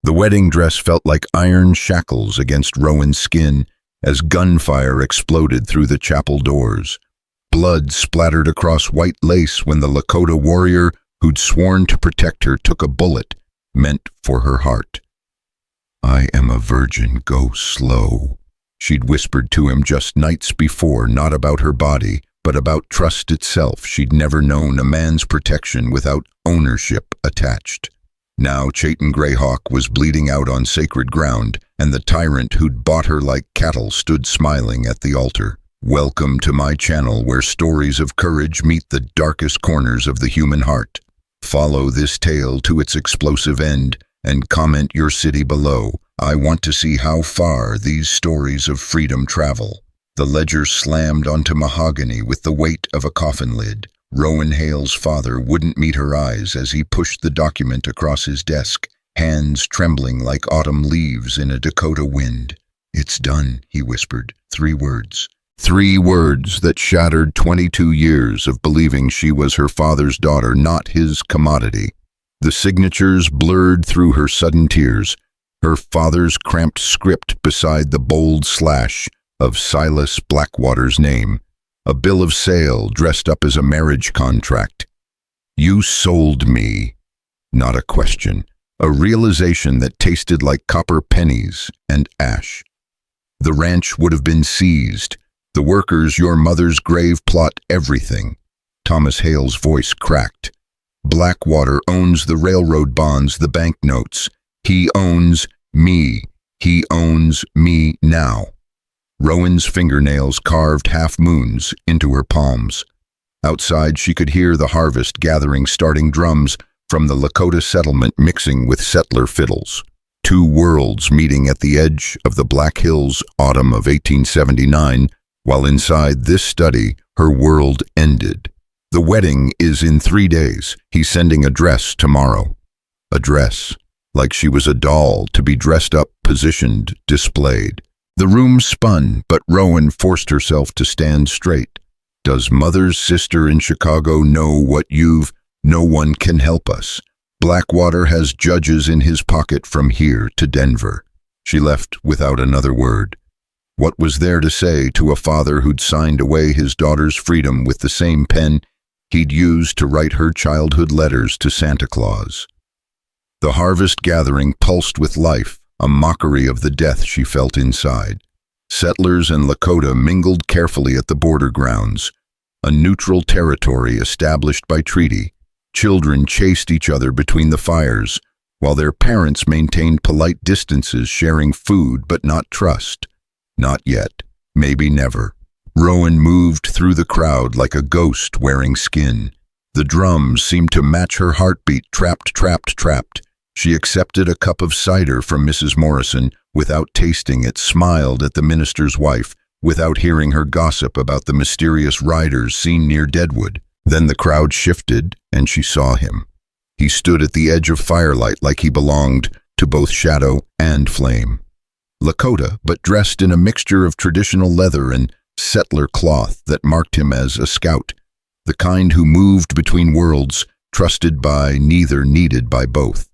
The wedding dress felt like iron shackles against Rowan's skin as gunfire exploded through the chapel doors. Blood splattered across white lace when the Lakota warrior who'd sworn to protect her took a bullet meant for her heart. "I am a virgin, go slow," she'd whispered to him just nights before, not about her body, but about trust itself. She'd never known a man's protection without ownership attached. Now Chayton Greyhawk was bleeding out on sacred ground, and the tyrant who'd bought her like cattle stood smiling at the altar. Welcome to my channel, where stories of courage meet the darkest corners of the human heart. Follow this tale to its explosive end, and comment your city below. I want to see how far these stories of freedom travel. The ledger slammed onto mahogany with the weight of a coffin lid. Rowan Hale's father wouldn't meet her eyes as he pushed the document across his desk, hands trembling like autumn leaves in a Dakota wind. "It's done," he whispered. 3 words. 3 words that shattered 22 years of believing she was her father's daughter, not his commodity. The signatures blurred through her sudden tears, her father's cramped script beside the bold slash of Silas Blackwater's name. A bill of sale dressed up as a marriage contract. "You sold me." Not a question, a realization that tasted like copper pennies and ash. The ranch would have been seized. The workers, your mother's grave plot, everything. Thomas Hale's voice cracked. Blackwater owns the railroad bonds, the banknotes. He owns me. He owns me now. Rowan's fingernails carved half-moons into her palms. Outside, she could hear the harvest gathering, starting drums from the Lakota settlement mixing with settler fiddles. 2 worlds meeting at the edge of the Black Hills, autumn of 1879, while inside this study, her world ended. The wedding is in 3 days. He's sending a dress tomorrow. A dress, like she was a doll to be dressed up, positioned, displayed. The room spun, but Rowan forced herself to stand straight. "Does mother's sister in Chicago know what you've? No one can help us. Blackwater has judges in his pocket from here to Denver." She left without another word. What was there to say to a father who'd signed away his daughter's freedom with the same pen he'd used to write her childhood letters to Santa Claus? The harvest gathering pulsed with life, a mockery of the death she felt inside. Settlers and Lakota mingled carefully at the border grounds, a neutral territory established by treaty. Children chased each other between the fires, while their parents maintained polite distances, sharing food but not trust. Not yet, maybe never. Rowan moved through the crowd like a ghost wearing skin. The drums seemed to match her heartbeat. Trapped, trapped, trapped. She accepted a cup of cider from Mrs. Morrison without tasting it, smiled at the minister's wife without hearing her gossip about the mysterious riders seen near Deadwood. Then the crowd shifted, and she saw him. He stood at the edge of firelight like he belonged to both shadow and flame. Lakota, but dressed in a mixture of traditional leather and settler cloth that marked him as a scout, the kind who moved between worlds, trusted by neither, needed by both.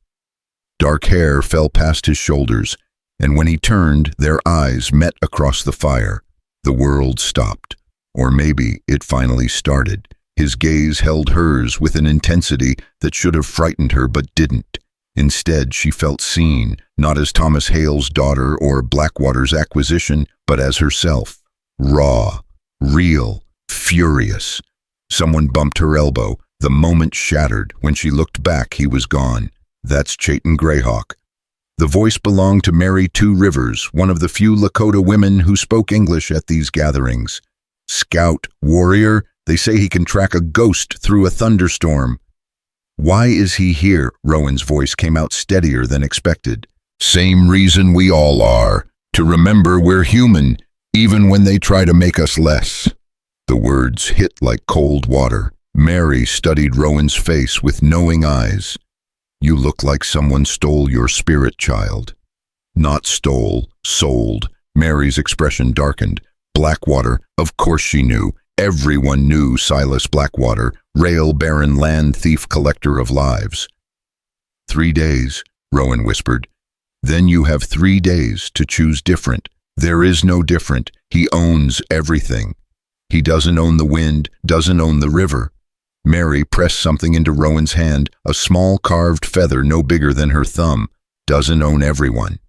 Dark hair fell past his shoulders, and when he turned, their eyes met across the fire. The world stopped, or maybe it finally started. His gaze held hers with an intensity that should have frightened her but didn't. Instead, she felt seen, not as Thomas Hale's daughter or Blackwater's acquisition, but as herself. Raw, real, furious. Someone bumped her elbow. The moment shattered. When she looked back, he was gone. "That's Chayton Greyhawk." The voice belonged to Mary Two Rivers, one of the few Lakota women who spoke English at these gatherings. Scout, warrior, they say he can track a ghost through a thunderstorm. "Why is he here?" Rowan's voice came out steadier than expected. "Same reason we all are, to remember we're human, even when they try to make us less." The words hit like cold water. Mary studied Rowan's face with knowing eyes. "You look like someone stole your spirit, child." "Not stole, sold." Mary's expression darkened. Blackwater, of course she knew. Everyone knew Silas Blackwater, rail baron, land thief, collector of lives. 3 days, Rowan whispered. Then you have 3 days to choose different. There is no different. He owns everything. He doesn't own the wind, doesn't own the river. Mary pressed something into Rowan's hand, a small carved feather no bigger than her thumb. Doesn't own everyone.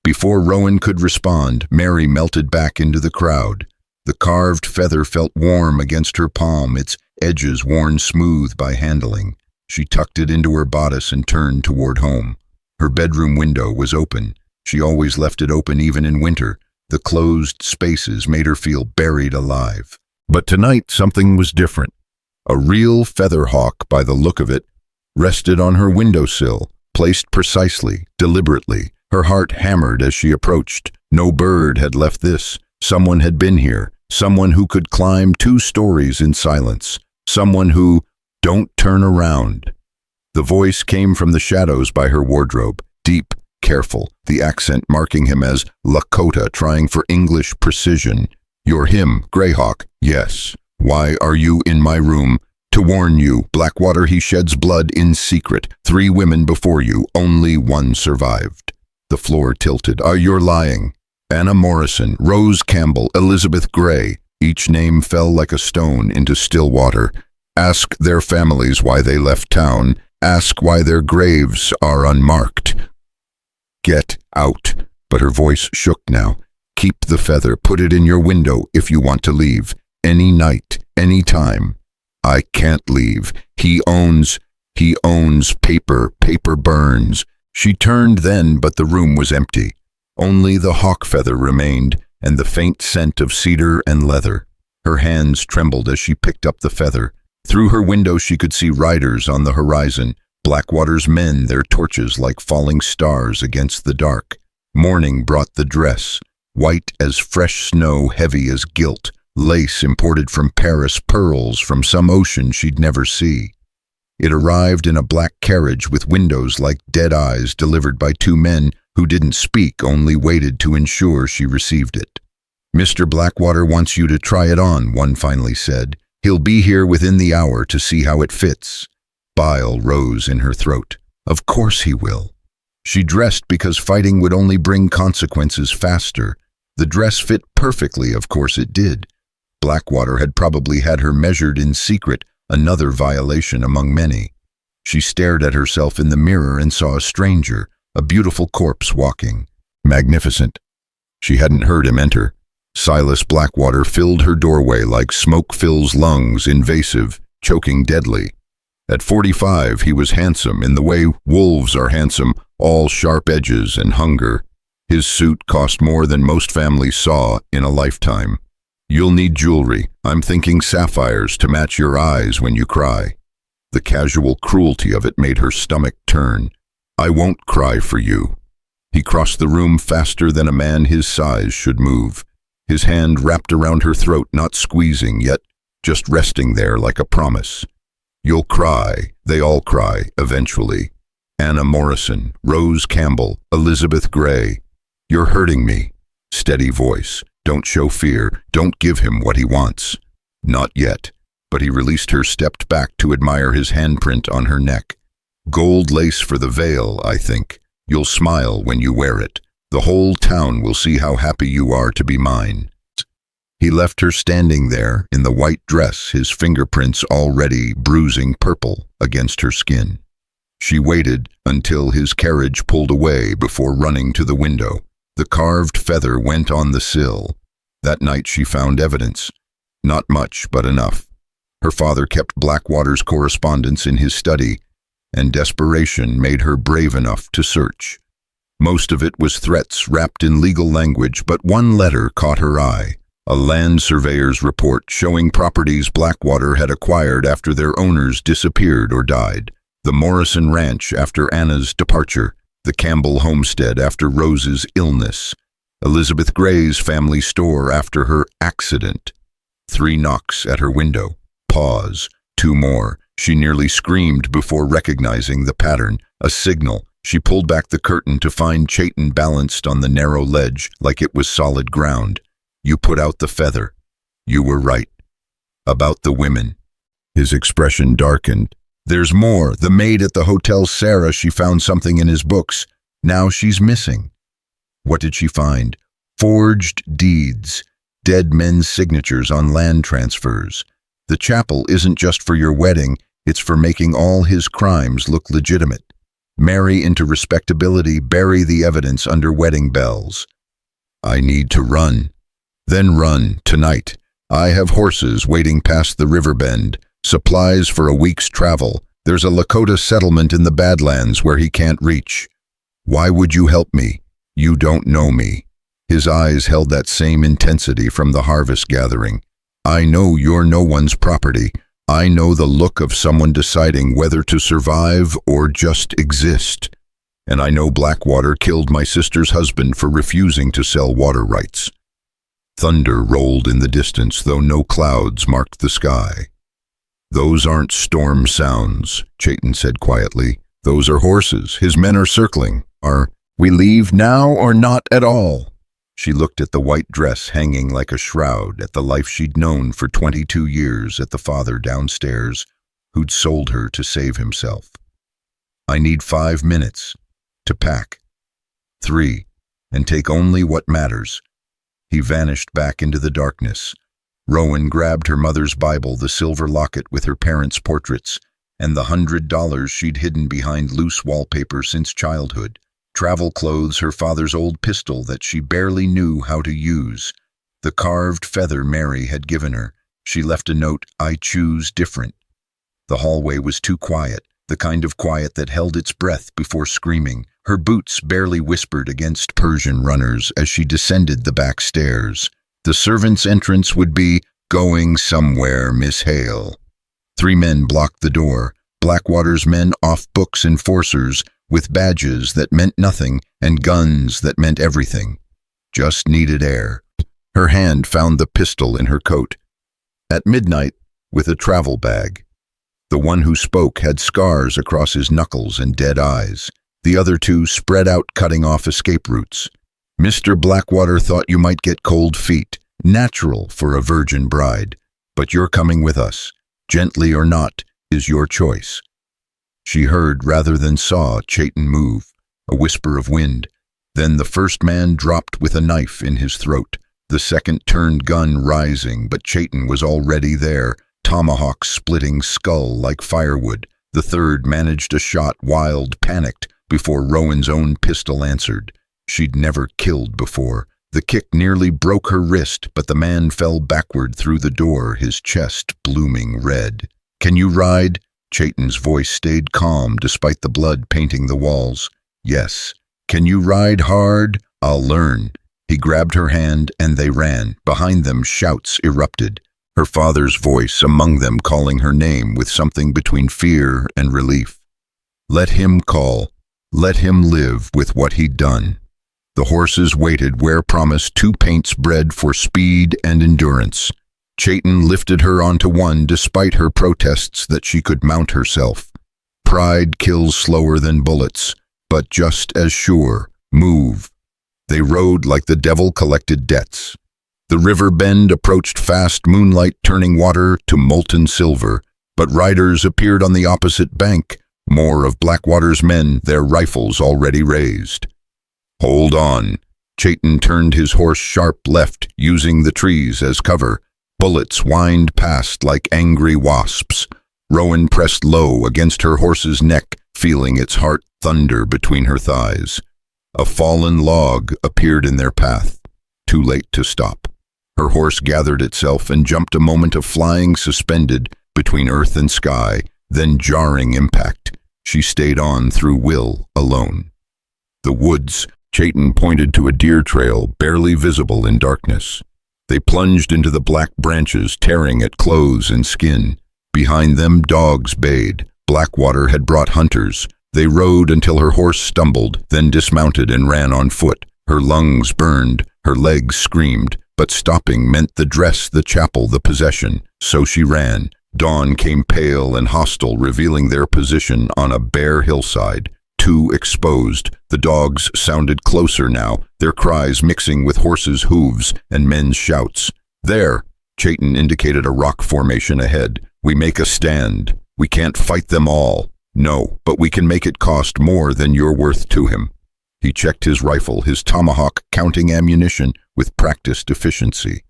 Before Rowan could respond, Mary melted back into the crowd. The carved feather felt warm against her palm, its edges worn smooth by handling. She tucked it into her bodice and turned toward home. Her bedroom window was open. She always left it open even in winter. The closed spaces made her feel buried alive. But tonight something was different. A real feather hawk, by the look of it, rested on her windowsill, placed precisely, deliberately. Her heart hammered as she approached. No bird had left this. Someone had been here. Someone who could climb 2 stories in silence. Someone who, don't turn around. The voice came from the shadows by her wardrobe, deep, careful, the accent marking him as LAKOTA, trying for English precision. You're him, Greyhawk. Yes. Why are you in my room? To warn you, Blackwater, he sheds blood in secret. 3 women before you, only 1 survived. The floor tilted. You're lying. Anna Morrison, Rose Campbell, Elizabeth Gray. Each name fell like a stone into still water. Ask their families why they left town. Ask why their graves are unmarked. Get out. But her voice shook now. Keep the feather. Put it in your window if you want to leave. Any night, any time. I can't leave. He owns paper. Paper burns. She turned then, but the room was empty. Only the hawk feather remained, and the faint scent of cedar and leather. Her hands trembled as she picked up the feather. Through her window she could see riders on the horizon, Blackwater's men, their torches like falling stars against the dark. Morning brought the dress, white as fresh snow, heavy as guilt, lace imported from Paris, pearls from some ocean she'd never see. It arrived in a black carriage with windows like dead eyes, delivered by 2 men who didn't speak, only waited to ensure she received it. Mr. Blackwater wants you to try it on, one finally said. He'll be here within the hour to see how it fits. Bile rose in her throat. Of course he will. She dressed because fighting would only bring consequences faster. The dress fit perfectly, of course it did. Blackwater had probably had her measured in secret, another violation among many. She stared at herself in the mirror and saw a stranger, a beautiful corpse walking. Magnificent. She hadn't heard him enter. Silas Blackwater filled her doorway like smoke fills lungs, invasive, choking deadly. At 45, he was handsome in the way wolves are handsome, all sharp edges and hunger. His suit cost more than most families saw in a lifetime. You'll need jewelry. I'm thinking sapphires to match your eyes when you cry. The casual cruelty of it made her stomach turn. I won't cry for you. He crossed the room faster than a man his size should move. His hand wrapped around her throat, not squeezing, yet just resting there like a promise. You'll cry. They all cry, eventually. Anna Morrison, Rose Campbell, Elizabeth Gray. You're hurting me. Steady voice. Don't show fear. Don't give him what he wants. Not yet. But he released her, stepped back to admire his handprint on her neck. Gold lace for the veil, I think. You'll smile when you wear it. The whole town will see how happy you are to be mine. He left her standing there in the white dress, his fingerprints already bruising purple against her skin. She waited until his carriage pulled away before running to the window. The carved feather went on the sill. That night she found evidence. Not much, but enough. Her father kept Blackwater's correspondence in his study, and desperation made her brave enough to search. Most of it was threats wrapped in legal language, but one letter caught her eye. A land surveyor's report showing properties Blackwater had acquired after their owners disappeared or died. The Morrison Ranch after Anna's departure. The Campbell homestead after Rose's illness. Elizabeth Gray's family store after her accident. 3 knocks at her window. Pause. 2 more. She nearly screamed before recognizing the pattern. A signal. She pulled back the curtain to find Chayton balanced on the narrow ledge like it was solid ground. You put out the feather. You were right. About the women. His expression darkened. There's more. The maid at the hotel, Sarah, she found something in his books. Now she's missing. What did she find? Forged deeds, dead men's signatures on land transfers. The chapel isn't just for your wedding, it's for making all his crimes look legitimate. Marry into respectability, bury the evidence under wedding bells. I need to run. Then run, tonight. I have horses waiting past the river bend, supplies for a week's travel. There's a Lakota settlement in the Badlands where he can't reach. Why would you help me? You don't know me. His eyes held that same intensity from the harvest gathering. I know you're no one's property. I know the look of someone deciding whether to survive or just exist. And I know Blackwater killed my sister's husband for refusing to sell water rights. Thunder rolled in the distance, though no clouds marked the sky. Those aren't storm sounds, Chayton said quietly. Those are horses. His men are circling. Are we leave now or not at all? She looked at the white dress hanging like a shroud, at the life she'd known for 22 years, at the father downstairs who'd sold her to save himself. I need 5 minutes to pack. 3, and take only what matters. He vanished back into the darkness. Rowan grabbed her mother's Bible, the silver locket with her parents' portraits, and the $100 she'd hidden behind loose wallpaper since childhood. Travel clothes, her father's old pistol that she barely knew how to use. The carved feather Mary had given her. She left a note, I choose different. The hallway was too quiet, the kind of quiet that held its breath before screaming. Her boots barely whispered against Persian runners as she descended the back stairs. The servant's entrance would be, going somewhere, Miss Hale. 3 men blocked the door, Blackwater's men off-books enforcers, with badges that meant nothing and guns that meant everything. Just needed air. Her hand found the pistol in her coat. At midnight, with a travel bag. The one who spoke had scars across his knuckles and dead eyes. The other 2 spread out, cutting off escape routes. Mr. Blackwater thought you might get cold feet, natural for a virgin bride. But you're coming with us. Gently or not is your choice. She heard rather than saw Chayton move, a whisper of wind. Then the first man dropped with a knife in his throat. The second turned, gun rising, but Chayton was already there, tomahawk splitting skull like firewood. The third managed a shot, wild, panicked, before Rowan's own pistol answered. She'd never killed before. The kick nearly broke her wrist, but the man fell backward through the door, his chest blooming red. Can you ride? Chayton's voice stayed calm despite the blood painting the walls. Yes. Can you ride hard? I'll learn. He grabbed her hand and they ran. Behind them, shouts erupted. Her father's voice among them, calling her name with something between fear and relief. Let him call. Let him live with what he'd done. The horses waited where promised 2 paints bred for speed and endurance. Chayton lifted her onto one despite her protests that she could mount herself. Pride kills slower than bullets, but just as sure. Move. They rode like the devil collected debts. The river bend approached fast, moonlight turning water to molten silver, but riders appeared on the opposite bank, more of Blackwater's men, their rifles already raised. Hold on. Chayton turned his horse sharp left, using the trees as cover. Bullets whined past like angry wasps. Rowan pressed low against her horse's neck, feeling its heart thunder between her thighs. A fallen log appeared in their path. Too late to stop. Her horse gathered itself and jumped, a moment of flying suspended between earth and sky, then jarring impact. She stayed on through will alone. The woods. Chayton pointed to a deer trail barely visible in darkness. They plunged into the black branches, tearing at clothes and skin. Behind them, dogs bayed. Blackwater had brought hunters. They rode until her horse stumbled, then dismounted and ran on foot. Her lungs burned, her legs screamed, but stopping meant the dress, the chapel, the possession. So she ran. Dawn came pale and hostile, revealing their position on a bare hillside. 2 exposed. The dogs sounded closer now, their cries mixing with horses' hooves and men's shouts. There, Chayton indicated a rock formation ahead. We make a stand. We can't fight them all. No, but we can make it cost more than you're worth to him. He checked his rifle, his tomahawk counting ammunition with practiced efficiency.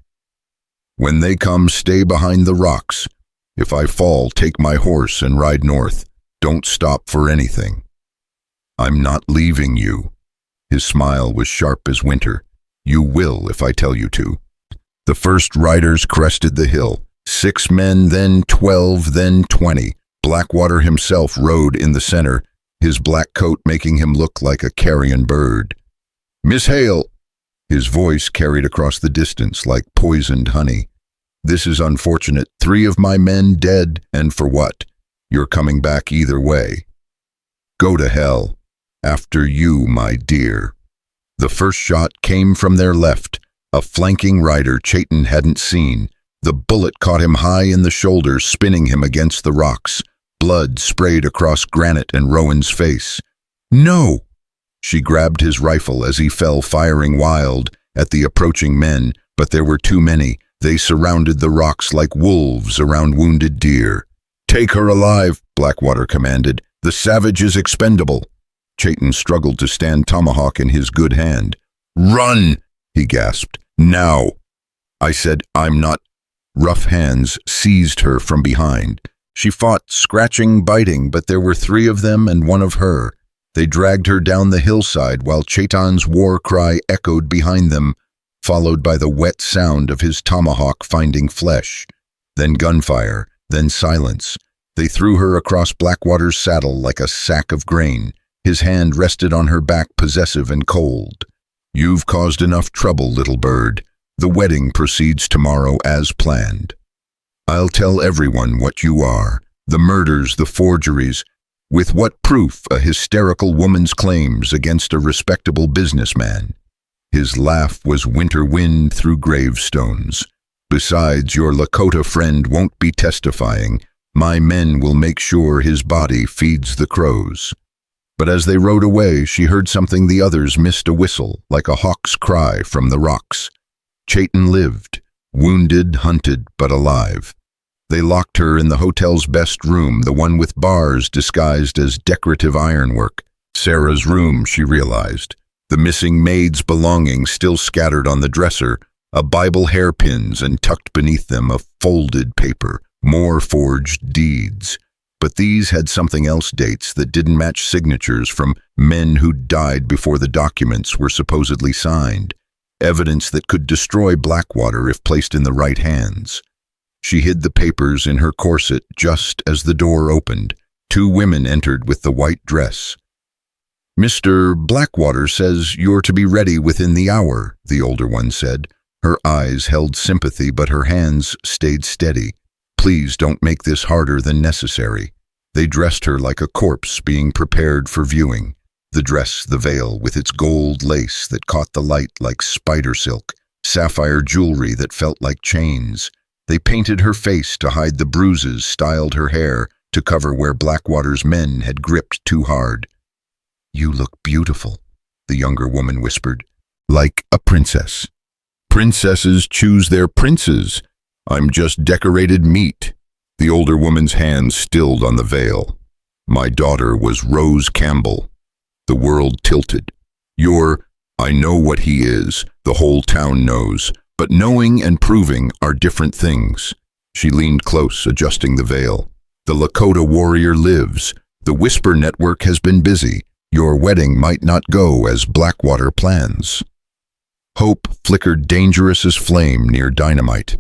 "When they come, stay behind the rocks. If I fall, take my horse and ride north. Don't stop for anything. I'm not leaving you." His smile was sharp as winter. "You will if I tell you to." The first riders crested the hill. 6 men, then 12, then 20. Blackwater himself rode in the center, his black coat making him look like a carrion bird. "Miss Hale!" His voice carried across the distance like poisoned honey. "This is unfortunate. 3 of my men dead, and for what? You're coming back either way. Go to hell. After you, my dear." The first shot came from their left, a flanking rider Chayton hadn't seen. The bullet caught him high in the shoulder, spinning him against the rocks. Blood sprayed across granite and Rowan's face. "No!" She grabbed his rifle as he fell, firing wild at the approaching men, but there were too many. They surrounded the rocks like wolves around wounded deer. "Take her alive," Blackwater commanded. "The savage is expendable." Chayton struggled to stand, tomahawk in his good hand. "Run!" he gasped. "Now!" I said, "I'm not." Rough hands seized her from behind. She fought, scratching, biting, but there were 3 of them and 1 of her. They dragged her down the hillside while Chayton's war cry echoed behind them, followed by the wet sound of his tomahawk finding flesh. Then gunfire, then silence. They threw her across Blackwater's saddle like a sack of grain. His hand rested on her back, possessive and cold. "You've caused enough trouble, little bird. The wedding proceeds tomorrow as planned. I'll tell everyone what you are, the murders, the forgeries. With what proof a hysterical woman's claims against a respectable businessman?" His laugh was winter wind through gravestones. "Besides, your Lakota friend won't be testifying. My men will make sure his body feeds the crows." But as they rode away, she heard something the others missed, a whistle, like a hawk's cry from the rocks. Chayton lived, wounded, hunted, but alive. They locked her in the hotel's best room, the one with bars disguised as decorative ironwork. Sarah's room, she realized. The missing maid's belongings still scattered on the dresser, a Bible hairpins, and tucked beneath them a folded paper, more forged deeds. But these had something else, dates that didn't match signatures from men who died before the documents were supposedly signed. Evidence that could destroy Blackwater if placed in the right hands. She hid the papers in her corset just as the door opened. 2 women entered with the white dress. "Mr. Blackwater says you're to be ready within the hour," the older one said. Her eyes held sympathy, but her hands stayed steady. "Please don't make this harder than necessary." They dressed her like a corpse being prepared for viewing. The dress, the veil, with its gold lace that caught the light like spider silk, sapphire jewelry that felt like chains. They painted her face to hide the bruises, styled her hair to cover where Blackwater's men had gripped too hard. "You look beautiful," the younger woman whispered. "Like a princess." "Princesses choose their princes. I'm just decorated meat." The older woman's hand stilled on the veil. "My daughter was Rose Campbell." The world tilted. I know what he is, the whole town knows, but knowing and proving are different things." She leaned close, adjusting the veil. "The Lakota warrior lives. The Whisper Network has been busy. Your wedding might not go as Blackwater plans." Hope flickered dangerous as flame near dynamite.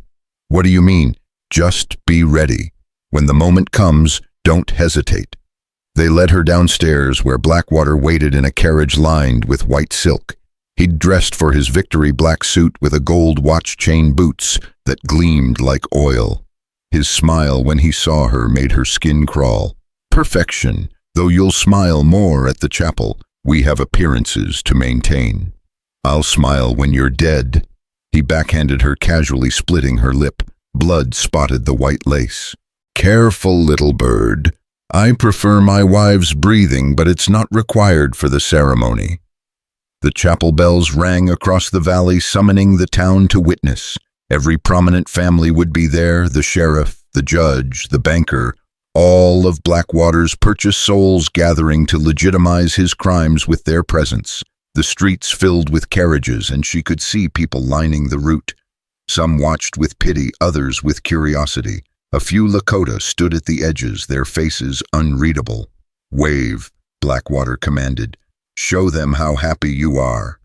"What do you mean?" "Just be ready. When the moment comes, don't hesitate." They led her downstairs where Blackwater waited in a carriage lined with white silk. He'd dressed for his victory black suit with a gold watch chain, boots that gleamed like oil. His smile when he saw her made her skin crawl. "Perfection, though you'll smile more at the chapel. We have appearances to maintain." "I'll smile when you're dead." He backhanded her casually, splitting her lip. Blood spotted the white lace. "Careful, little bird. I prefer my wife's breathing, but it's not required for the ceremony." The chapel bells rang across the valley, summoning the town to witness. Every prominent family would be there, the sheriff, the judge, the banker, all of Blackwater's purchased souls gathering to legitimize his crimes with their presence. The streets filled with carriages, and she could see people lining the route. Some watched with pity, others with curiosity. A few Lakota stood at the edges, their faces unreadable. "Wave," Blackwater commanded. "Show them how happy you are."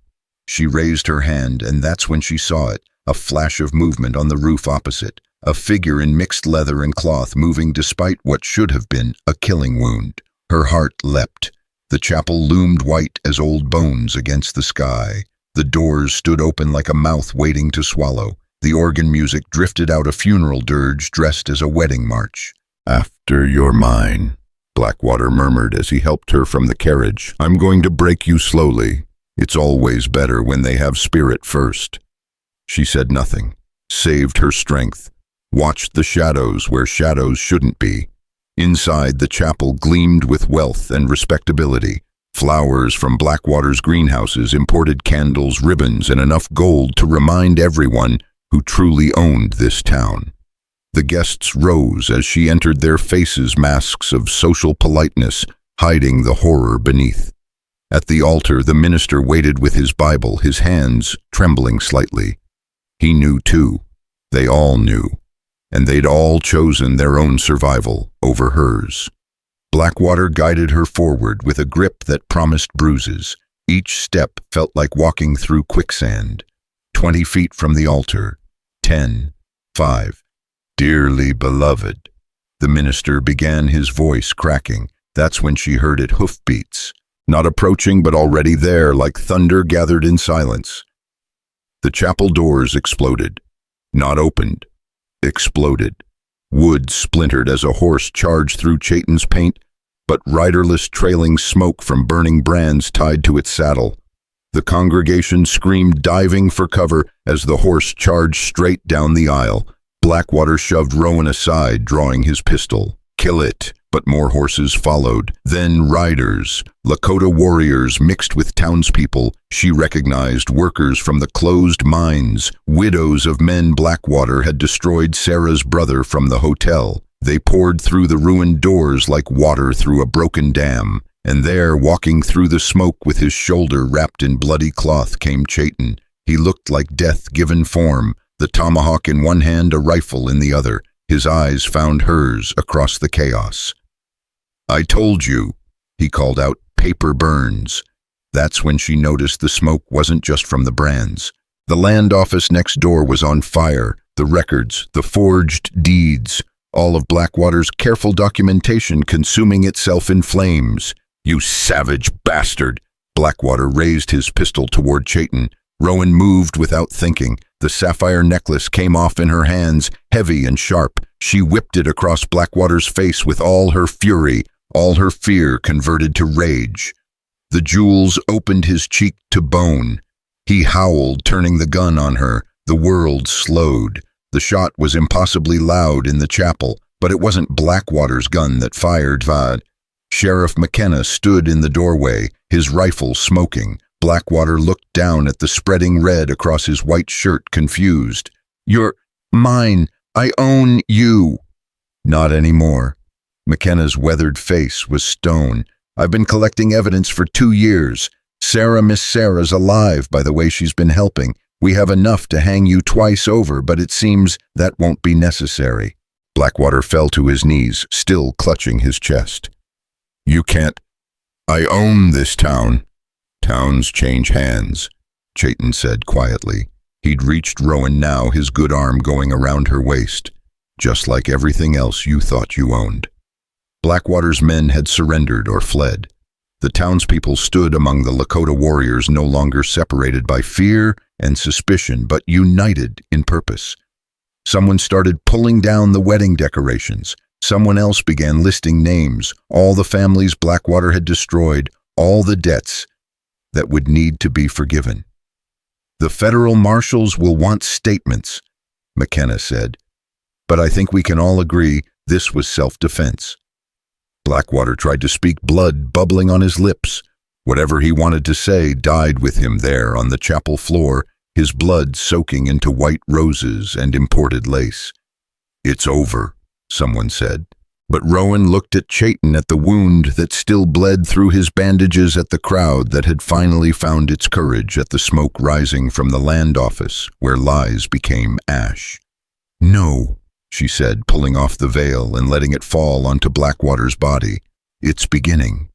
She raised her hand, and that's when she saw it, a flash of movement on the roof opposite, a figure in mixed leather and cloth moving despite what should have been a killing wound. Her heart leapt. The chapel loomed white as old bones against the sky. The doors stood open like a mouth waiting to swallow. The organ music drifted out, a funeral dirge dressed as a wedding march. "After you're mine," Blackwater murmured as he helped her from the carriage. "I'm going to break you slowly. It's always better when they have spirit first." She said nothing, saved her strength, watched the shadows where shadows shouldn't be. Inside, the chapel gleamed with wealth and respectability. Flowers from Blackwater's greenhouses, imported candles, ribbons, and enough gold to remind everyone who truly owned this town. The guests rose as she entered, their faces masks of social politeness, hiding the horror beneath. At the altar, the minister waited with his Bible, his hands trembling slightly. He knew too. They all knew. And they'd all chosen their own survival over hers. Blackwater guided her forward with a grip that promised bruises. Each step felt like walking through quicksand. 20 feet from the altar. 10, 5. "Dearly beloved," the minister began, his voice cracking. That's when she heard it, hoofbeats. Not approaching, but already there, like thunder gathered in silence. The chapel doors exploded. Not opened. Exploded. Wood splintered as a horse charged through Chayton's paint, but riderless, trailing smoke from burning brands tied to its saddle. The congregation screamed, diving for cover as the horse charged straight down the aisle. Blackwater shoved Rowan aside, drawing his pistol. "Kill it!" But more horses followed. Then riders, Lakota warriors mixed with townspeople. She recognized workers from the closed mines, widows of men Blackwater had destroyed Sarah's brother from the hotel. They poured through the ruined doors like water through a broken dam. And there, walking through the smoke with his shoulder wrapped in bloody cloth, came Chayton. He looked like death given form, the tomahawk in one hand, a rifle in the other. His eyes found hers across the chaos. "I told you," he called out, "paper burns." That's when she noticed the smoke wasn't just from the brands. The land office next door was on fire, the records, the forged deeds, all of Blackwater's careful documentation consuming itself in flames. "You savage bastard!" Blackwater raised his pistol toward Chayton. Rowan moved without thinking. The sapphire necklace came off in her hands, heavy and sharp. She whipped it across Blackwater's face with all her fury, all her fear converted to rage. The jewels opened his cheek to bone. He howled, turning the gun on her. The world slowed. The shot was impossibly loud in the chapel, but it wasn't Blackwater's gun that fired. Sheriff McKenna stood in the doorway, his rifle smoking. Blackwater looked down at the spreading red across his white shirt, confused. "You're mine. I own you." "Not anymore." McKenna's weathered face was stone. "I've been collecting evidence for 2 years. Miss Sarah's alive by the way she's been helping. We have enough to hang you twice over, but it seems that won't be necessary." Blackwater fell to his knees, still clutching his chest. "You can't. I own this town." "Towns change hands," Chayton said quietly. He'd reached Rowan now, his good arm going around her waist. "Just like everything else you thought you owned." Blackwater's men had surrendered or fled. The townspeople stood among the Lakota warriors, no longer separated by fear and suspicion, but united in purpose. Someone started pulling down the wedding decorations. Someone else began listing names, all the families Blackwater had destroyed, all the debts that would need to be forgiven. "The federal marshals will want statements," McKenna said. "But I think we can all agree this was self-defense." Blackwater tried to speak, blood bubbling on his lips. Whatever he wanted to say died with him there on the chapel floor, his blood soaking into white roses and imported lace. "It's over," someone said. But Rowan looked at Chayton at the wound that still bled through his bandages, at the crowd that had finally found its courage, at the smoke rising from the land office where lies became ash. "No," she said, pulling off the veil and letting it fall onto Blackwater's body. "It's beginning."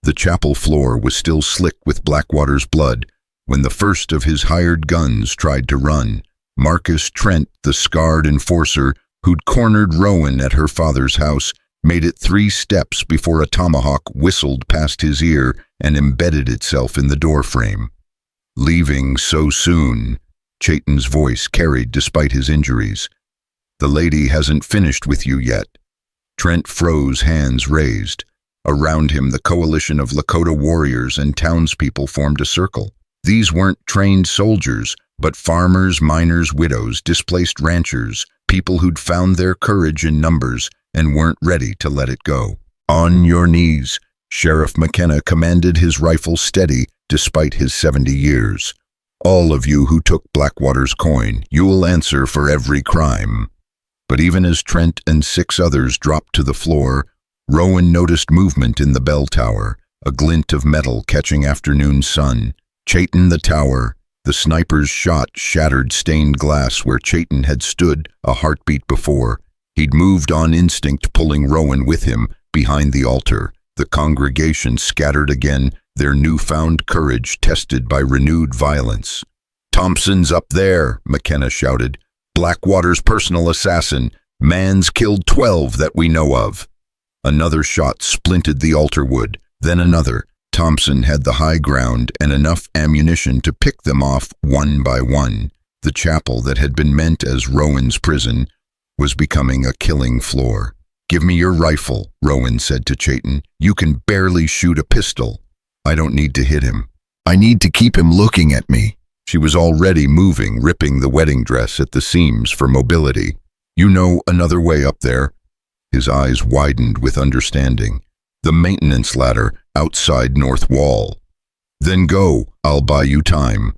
The chapel floor was still slick with Blackwater's blood when the first of his hired guns tried to run. Marcus Trent, the scarred enforcer who'd cornered Rowan at her father's house, made it 3 steps before a tomahawk whistled past his ear and embedded itself in the doorframe. "Leaving so soon," Chayton's voice carried despite his injuries. "The lady hasn't finished with you yet." Trent froze, hands raised. Around him, the coalition of Lakota warriors and townspeople formed a circle. These weren't trained soldiers, but farmers, miners, widows, displaced ranchers, people who'd found their courage in numbers and weren't ready to let it go. "On your knees," Sheriff McKenna commanded, his rifle steady despite his 70 years. "All of you who took Blackwater's coin, you will answer for every crime." But even as Trent and 6 others dropped to the floor, Rowan noticed movement in the bell tower, a glint of metal catching afternoon sun. Chayton, the tower. The sniper's shot shattered stained glass where Chayton had stood a heartbeat before. He'd moved on instinct, pulling Rowan with him behind the altar. The congregation scattered again, their newfound courage tested by renewed violence. "Thompson's up there," McKenna shouted. "Blackwater's personal assassin. Man's killed 12 that we know of." Another shot splinted the altar wood, then another. Thompson had the high ground and enough ammunition to pick them off one by one. The chapel that had been meant as Rowan's prison was becoming a killing floor. "Give me your rifle," Rowan said to Chayton. "You can barely shoot a pistol." "I don't need to hit him. I need to keep him looking at me." She was already moving, ripping the wedding dress at the seams for mobility. "You know another way up there?" His eyes widened with understanding. "The maintenance ladder outside north wall." "Then go, I'll buy you time."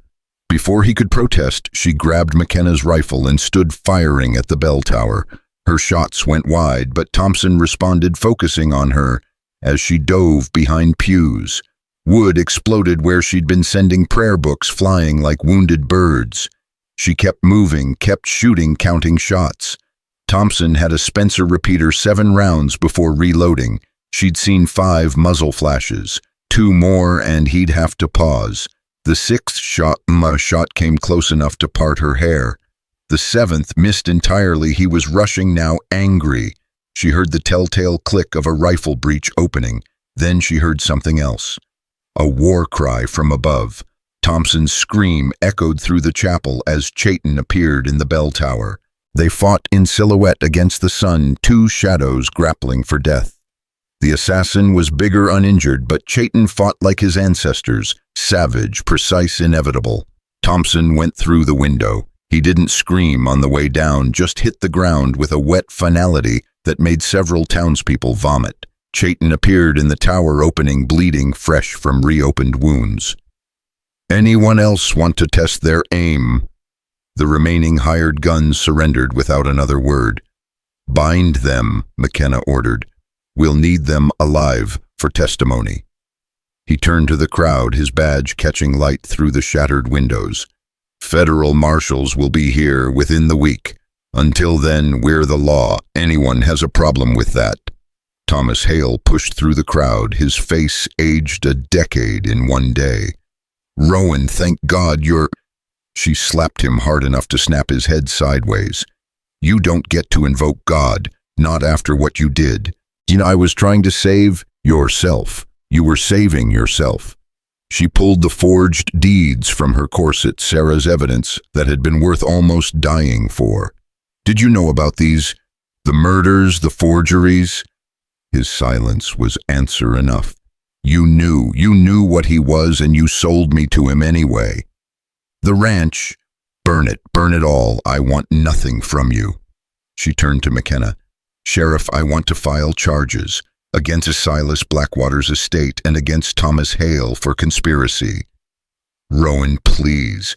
Before he could protest, she grabbed McKenna's rifle and stood firing at the bell tower. Her shots went wide, but Thompson responded, focusing on her as she dove behind pews. Wood exploded where she'd been sending prayer books flying like wounded birds. She kept moving, kept shooting, counting shots. Thompson had a Spencer repeater 7 rounds before reloading. She'd seen 5 muzzle flashes. 2 more and he'd have to pause. The 6th shot came close enough to part her hair. The 7th missed entirely. He was rushing now, angry. She heard the telltale click of a rifle breech opening. Then she heard something else. A war cry from above. Thompson's scream echoed through the chapel as Chayton appeared in the bell tower. They fought in silhouette against the sun, 2 shadows grappling for death. The assassin was bigger, uninjured, but Chayton fought like his ancestors, savage, precise, inevitable. Thompson went through the window. He didn't scream on the way down, just hit the ground with a wet finality that made several townspeople vomit. Chayton appeared in the tower opening, bleeding, fresh from reopened wounds. "Anyone else want to test their aim?" The remaining hired guns surrendered without another word. "Bind them," McKenna ordered. "We'll need them alive for testimony." He turned to the crowd, his badge catching light through the shattered windows. "Federal marshals will be here within the week. Until then, we're the law. Anyone has a problem with that." Thomas Hale pushed through the crowd, his face aged a decade in one day. "Rowan, thank God you're—" She slapped him hard enough to snap his head sideways. "You don't get to invoke God, not after what you did. I was trying to save yourself. You were saving yourself." She pulled the forged deeds from her corset, Sarah's evidence that had been worth almost dying for. "Did you know about these? The murders, the forgeries?" His silence was answer enough. You knew what he was, and you sold me to him anyway. "The ranch, burn it all. I want nothing from you." She turned to McKenna. "Sheriff, I want to file charges against Silas Blackwater's estate and against Thomas Hale for conspiracy." "Rowan, please."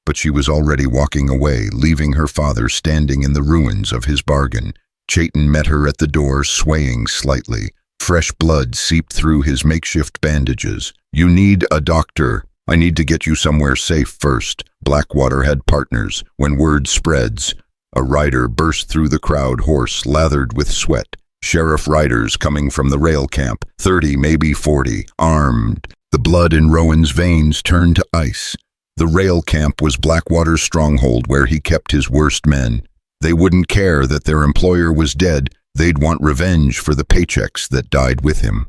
But she was already walking away, leaving her father standing in the ruins of his bargain. Chayton met her at the door, swaying slightly. Fresh blood seeped through his makeshift bandages. "You need a doctor. I need to get you somewhere safe first." Blackwater had partners. When word spreads, a rider burst through the crowd, horse lathered with sweat. Sheriff riders coming from the rail camp, 30, maybe 40, armed. The blood in Rowan's veins turned to ice. The rail camp was Blackwater's stronghold, where he kept his worst men. They wouldn't care that their employer was dead. They'd want revenge for the paychecks that died with him.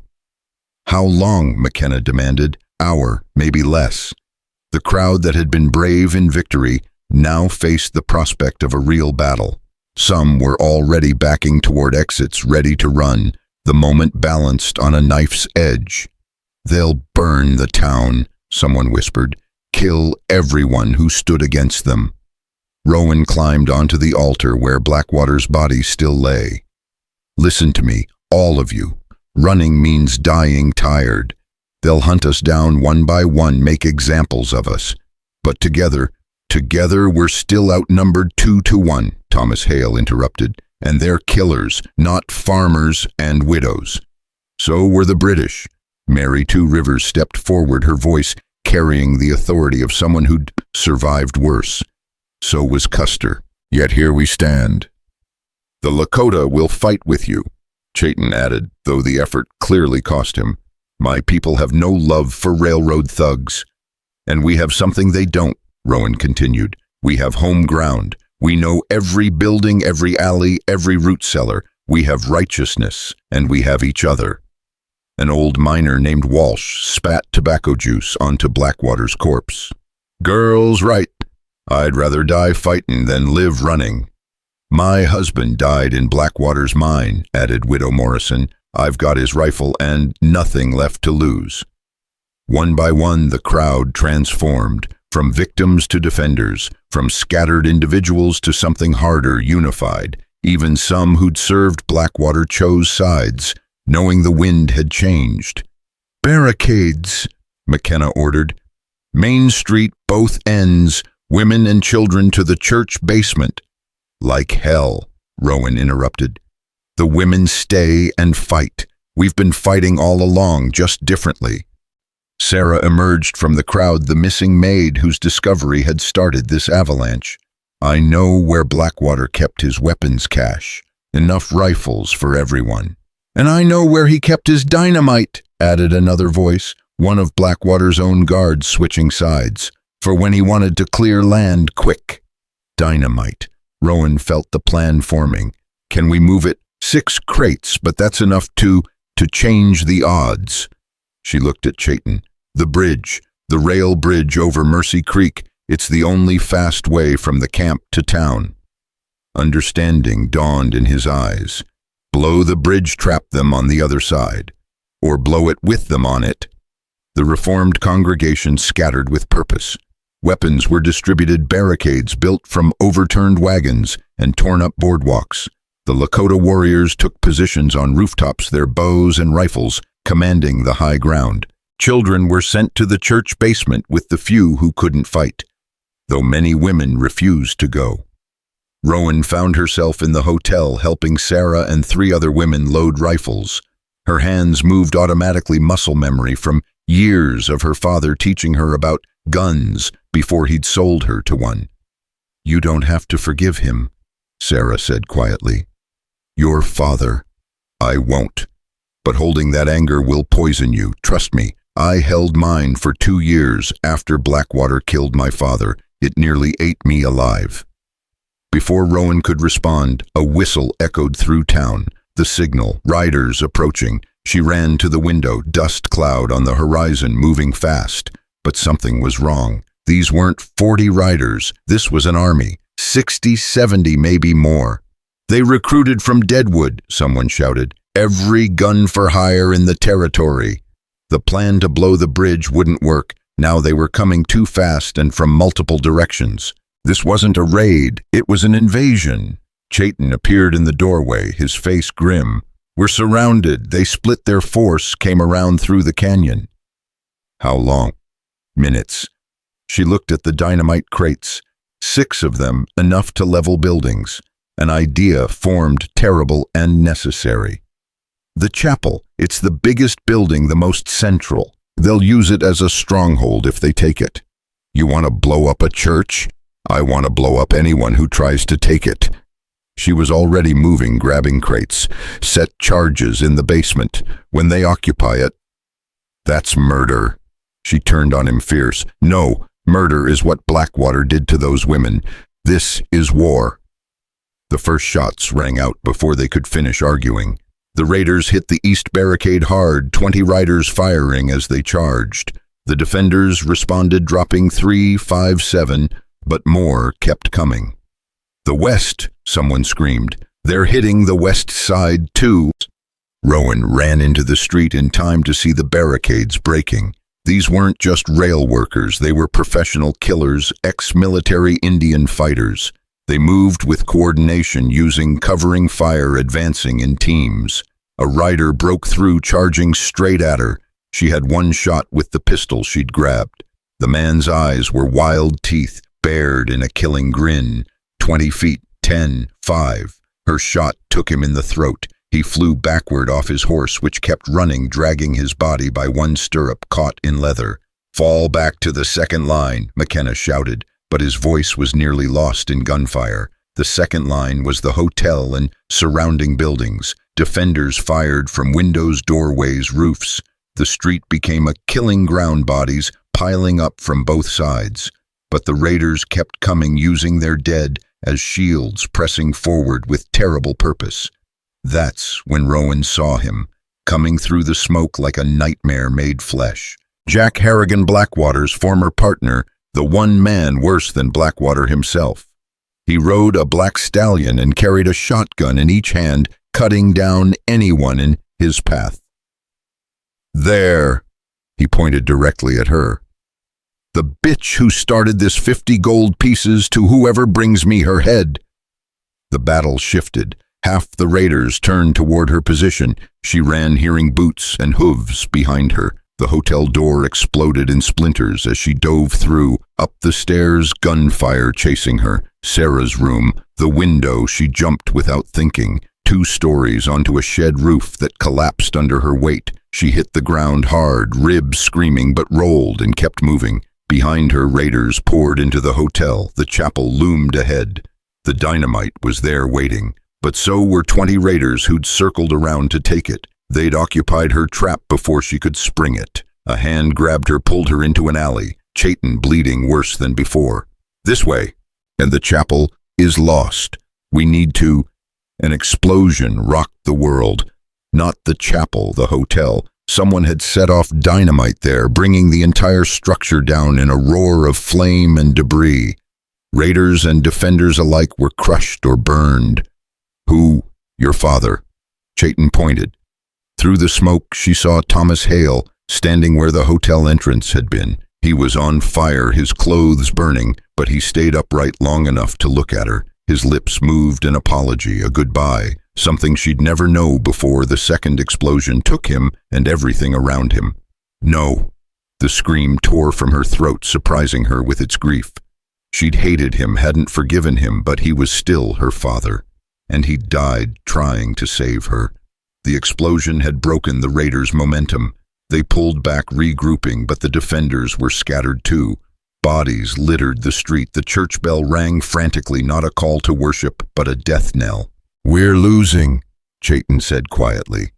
"How long?" McKenna demanded. "Hour, maybe less." The crowd that had been brave in victory now faced the prospect of a real battle. Some were already backing toward exits, ready to run, the moment balanced on a knife's edge. "They'll burn the town," someone whispered. "Kill everyone who stood against them." Rowan climbed onto the altar where Blackwater's body still lay. "Listen to me, all of you. Running means dying tired. They'll hunt us down one by one, make examples of us. But together we're still outnumbered 2-1, Thomas Hale interrupted. "And they're killers, not farmers and widows." "So were the British." Mary Two Rivers stepped forward, her voice carrying the authority of someone who'd survived worse. "So was Custer. Yet here we stand." "The Lakota will fight with you," Chayton added, though the effort clearly cost him. "My people have no love for railroad thugs." "And we have something they don't," Rowan continued. "We have home ground. We know every building, every alley, every root cellar. We have righteousness, and we have each other." An old miner named Walsh spat tobacco juice onto Blackwater's corpse. "Girl's right. I'd rather die fightin' than live running." "My husband died in Blackwater's mine," added Widow Morrison. "I've got his rifle and nothing left to lose." One by one, the crowd transformed, from victims to defenders, from scattered individuals to something harder, unified. Even some who'd served Blackwater chose sides, knowing the wind had changed. "Barricades," McKenna ordered. "Main Street, both ends, women and children to the church basement." "Like hell," Rowan interrupted. "The women stay and fight. We've been fighting all along, just differently." Sarah emerged from the crowd, the missing maid whose discovery had started this avalanche. "I know where Blackwater kept his weapons cache. Enough rifles for everyone." "And I know where he kept his dynamite," added another voice, one of Blackwater's own guards switching sides. "For when he wanted to clear land quick." Dynamite. Rowan felt the plan forming. "Can we move it?" "6 crates, but that's enough to change the odds." She looked at Chayton. "The bridge, the rail bridge over Mercy Creek, it's the only fast way from the camp to town." Understanding dawned in his eyes. Blow the bridge, trap them on the other side. Or blow it with them on it. The reformed congregation scattered with purpose. Weapons were distributed, barricades built from overturned wagons and torn-up boardwalks. The Lakota warriors took positions on rooftops, their bows and rifles commanding the high ground. Children were sent to the church basement with the few who couldn't fight, though many women refused to go. Rowan found herself in the hotel helping Sarah and 3 other women load rifles. Her hands moved automatically, muscle memory from years of her father teaching her about guns before he'd sold her to one. "You don't have to forgive him," Sarah said quietly. "Your father." "I won't. But holding that anger will poison you, trust me. I held mine for 2 years after Blackwater killed my father. It nearly ate me alive." Before Rowan could respond, a whistle echoed through town. The signal, riders approaching. She ran to the window, dust cloud on the horizon, moving fast. But something was wrong. These weren't 40 riders. This was an army. 60, 70, maybe more. "They recruited from Deadwood," someone shouted. "Every gun for hire in the territory." The plan to blow the bridge wouldn't work. Now they were coming too fast and from multiple directions. This wasn't a raid, it was an invasion. Chayton appeared in the doorway, his face grim. "We're surrounded." They split their force, came around through the canyon. "How long?" "Minutes." She looked at the dynamite crates. 6 of them, enough to level buildings. An idea formed, terrible and necessary. The chapel, it's the biggest building, the most central. They'll use it as a stronghold if they take it. You want to blow up a church? I want to blow up anyone who tries to take it. She was already moving, grabbing crates, set charges in the basement. When they occupy it, that's murder. She turned on him fierce. No, murder is what Blackwater did to those women. This is war. The first shots rang out before they could finish arguing. The raiders hit the east barricade hard, 20 riders firing as they charged. The defenders responded, dropping 3, 5, 7, but more kept coming. The west, someone screamed. They're hitting the west side too. Rowan ran into the street in time to see the barricades breaking. These weren't just rail workers, they were professional killers, ex-military Indian fighters. They moved with coordination, using covering fire, advancing in teams. A rider broke through, charging straight at her. She had one shot with the pistol she'd grabbed. The man's eyes were wild teeth, bared in a killing grin. 20 feet, 10, 5. Her shot took him in the throat. He flew backward off his horse, which kept running, dragging his body by one stirrup caught in leather. "Fall back to the second line," McKenna shouted, but his voice was nearly lost in gunfire. The second line was the hotel and surrounding buildings. Defenders fired from windows, doorways, roofs. The street became a killing ground, bodies piling up from both sides. But the raiders kept coming, using their dead as shields, pressing forward with terrible purpose. That's when Rowan saw him, coming through the smoke like a nightmare made flesh. Jack Harrigan, Blackwater's former partner, the one man worse than Blackwater himself. He rode a black stallion and carried a shotgun in each hand, cutting down anyone in his path. "There," he pointed directly at her. "The bitch who started this, 50 gold pieces to whoever brings me her head." The battle shifted. Half the raiders turned toward her position. She ran, hearing boots and hooves behind her. The hotel door exploded in splinters as she dove through. Up the stairs, gunfire chasing her. Sarah's room, the window, she jumped without thinking. 2 stories onto a shed roof that collapsed under her weight. She hit the ground hard, ribs screaming, but rolled and kept moving. Behind her, raiders poured into the hotel. The chapel loomed ahead. The dynamite was there waiting. But so were 20 raiders who'd circled around to take it. They'd occupied her trap before she could spring it. A hand grabbed her, pulled her into an alley, Chayton bleeding worse than before. "This way." "And the chapel is lost. We need to—" An explosion rocked the world. Not the chapel, the hotel. Someone had set off dynamite there, bringing the entire structure down in a roar of flame and debris. Raiders and defenders alike were crushed or burned. "Who?" "Your father." Chayton pointed. Through the smoke, she saw Thomas Hale, standing where the hotel entrance had been. He was on fire, his clothes burning, but he stayed upright long enough to look at her. His lips moved an apology, a goodbye, something she'd never know before the second explosion took him and everything around him. "No." The scream tore from her throat, surprising her with its grief. She'd hated him, hadn't forgiven him, but he was still her father. And he died trying to save her. The explosion had broken the raiders' momentum. They pulled back, regrouping, but the defenders were scattered too. Bodies littered the street. The church bell rang frantically, not a call to worship, but a death knell. "We're losing," Chayton said quietly.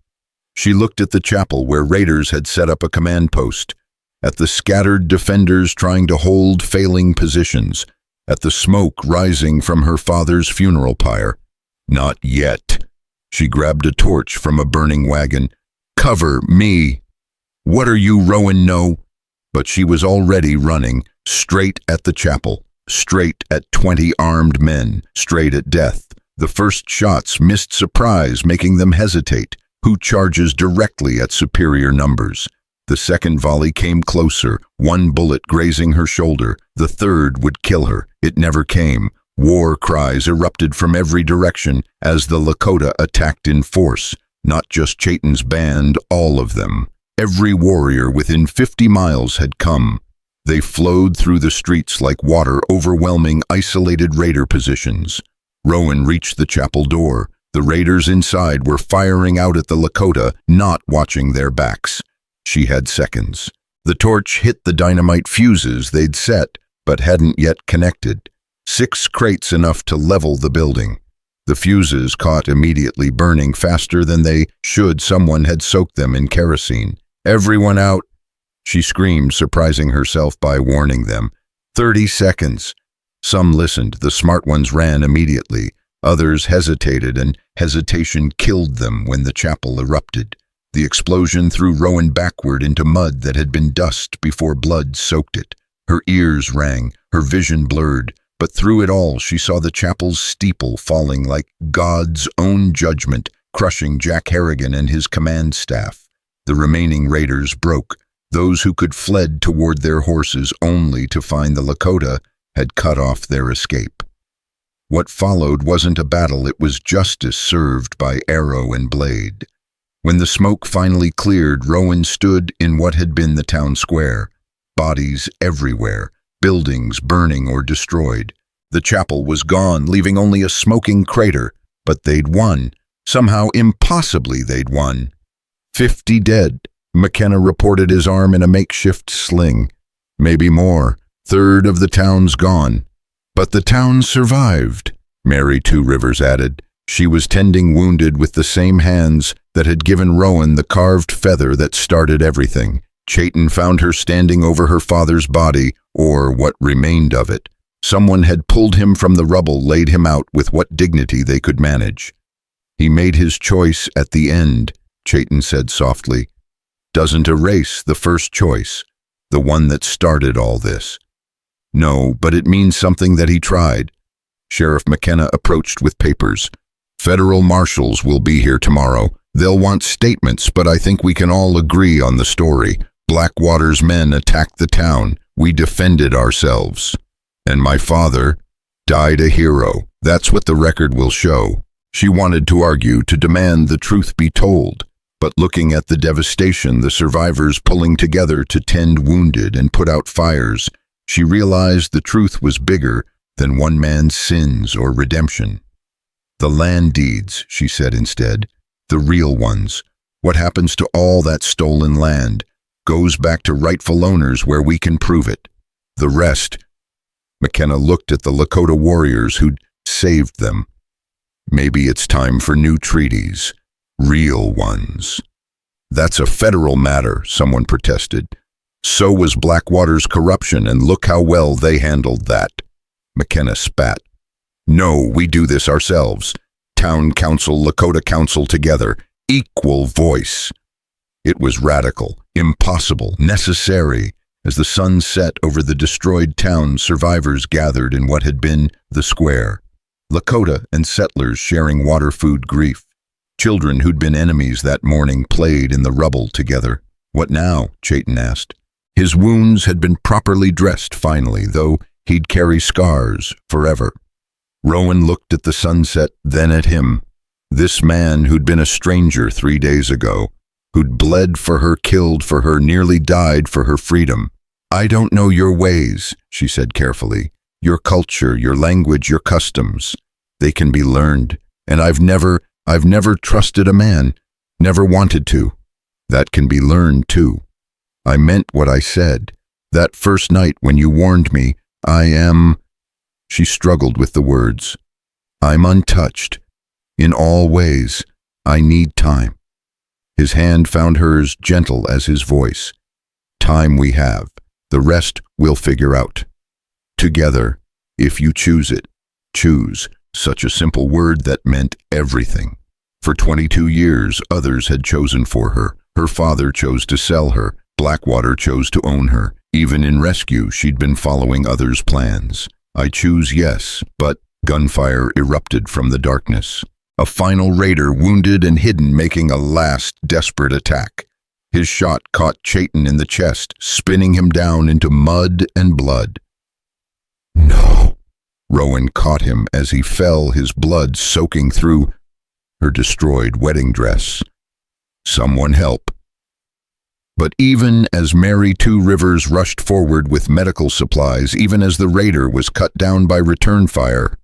She looked at the chapel where raiders had set up a command post, at the scattered defenders trying to hold failing positions, at the smoke rising from her father's funeral pyre. "Not yet." She grabbed a torch from a burning wagon. "Cover me." "What are you, Rowan?" "No." But she was already running, straight at the chapel, straight at 20 armed men, straight at death. The first shots missed Surprise, making them hesitate, who charges directly at superior numbers. The second volley came closer, one bullet grazing her shoulder. The third would kill her. It never came. War cries erupted from every direction as the LAKOTA attacked in force. Not just Chayton's band, all of them. Every warrior within 50 miles had come. They flowed through the streets like water, overwhelming isolated raider positions. Rowan reached the chapel door. The raiders inside were firing out at the Lakota, not watching their backs. She had seconds. The torch hit the dynamite fuses they'd set, but hadn't yet connected. 6 crates enough to level the building. The fuses caught immediately, burning faster than they should. Someone had soaked them in kerosene. "Everyone out!" she screamed, surprising herself by warning them. 30 seconds. Some listened. The smart ones ran immediately. Others hesitated, and hesitation killed them when the chapel erupted. The explosion threw Rowan backward into mud that had been dust before blood soaked it. Her ears rang, her vision blurred, but through it all she saw the chapel's steeple falling like God's own judgment, crushing Jack Harrigan and his command staff. The remaining raiders broke. Those who could fled toward their horses only to find the Lakota had cut off their escape. What followed wasn't a battle, it was justice served by arrow and blade. When the smoke finally cleared, Rowan stood in what had been the town square. Bodies everywhere, buildings burning or destroyed. The chapel was gone, leaving only a smoking crater, but they'd won. Somehow, impossibly, they'd won. 50 dead. McKenna reported, his arm in a makeshift sling. Maybe more. Third of the town's gone. But the town survived, Mary Two Rivers added. She was tending wounded with the same hands that had given Rowan the carved feather that started everything. Chayton found her standing over her father's body, or what remained of it. Someone had pulled him from the rubble, laid him out with what dignity they could manage. "He made his choice at the end," Chayton said softly. "Doesn't erase the first choice, the one that started all this." "No, but it means something that he tried." Sheriff McKenna approached with papers. "Federal marshals will be here tomorrow. They'll want statements, but I think we can all agree on the story. Blackwater's men attacked the town. We defended ourselves. And my father died a hero. That's what the record will show." She wanted to argue, to demand the truth be told. But looking at the devastation, the survivors pulling together to tend wounded and put out fires, she realized the truth was bigger than one man's sins or redemption. "The land deeds," she said instead. "The real ones. What happens to all that stolen land goes back to rightful owners where we can prove it. The rest..." McKenna looked at the Lakota warriors who'd saved them. "Maybe it's time for new treaties. Real ones." "That's a federal matter," someone protested. "So was Blackwater's corruption, and look how well they handled that." McKenna spat. "No, we do this ourselves. Town council, Lakota council together. Equal voice." It was radical, impossible, necessary. As the sun set over the destroyed town, survivors gathered in what had been the square. Lakota and settlers sharing water-food grief. Children who'd been enemies that morning played in the rubble together. "What now?" Chayton asked. His wounds had been properly dressed finally, though he'd carry scars forever. Rowan looked at the sunset, then at him. This man who'd been a stranger 3 days ago, who'd bled for her, killed for her, nearly died for her freedom. "I don't know your ways," she said carefully. "Your culture, your language, your customs. They can be learned. And I've never trusted a man, never wanted to. That can be learned too. I meant what I said. That first night when you warned me, I am..." She struggled with the words. "I'm untouched. In all ways. I need time." His hand found hers, gentle as his voice. "Time we have. The rest we'll figure out. Together, if you choose it. Choose." Such a simple word that meant everything. For 22 years, others had chosen for her. Her father chose to sell her. Blackwater chose to own her. Even in rescue, she'd been following others' plans. "I choose yes," but gunfire erupted from the darkness. A final raider, wounded and hidden, making a last desperate attack. His shot caught Chayton in the chest, spinning him down into mud and blood. "No!" Rowan caught him as he fell, his blood soaking through her destroyed wedding dress. "Someone help." But even as Mary Two Rivers rushed forward with medical supplies, even as the raider was cut down by return fire,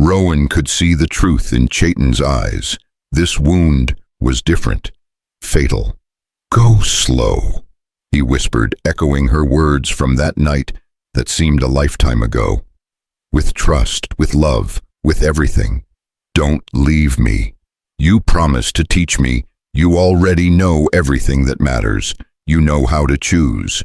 Rowan could see the truth in Chayton's eyes. This wound was different, fatal. "Go slow," he whispered, echoing her words from that night that seemed a lifetime ago. "With trust, with love, with everything. Don't leave me. You promised to teach me. You already know everything that matters. You know how to choose."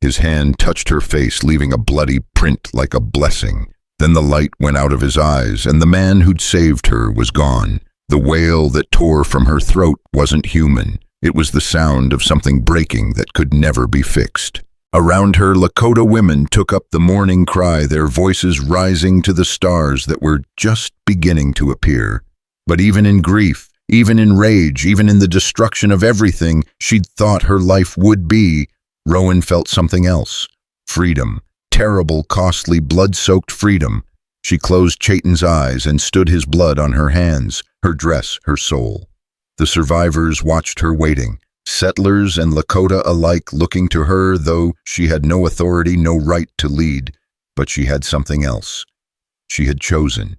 His hand touched her face, leaving a bloody print like a blessing. Then the light went out of his eyes, and the man who'd saved her was gone. The wail that tore from her throat wasn't human. It was the sound of something breaking that could never be fixed. Around her, Lakota women took up the mourning cry, their voices rising to the stars that were just beginning to appear. But even in grief, even in rage, even in the destruction of everything she'd thought her life would be, Rowan felt something else. Freedom. Terrible, costly, blood-soaked freedom. She closed Chayton's eyes and stood his blood on her hands, her dress, her soul. The survivors watched her waiting, settlers and Lakota alike looking to her, though she had no authority, no right to lead. But she had something else. She had chosen,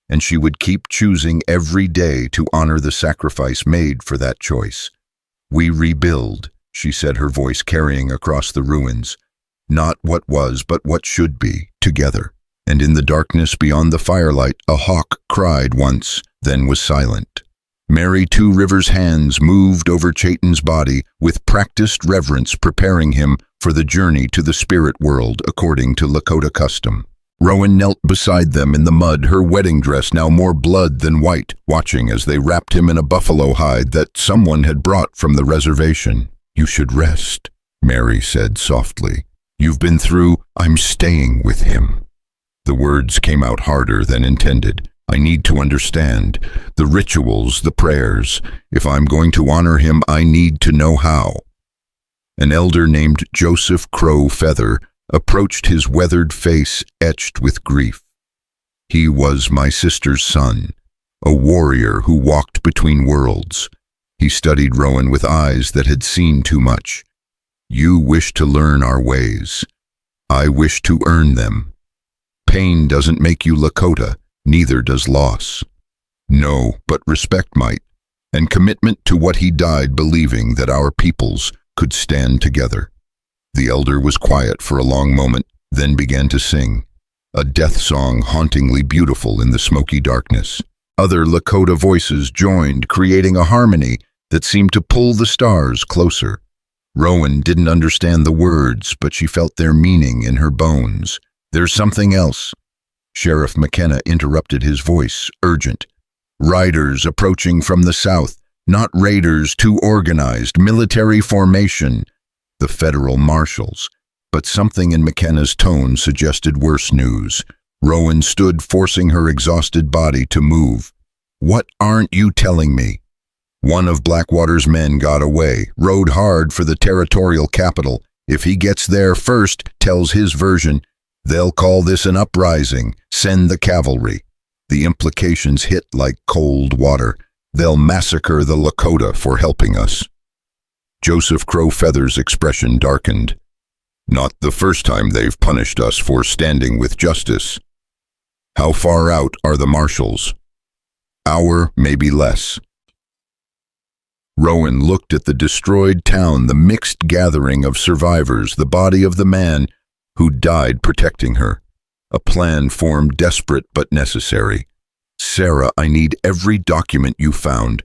and she would keep choosing every day to honor the sacrifice made for that choice. "We rebuild," she said, her voice carrying across the ruins. "Not what was, but what should be, together." And in the darkness beyond the firelight, a hawk cried once, then was silent. Mary Two Rivers' hands moved over Chayton's body with practiced reverence, preparing him for the journey to the spirit world according to Lakota custom. Rowan knelt beside them in the mud, her wedding dress now more blood than white, watching as they wrapped him in a buffalo hide that someone had brought from the reservation. "You should rest," Mary said softly. "You've been through. I'm staying with him." The words came out harder than intended. "I need to understand. The rituals, the prayers. If I'm going to honor him, I need to know how." An elder named Joseph Crow Feather approached, his weathered face etched with grief. "He was my sister's son, a warrior who walked between worlds." He studied Rowan with eyes that had seen too much. "You wish to learn our ways. I wish to earn them. Pain doesn't make you Lakota, neither does loss. No, but respect might, and commitment to what he died believing, that our peoples could stand together." The elder was quiet for a long moment, then began to sing, a death song hauntingly beautiful in the smoky darkness. Other Lakota voices joined, creating a harmony that seemed to pull the stars closer. Rowan didn't understand the words, but she felt their meaning in her bones. "There's something else." Sheriff McKenna interrupted, his voice urgent. "Riders approaching from the south, not raiders, too organized, military formation, the federal marshals." But something in McKenna's tone suggested worse news. Rowan stood, forcing her exhausted body to move. "What aren't you telling me?" "One of Blackwater's men got away, rode hard for the territorial capital. If he gets there first, tells his version, they'll call this an uprising, send the cavalry. The implications hit like cold water. They'll massacre the Lakota for helping us." Joseph Crow Feather's expression darkened. "Not the first time they've punished us for standing with justice. How far out are the marshals?" "Hour, maybe less." Rowan looked at the destroyed town, the mixed gathering of survivors, the body of the man who died protecting her. A plan formed, desperate but necessary. "Sarah, I need every document you found,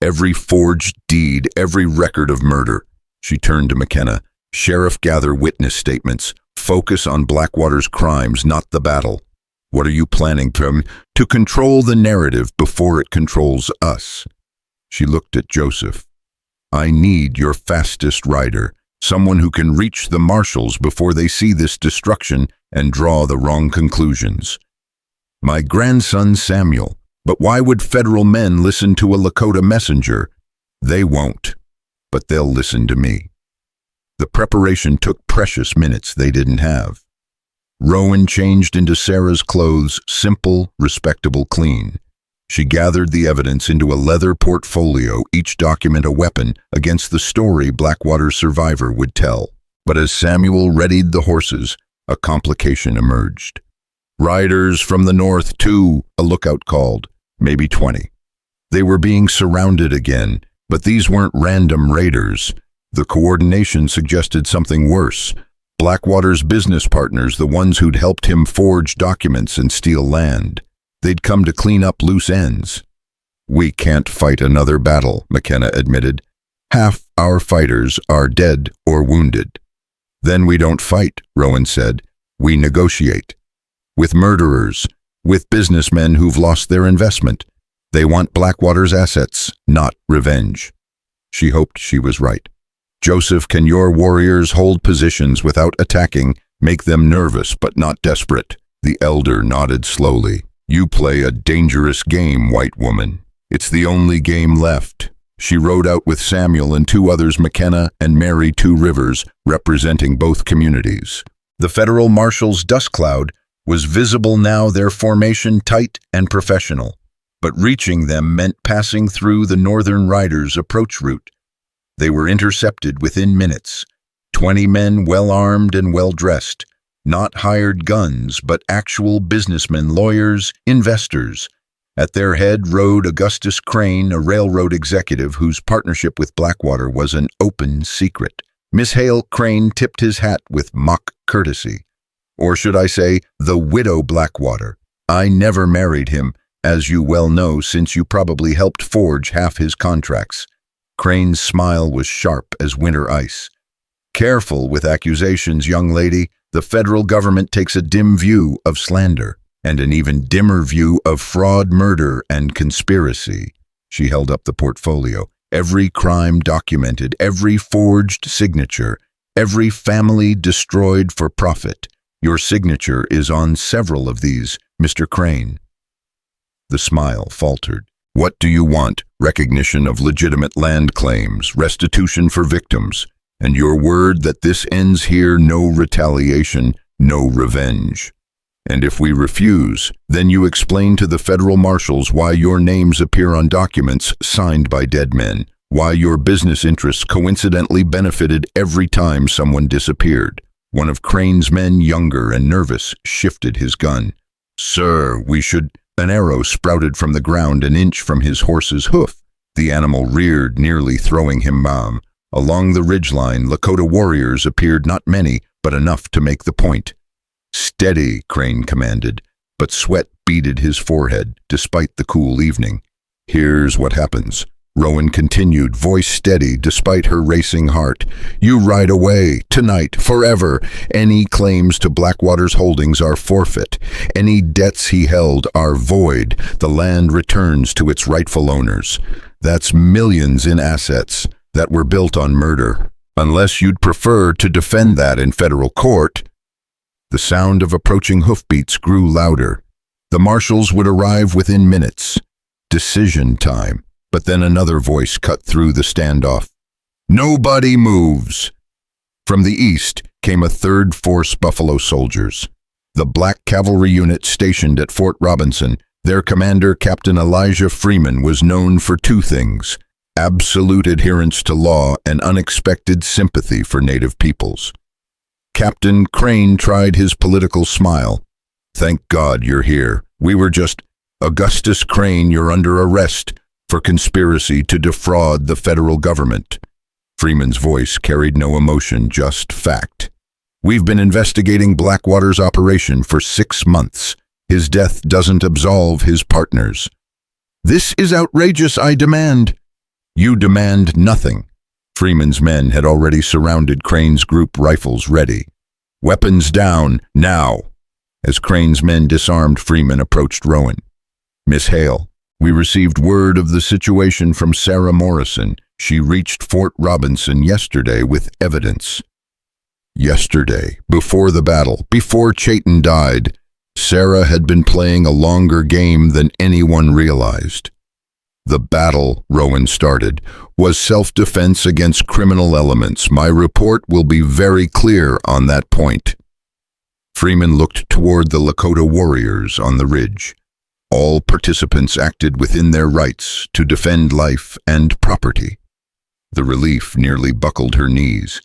every forged deed, every record of murder." She turned to McKenna. "Sheriff, gather witness statements. Focus on Blackwater's crimes, not the battle. What are you planning to control the narrative before it controls us?" She looked at Joseph. "I need your fastest rider, someone who can reach the marshals before they see this destruction and draw the wrong conclusions." "My grandson Samuel. But why would federal men listen to a Lakota messenger?" "They won't, but they'll listen to me." The preparation took precious minutes they didn't have. Rowan changed into Sarah's clothes, simple, respectable, clean. She gathered the evidence into a leather portfolio, each document a weapon against the story Blackwater's survivor would tell. But as Samuel readied the horses, a complication emerged. Riders from the north, too, a lookout called. Maybe 20. They were being surrounded again, but these weren't random raiders. The coordination suggested something worse. Blackwater's business partners, the ones who'd helped him forge documents and steal land. They'd come to clean up loose ends. "We can't fight another battle," McKenna admitted. "Half our fighters are dead or wounded." "Then we don't fight," Rowan said. "We negotiate. With murderers, with businessmen who've lost their investment. They want Blackwater's assets, not revenge." She hoped she was right. "Joseph, can your warriors hold positions without attacking, make them nervous but not desperate?" The elder nodded slowly. "You play a dangerous game, white woman. It's the only game left." She rode out with Samuel and 2 others, McKenna and Mary Two Rivers, representing both communities. The federal marshal's dust cloud was visible now, their formation tight and professional. But reaching them meant passing through the Northern Riders' approach route. They were intercepted within minutes. 20 men well-armed and well-dressed. Not hired guns, but actual businessmen, lawyers, investors. At their head rode Augustus Crane, a railroad executive whose partnership with Blackwater was an open secret. Miss Hale Crane tipped his hat with mock courtesy. Or should I say, the widow Blackwater. "I never married him, as you well know, since you probably helped forge half his contracts." Crane's smile was sharp as winter ice. "Careful with accusations, young lady. The federal government takes a dim view of slander, and an even dimmer view of fraud, murder, and conspiracy." She held up the portfolio. "Every crime documented, every forged signature, every family destroyed for profit. Your signature is on several of these, Mr. Crane." The smile faltered. "What do you want? Recognition of legitimate land claims, restitution for victims, and your word that this ends here, no retaliation, no revenge. And if we refuse, then you explain to the federal marshals why your names appear on documents signed by dead men, why your business interests coincidentally benefited every time someone disappeared." One of Crane's men, younger and nervous, shifted his gun. "Sir, we should—" An arrow sprouted from the ground an inch from his horse's hoof. The animal reared, nearly throwing him down. Along the ridgeline, Lakota warriors appeared, not many, but enough to make the point. "Steady," Crane commanded, but sweat beaded his forehead, despite the cool evening. "Here's what happens," Rowan continued, voice steady despite her racing heart. "You ride away, tonight, forever. Any claims to Blackwater's holdings are forfeit. Any debts he held are void. The land returns to its rightful owners. That's millions in assets that were built on murder. Unless you'd prefer to defend that in federal court." The sound of approaching hoofbeats grew louder. The marshals would arrive within minutes. Decision time. But then another voice cut through the standoff. "Nobody moves." From the east came a 3rd Force Buffalo soldiers. The Black Cavalry unit stationed at Fort Robinson. Their commander, Captain Elijah Freeman, was known for 2 things: absolute adherence to law and unexpected sympathy for Native peoples. Captain Crane tried his political smile. "Thank God you're here. We were just—" "Augustus Crane, you're under arrest for conspiracy to defraud the federal government." Freeman's voice carried no emotion, just fact. "We've been investigating Blackwater's operation for 6 months. His death doesn't absolve his partners." "This is outrageous, I demand." "You demand nothing." Freeman's men had already surrounded Crane's group, rifles ready. "Weapons down, now." As Crane's men disarmed, Freeman approached Rowan. "Miss Hale, we received word of the situation from Sarah Morrison. She reached Fort Robinson yesterday with evidence." Yesterday, before the battle, before Chayton died, Sarah had been playing a longer game than anyone realized. "The battle," Rowan started, "was self-defense against criminal elements. My report will be very clear on that point." Freeman looked toward the Lakota warriors on the ridge. All participants acted within their rights to defend life and property. The relief nearly buckled her knees.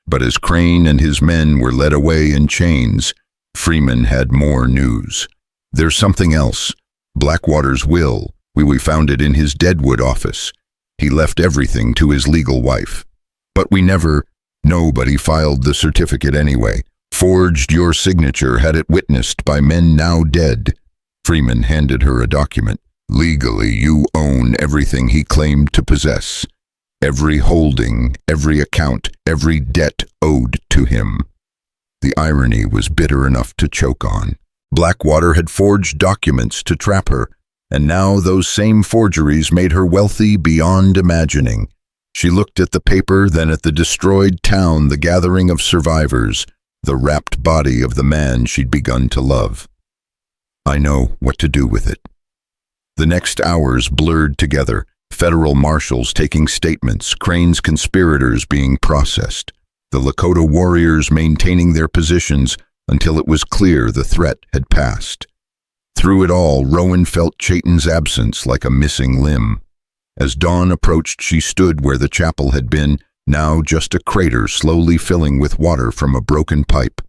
But as Crane and his men were led away in chains, Freeman had more news. There's something else. Blackwater's will. We found it in his Deadwood office. He left everything to his legal wife. But nobody filed the certificate anyway. Forged your signature, had it witnessed by men now dead. Freeman handed her a document. Legally, you own everything he claimed to possess. Every holding, every account, every debt owed to him. The irony was bitter enough to choke on. Blackwater had forged documents to trap her, and now those same forgeries made her wealthy beyond imagining. She looked at the paper, then at the destroyed town, the gathering of survivors, the wrapped body of the man she'd begun to love. I know what to do with it. The next hours blurred together, federal marshals taking statements, Crane's conspirators being processed, the Lakota warriors maintaining their positions until it was clear the threat had passed. Through it all, Rowan felt Chayton's absence like a missing limb. As dawn approached, she stood where the chapel had been, now just a crater slowly filling with water from a broken pipe.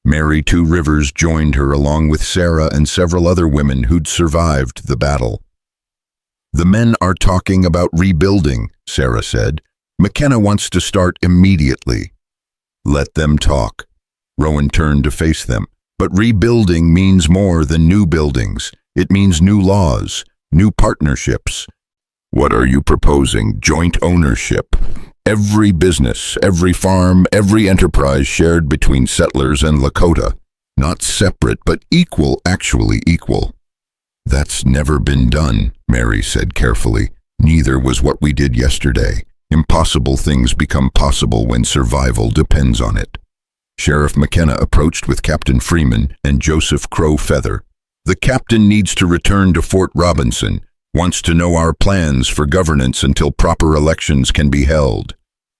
Mary Two Rivers joined her along with Sarah and several other women who'd survived the battle. The men are talking about rebuilding, Sarah said. McKenna wants to start immediately. Let them talk. Rowan turned to face them. But rebuilding means more than new buildings. It means new laws, new partnerships. What are you proposing? Joint ownership. Every business, every farm, every enterprise shared between settlers and Lakota. Not separate, but equal, actually equal. That's never been done, Mary said carefully. Neither was what we did yesterday. Impossible things become possible when survival depends on it. Sheriff McKenna approached with Captain Freeman and Joseph Crow Feather. The captain needs to return to Fort Robinson, wants to know our plans for governance until proper elections can be held.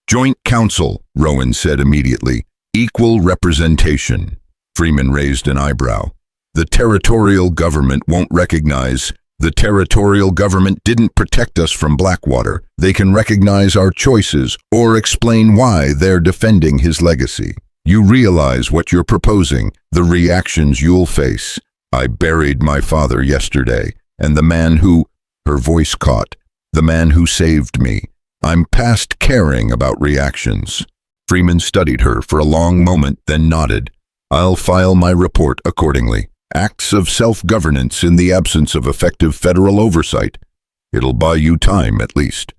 Joint council, Rowan said immediately. Equal representation. Freeman raised an eyebrow. The territorial government won't recognize. The territorial government didn't protect us from Blackwater. They can recognize our choices or explain why they're defending his legacy. You realize what you're proposing, the reactions you'll face. I buried my father yesterday, and the man who, her voice caught, the man who saved me. I'm past caring about reactions. Freeman studied her for a long moment, then nodded. I'll file my report accordingly. Acts of self-governance in the absence of effective federal oversight. It'll buy you time, at least.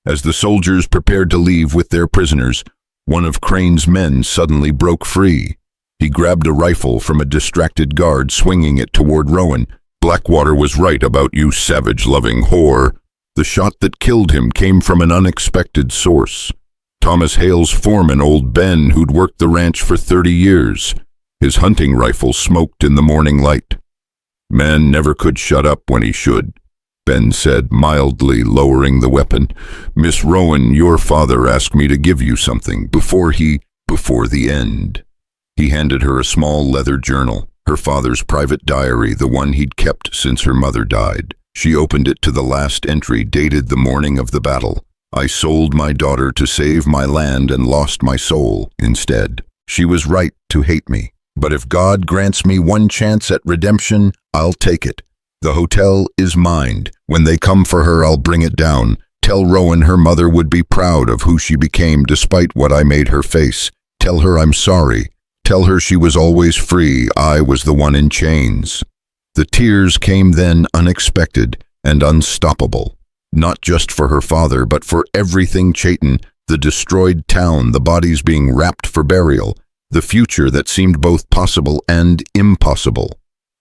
As the soldiers prepared to leave with their prisoners, one of Crane's men suddenly broke free. He grabbed a rifle from a distracted guard, swinging it toward Rowan. Blackwater was right about you, savage-loving whore. The shot that killed him came from an unexpected source. Thomas Hale's foreman, old Ben, who'd worked the ranch for 30 years. His hunting rifle smoked in the morning light. Man never could shut up when he should, Ben said, mildly lowering the weapon. Miss Rowan, your father asked me to give you something before the end. He handed her a small leather journal, her father's private diary, the one he'd kept since her mother died. She opened it to the last entry, dated the morning of the battle. I sold my daughter to save my land and lost my soul instead. She was right to hate me. But if God grants me one chance at redemption, I'll take it. The hotel is mine. When they come for her, I'll bring it down. Tell Rowan her mother would be proud of who she became despite what I made her face. Tell her I'm sorry. Tell her she was always free. I was the one in chains. The tears came then, unexpected and unstoppable. Not just for her father, but for everything Chayton, the destroyed town, the bodies being wrapped for burial, the future that seemed both possible and impossible.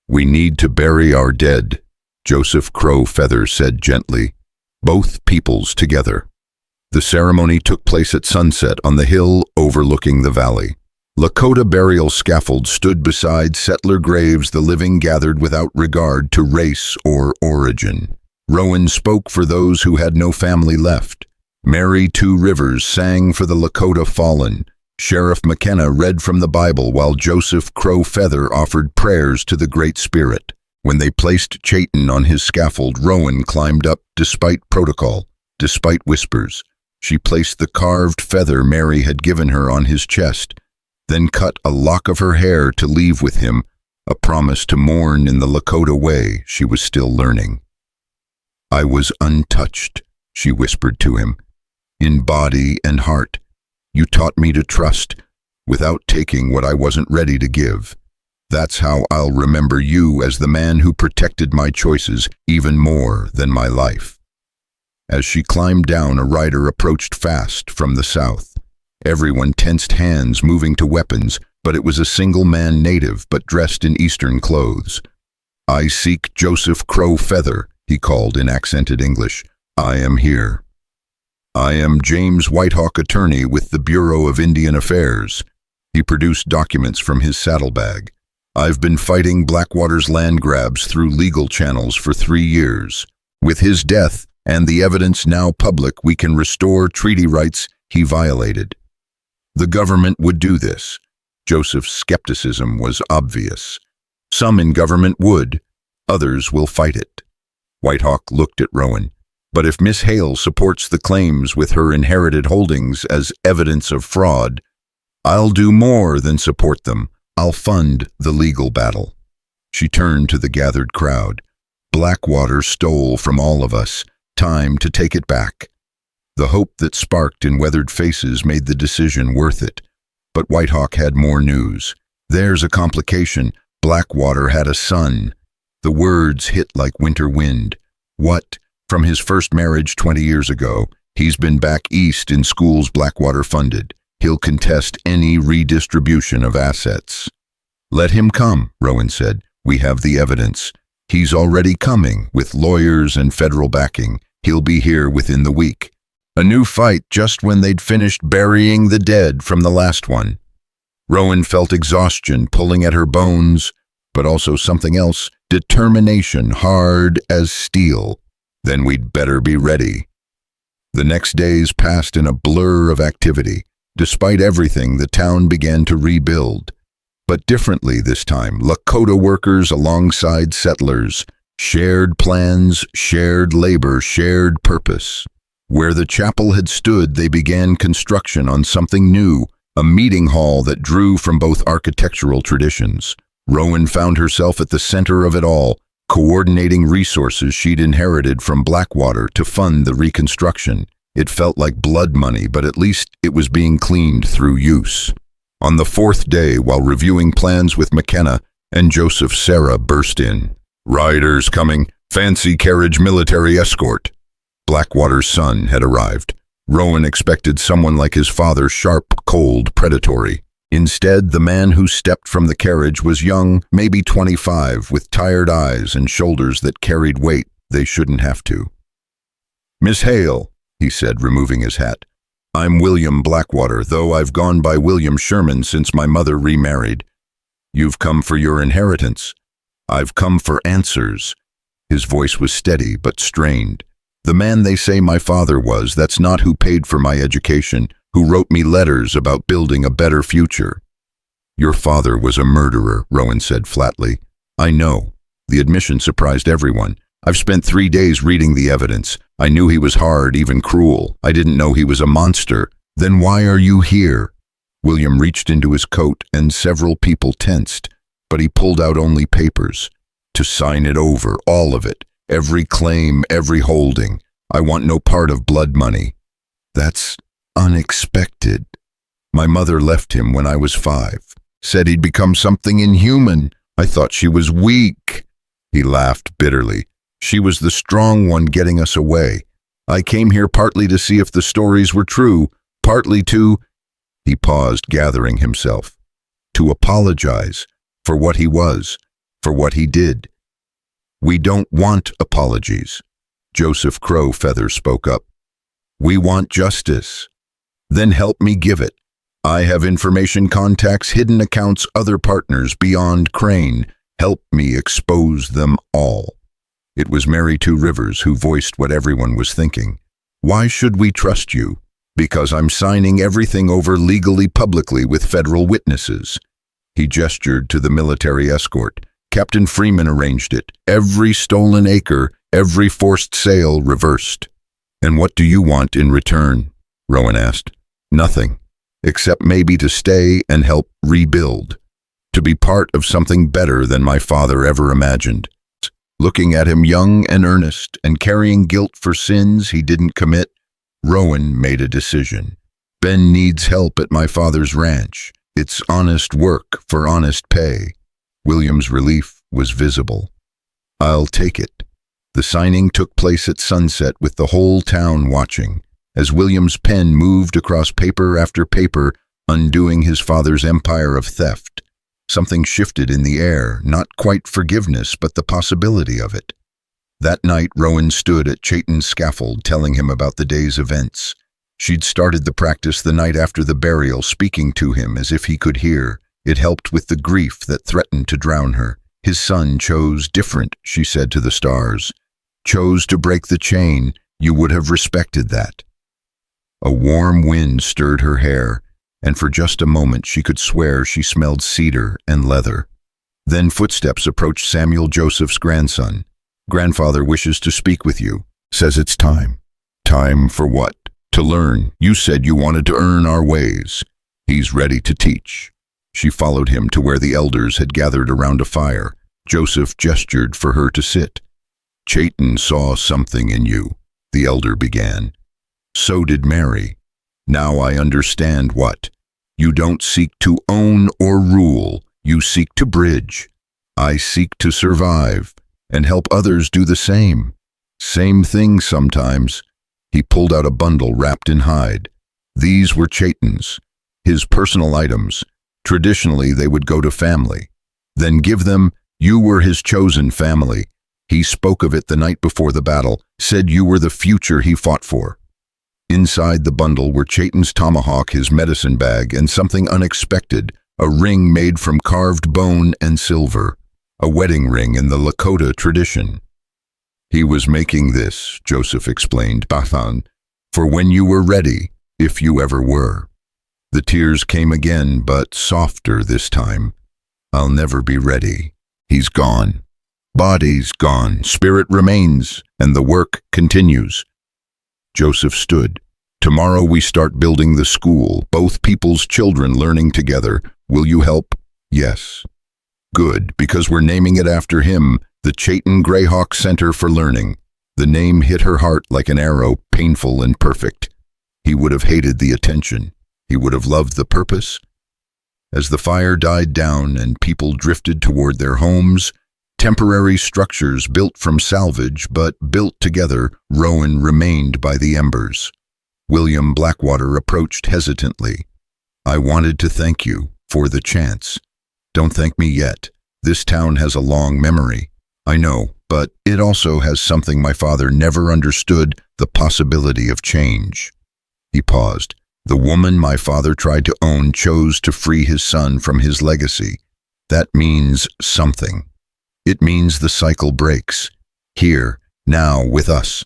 We need to bury our dead, Joseph Crow Feather said gently. Both peoples together. The ceremony took place at sunset on the hill overlooking the valley. Lakota burial scaffolds stood beside settler graves, the living gathered without regard to race or origin. Rowan spoke for those who had no family left. Mary Two Rivers sang for the Lakota fallen. Sheriff McKenna read from the Bible while Joseph Crow Feather offered prayers to the Great Spirit. When they placed Chayton on his scaffold, Rowan climbed up despite protocol, despite whispers. She placed the carved feather Mary had given her on his chest. then cut a lock of her hair to leave with him, a promise to mourn in the Lakota way she was still learning. "I was untouched," she whispered to him, "in body and heart. You taught me to trust, without taking what I wasn't ready to give. That's how I'll remember you, as the man who protected my choices even more than my life." As she climbed down, a rider approached fast from the south. Everyone tensed, hands moving to weapons, but it was a single man, native but dressed in Eastern clothes. "I seek Joseph Crow Feather," he called in accented English. "I am here." "I am James Whitehawk, attorney with the Bureau of Indian Affairs." He produced documents from his saddlebag. "I've been fighting Blackwater's land grabs through legal channels for 3 years. With his death and the evidence now public, we can restore treaty rights he violated." The government would do this. Joseph's skepticism was obvious. Some in government would, others will fight it. Whitehawk looked at Rowan. "But if Miss Hale supports the claims with her inherited holdings as evidence of fraud, I'll do more than support them. I'll fund the legal battle." She turned to the gathered crowd. "Blackwater stole from all of us. Time to take it back." The hope that sparked in weathered faces made the decision worth it. But Whitehawk had more news. "There's a complication. Blackwater had a son." The words hit like winter wind. "What? From his first marriage 20 years ago. He's been back east in schools Blackwater funded. He'll contest any redistribution of assets." "Let him come," Rowan said. "We have the evidence. He's already coming, with lawyers and federal backing. He'll be here within the week." A new fight just when they'd finished burying the dead from the last one. Rowan felt exhaustion pulling at her bones, but also something else, determination hard as steel. "Then we'd better be ready." The next days passed in a blur of activity. Despite everything, the town began to rebuild. But differently this time. Lakota workers alongside settlers. Shared plans, shared labor, shared purpose. Where the chapel had stood, they began construction on something new, a meeting hall that drew from both architectural traditions. Rowan found herself at the center of it all, coordinating resources she'd inherited from Blackwater to fund the reconstruction. It felt like blood money, but at least it was being cleaned through use. On the 4th day, while reviewing plans with McKenna and Joseph, Sarah burst in. "Riders coming, fancy carriage military escort." Blackwater's son had arrived. Rowan expected someone like his father, sharp, cold, predatory. Instead, the man who stepped from the carriage was young, maybe 25, with tired eyes and shoulders that carried weight they shouldn't have to. "Miss Hale," he said, removing his hat. "I'm William Blackwater, though I've gone by William Sherman since my mother remarried. You've come for your inheritance. I've come for answers." His voice was steady but strained. "The man they say my father was, that's not who paid for my education, who wrote me letters about building a better future." "Your father was a murderer," Rowan said flatly. "I know." The admission surprised everyone. "I've spent 3 days reading the evidence. I knew he was hard, even cruel. I didn't know he was a monster. Then why are you here?" William reached into his coat and several people tensed, but he pulled out only papers. "To sign it over, all of it. Every claim, every holding. I want no part of blood money." "That's unexpected. My mother left him when I was 5. Said he'd become something inhuman. I thought she was weak." He laughed bitterly. "She was the strong one getting us away. I came here partly to see if the stories were true, partly to—" He paused, gathering himself. "To apologize for what he was, for what he did." "We don't want apologies," Joseph Crow Feather spoke up. "We want justice." "Then help me give it. I have information, contacts, hidden accounts, other partners beyond Crane. Help me expose them all." It was Mary Two Rivers who voiced what everyone was thinking. "Why should we trust you?" "Because I'm signing everything over legally, publicly, with federal witnesses." He gestured to the military escort. "Captain Freeman arranged it. Every stolen acre, every forced sale reversed." "And what do you want in return?" Rowan asked. "Nothing. except maybe to stay and help rebuild, to be part of something better than my father ever imagined. Looking at him young and earnest and carrying guilt for sins he didn't commit, Rowan made a decision. Ben needs help at my father's ranch. It's honest work for honest pay. William's relief was visible. I'll take it. The signing took place at sunset with the whole town watching, as William's pen moved across paper after paper, undoing his father's empire of theft. Something shifted in the air, not quite forgiveness, but the possibility of it. That night, Rowan stood at Chayton's scaffold telling him about the day's events. She'd started the practice the night after the burial, speaking to him as if he could hear. It helped with the grief that threatened to drown her. His son chose different, she said to the stars. Chose to break the chain. You would have respected that. A warm wind stirred her hair, and for just a moment she could swear she smelled cedar and leather. Then footsteps approached Samuel Joseph's grandson. Grandfather wishes to speak with you. Says it's time. Time for what? To learn. You said you wanted to earn our ways. He's ready to teach. She followed him to where the elders had gathered around a fire. Joseph gestured for her to sit. Chayton saw something in you, the elder began. So did Mary. Now I understand what. You don't seek to own or rule. You seek to bridge. I seek to survive and help others do the same. Same thing sometimes. He pulled out a bundle wrapped in hide. These were Chayton's, his personal items. Traditionally, they would go to family. Then give them. You were his chosen family. He spoke of it the night before the battle, said you were the future he fought for. Inside the bundle were Chayton's tomahawk, his medicine bag, and something unexpected, a ring made from carved bone and silver, a wedding ring in the LAKOTA tradition. He was making this, Joseph explained, Bathan, for when you were ready, if you ever were. The tears came again, but softer this time. I'll never be ready. He's gone. Body's gone, spirit remains, and the work continues. Joseph stood. Tomorrow we start building the school, both people's children learning together. Will you help? Yes. Good, because we're naming it after him, the Chayton Greyhawk Center for Learning. The name hit her heart like an arrow, painful and perfect. He would have hated the attention. He would have loved the purpose. As the fire died down and people drifted toward their homes, temporary structures built from salvage but built together, Rowan remained by the embers. William Blackwater approached hesitantly. I wanted to thank you for the chance. Don't thank me yet. This town has a long memory. I know, but it also has something my father never understood, the possibility of change. He paused. The woman my father tried to own chose to free his son from his legacy. That means something. It means the cycle breaks. Here, now, with us.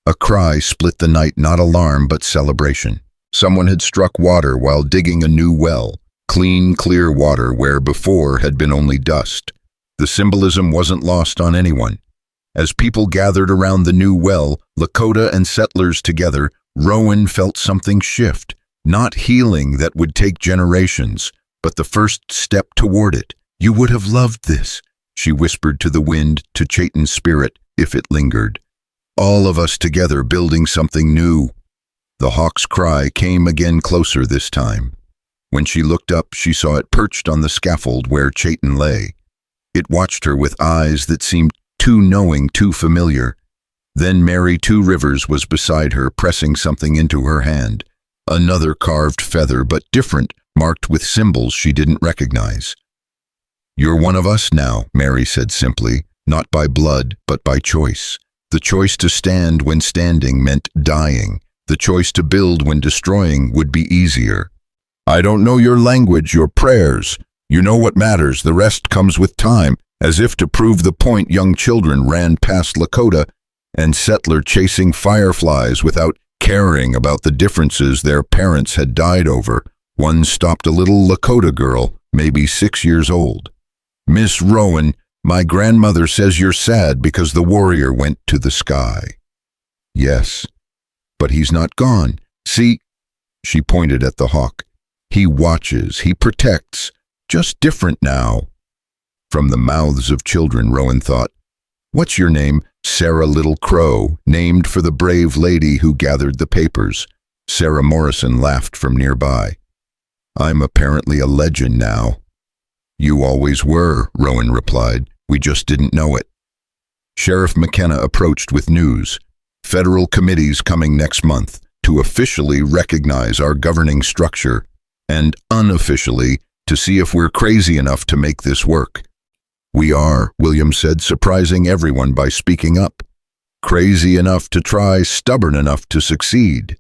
A cry split the night, not alarm but celebration. Someone had struck water while digging a new well, clean, clear water where before had been only dust. The symbolism wasn't lost on anyone. As people gathered around the new well, LAKOTA and settlers together, Rowan felt something shift. Not healing that would take generations, but the first step toward it. You would have loved this, she whispered to the wind, to Chayton's spirit, if it lingered. All of us together building something new. The hawk's cry came again, closer this time. When she looked up, she saw it perched on the scaffold where Chayton lay. It watched her with eyes that seemed too knowing, too familiar. Then Mary Two Rivers was beside her, pressing something into her hand. Another carved feather, but different, marked with symbols she didn't recognize. You're one of us now, Mary said simply, not by blood, but by choice. The choice to stand when standing meant dying. The choice to build when destroying would be easier. I don't know your language, your prayers. You know what matters, the rest comes with time. As if to prove the point, young children ran past LAKOTA and settler chasing fireflies without caring about the differences their parents had died over. One stopped a little LAKOTA girl, maybe 6 years old. Miss Rowan, my grandmother says you're sad because the warrior went to the sky. Yes, but he's not gone. See, she pointed at the hawk. He watches, he protects, just different now. From the mouths of children, Rowan thought. What's your name? Sarah Little Crow, named for the brave lady who gathered the papers. Sarah Morrison laughed from nearby. I'm apparently a legend now. You always were, Rowan replied. We just didn't know it. Sheriff McKenna approached with news. Federal committees coming next month to officially recognize our governing structure, and unofficially to see if we're crazy enough to make this work. We are, William said, surprising everyone by speaking up. Crazy enough to try, stubborn enough to succeed.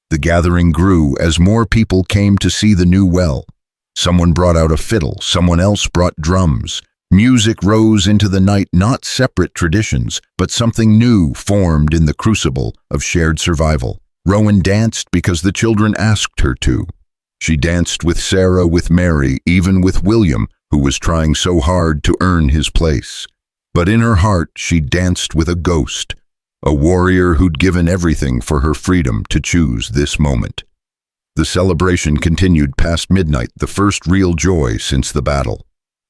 The gathering grew as more people came to see the new well. Someone brought out a fiddle, someone else brought drums. Music rose into the night, not separate traditions, but something new formed in the crucible of shared survival. Rowan danced because the children asked her to. She danced with Sarah, with Mary, even with William, who was trying so hard to earn his place. But in her heart, she danced with a ghost, a warrior who'd given everything for her freedom to choose this moment. The celebration continued past midnight, the first real joy since the battle.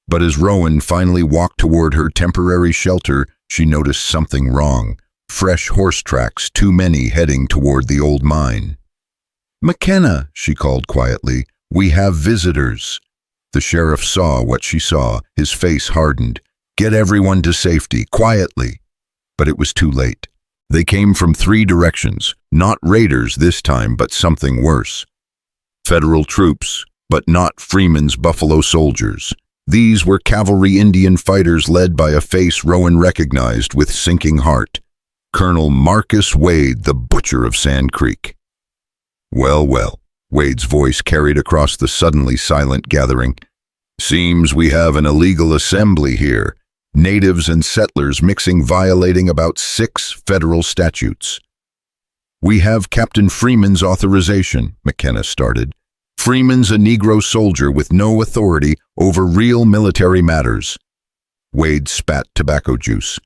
But as Rowan finally walked toward her temporary shelter, she noticed something wrong. Fresh horse tracks, too many heading toward the old mine. McKenna, she called quietly, we have visitors. The sheriff saw what she saw, his face hardened. Get everyone to safety, quietly. But it was too late. They came from 3 directions, not raiders this time, but something worse. Federal troops, but not Freeman's Buffalo Soldiers. These were cavalry Indian fighters led by a face Rowan recognized with sinking heart. Colonel Marcus Wade, the butcher of Sand Creek. Well, well, Wade's voice carried across the suddenly silent gathering. Seems we have an illegal assembly here. Natives and settlers mixing, violating about 6 federal statutes. We have Captain Freeman's authorization, McKenna started. Freeman's a Negro soldier with no authority over real military matters. Wade spat tobacco juice.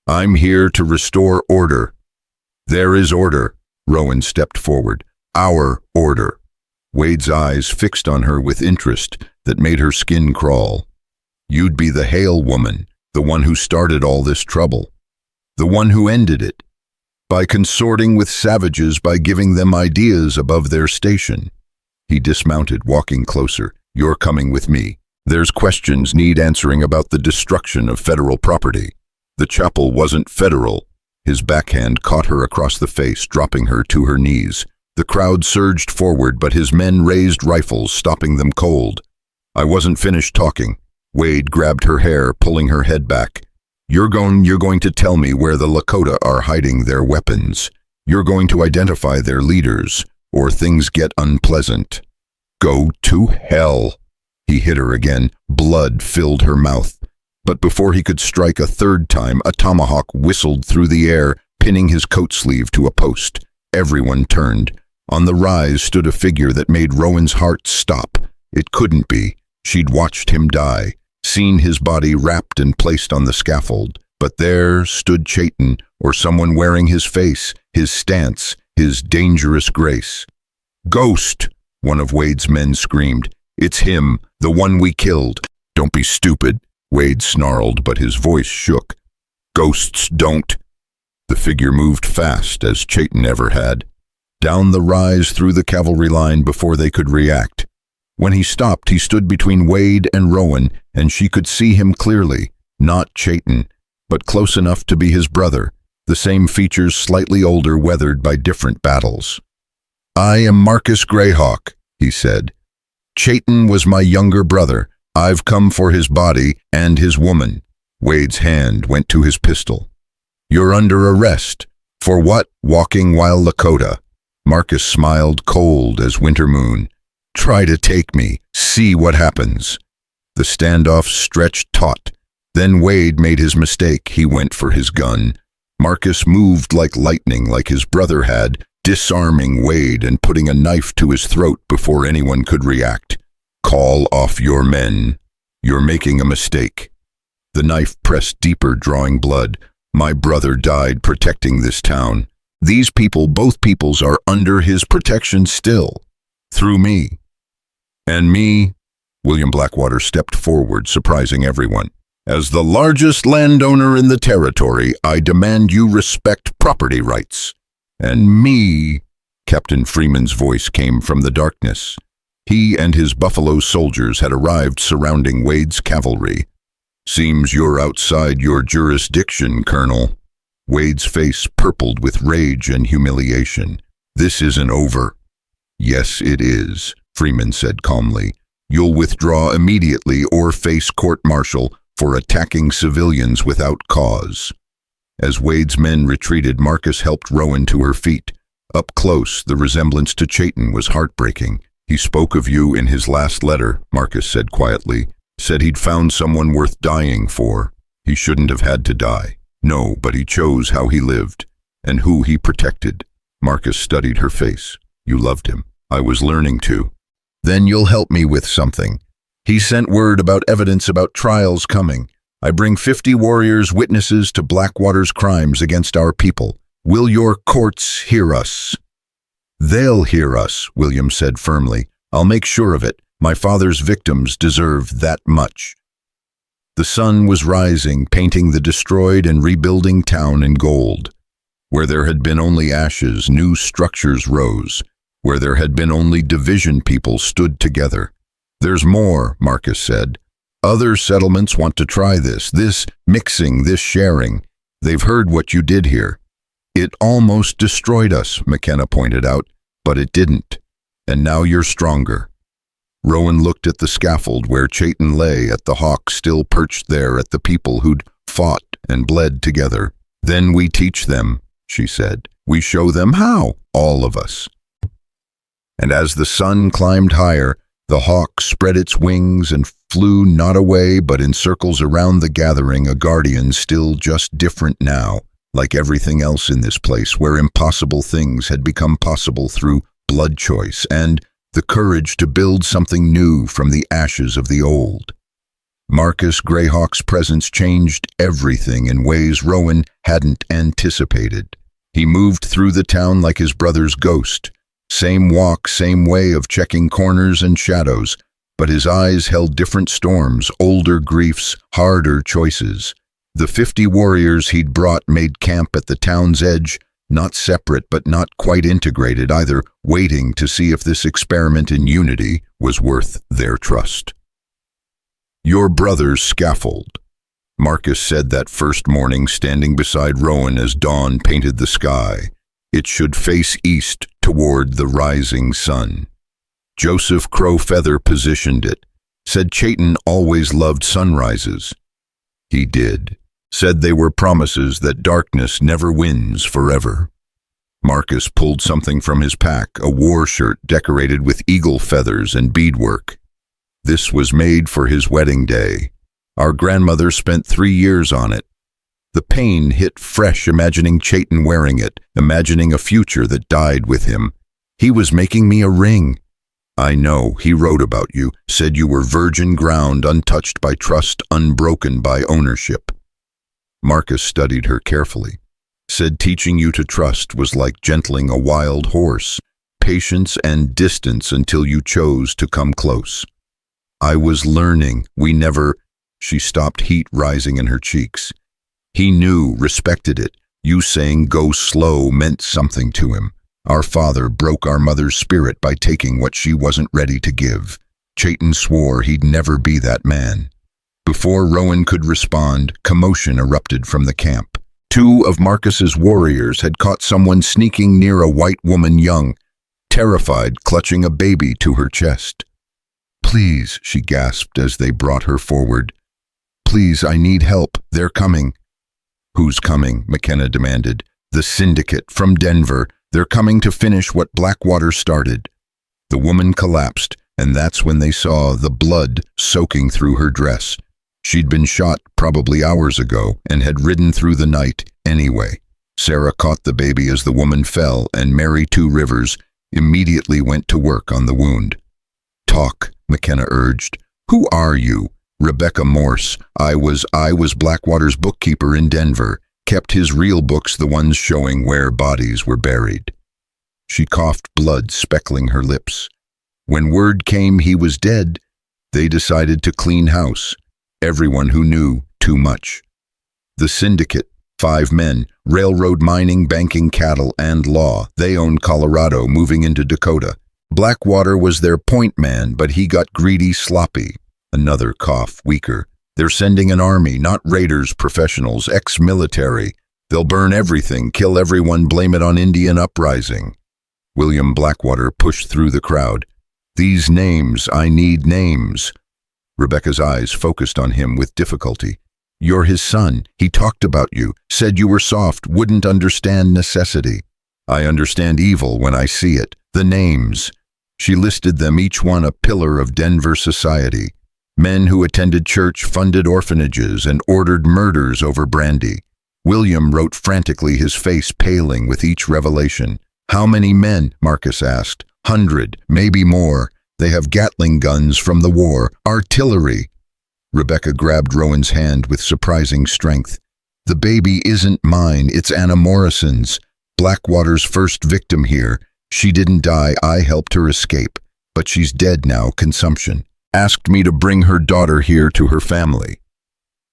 I'm here to restore order. There is order. Rowan stepped forward. Our order. Wade's eyes fixed on her with interest that made her skin crawl. You'd be the Hale woman, the one who started all this trouble. The one who ended it. By consorting with savages, by giving them ideas above their station. He dismounted, walking closer. You're coming with me. There's questions need answering about the destruction of federal property. The chapel wasn't federal. His backhand caught her across the face, dropping her to her knees. The crowd surged forward, but his men raised rifles, stopping them cold. I wasn't finished talking. Wade grabbed her hair, pulling her head back. You're going to tell me where the Lakota are hiding their weapons. You're going to identify their leaders, or things get unpleasant. Go to hell. He hit her again. Blood filled her mouth. But before he could strike a third time, a tomahawk whistled through the air, pinning his coat sleeve to a post. Everyone turned. On the rise stood a figure that made Rowan's heart stop. It couldn't be. She'd watched him die, seen his body wrapped and placed on the scaffold. But there stood Chayton, or someone wearing his face, his stance, his dangerous grace. Ghost! One of Wade's men screamed. It's him, the one we killed. Don't be stupid, Wade snarled, but his voice shook. Ghosts don't. The figure moved fast, as Chayton ever had. Down the rise through the cavalry line before they could react. When he stopped, he stood between Wade and Rowan, and she could see him clearly. Not Chayton, but close enough to be his brother. The same features, slightly older, weathered by different battles. I am Marcus Greyhawk, he said. Chayton was my younger brother. I've come for his body and his woman. Wade's hand went to his pistol. You're under arrest. For what? Walking while Lakota. Marcus smiled, cold as winter moon. Try to take me. See what happens. The standoff stretched taut. Then Wade made his mistake. He went for his gun. Marcus moved like lightning, like his brother had, disarming Wade and putting a knife to his throat before anyone could react. Call off your men. You're making a mistake. The knife pressed deeper, drawing blood. My brother died protecting this town. These people, both peoples, are under his protection still. Through me. And me? William Blackwater stepped forward, surprising everyone. As the largest landowner in the territory, I demand you respect property rights. And me? Captain Freeman's voice came from the darkness. He and his Buffalo soldiers had arrived surrounding Wade's cavalry. Seems you're outside your jurisdiction, Colonel. Wade's face purpled with rage and humiliation. This isn't over. Yes, it is, Freeman said calmly. You'll withdraw immediately or face court-martial for attacking civilians without cause. As Wade's men retreated, Marcus helped Rowan to her feet. Up close, the resemblance to Chayton was heartbreaking. He spoke of you in his last letter, Marcus said quietly. Said he'd found someone worth dying for. He shouldn't have had to die. No, but he chose how he lived and who he protected. Marcus studied her face. You loved him. I was learning to. Then you'll help me with something. He sent word about evidence about trials coming. I bring 50 warriors, witnesses to Blackwater's crimes against our people. Will your courts hear us? They'll hear us, William said firmly. I'll make sure of it. My father's victims deserve that much. The sun was rising, painting the destroyed and rebuilding town in gold. Where there had been only ashes, new structures rose. Where there had been only division, people stood together. There's more, Marcus said. Other settlements want to try this mixing, this sharing. They've heard what you did here. It almost destroyed us, McKenna pointed out, but it didn't. And now you're stronger. Rowan looked at the scaffold where Chayton lay, at the hawk still perched there, at the people who'd fought and bled together. Then we teach them, she said. We show them how, all of us. And as the sun climbed higher, the hawk spread its wings and flew not away but in circles around the gathering, a guardian still just different now, like everything else in this place where impossible things had become possible through blood choice and the courage to build something new from the ashes of the old. Marcus Greyhawk's presence changed everything in ways Rowan hadn't anticipated. He moved through the town like his brother's ghost. Same walk, same way of checking corners and shadows, but his eyes held different storms, older griefs, harder choices. The 50 warriors he'd brought made camp at the town's edge, not separate but not quite integrated either, waiting to see if this experiment in unity was worth their trust. Your brother's scaffold, Marcus said that first morning, standing beside Rowan as dawn painted the sky. It should face east toward the rising sun. Joseph Crowfeather positioned it, said Chayton always loved sunrises. He did, said they were promises that darkness never wins forever. Marcus pulled something from his pack, a war shirt decorated with eagle feathers and beadwork. This was made for his wedding day. Our grandmother spent 3 years on it. The pain hit fresh imagining Chayton wearing it, imagining a future that died with him. He was making me a ring. I know, he wrote about you, said you were virgin ground, untouched by trust, unbroken by ownership. Marcus studied her carefully. Said teaching you to trust was like gentling a wild horse, patience and distance until you chose to come close. I was learning, we never... She stopped, heat rising in her cheeks. He knew, respected it. You saying go slow meant something to him. Our father broke our mother's spirit by taking what she wasn't ready to give. Chayton swore he'd never be that man. Before Rowan could respond, commotion erupted from the camp. 2 of Marcus's warriors had caught someone sneaking near a white woman, young, terrified, clutching a baby to her chest. Please, she gasped as they brought her forward. Please, I need help. They're coming. Who's coming? McKenna demanded. The syndicate from Denver. They're coming to finish what Blackwater started. The woman collapsed, and that's when they saw the blood soaking through her dress. She'd been shot probably hours ago and had ridden through the night anyway. Sarah caught the baby as the woman fell, and Mary Two Rivers immediately went to work on the wound. Talk, McKenna urged. Who are you? Rebecca Morse. I was Blackwater's bookkeeper in Denver, kept his real books, the ones showing where bodies were buried. She coughed, blood speckling her lips. When word came he was dead, they decided to clean house. Everyone who knew too much. The syndicate, 5 men, railroad, mining, banking, cattle, and law. They owned Colorado, moving into Dakota. Blackwater was their point man, but he got greedy, sloppy. Another cough, weaker. They're sending an army, not raiders, professionals, ex-military. They'll burn everything, kill everyone, blame it on Indian uprising. William Blackwater pushed through the crowd. These names, I need names. Rebecca's eyes focused on him with difficulty. You're his son. He talked about you, said you were soft, wouldn't understand necessity. I understand evil when I see it. The names. She listed them, each one a pillar of Denver society. Men who attended church, funded orphanages, and ordered murders over brandy. William wrote frantically, his face paling with each revelation. How many men? Marcus asked. 100, maybe more. They have Gatling guns from the war, artillery. Rebecca grabbed Rowan's hand with surprising strength. The baby isn't mine, it's Anna Morrison's. Blackwater's first victim here. She didn't die, I helped her escape. But she's dead now, consumption. Asked me to bring her daughter here to her family.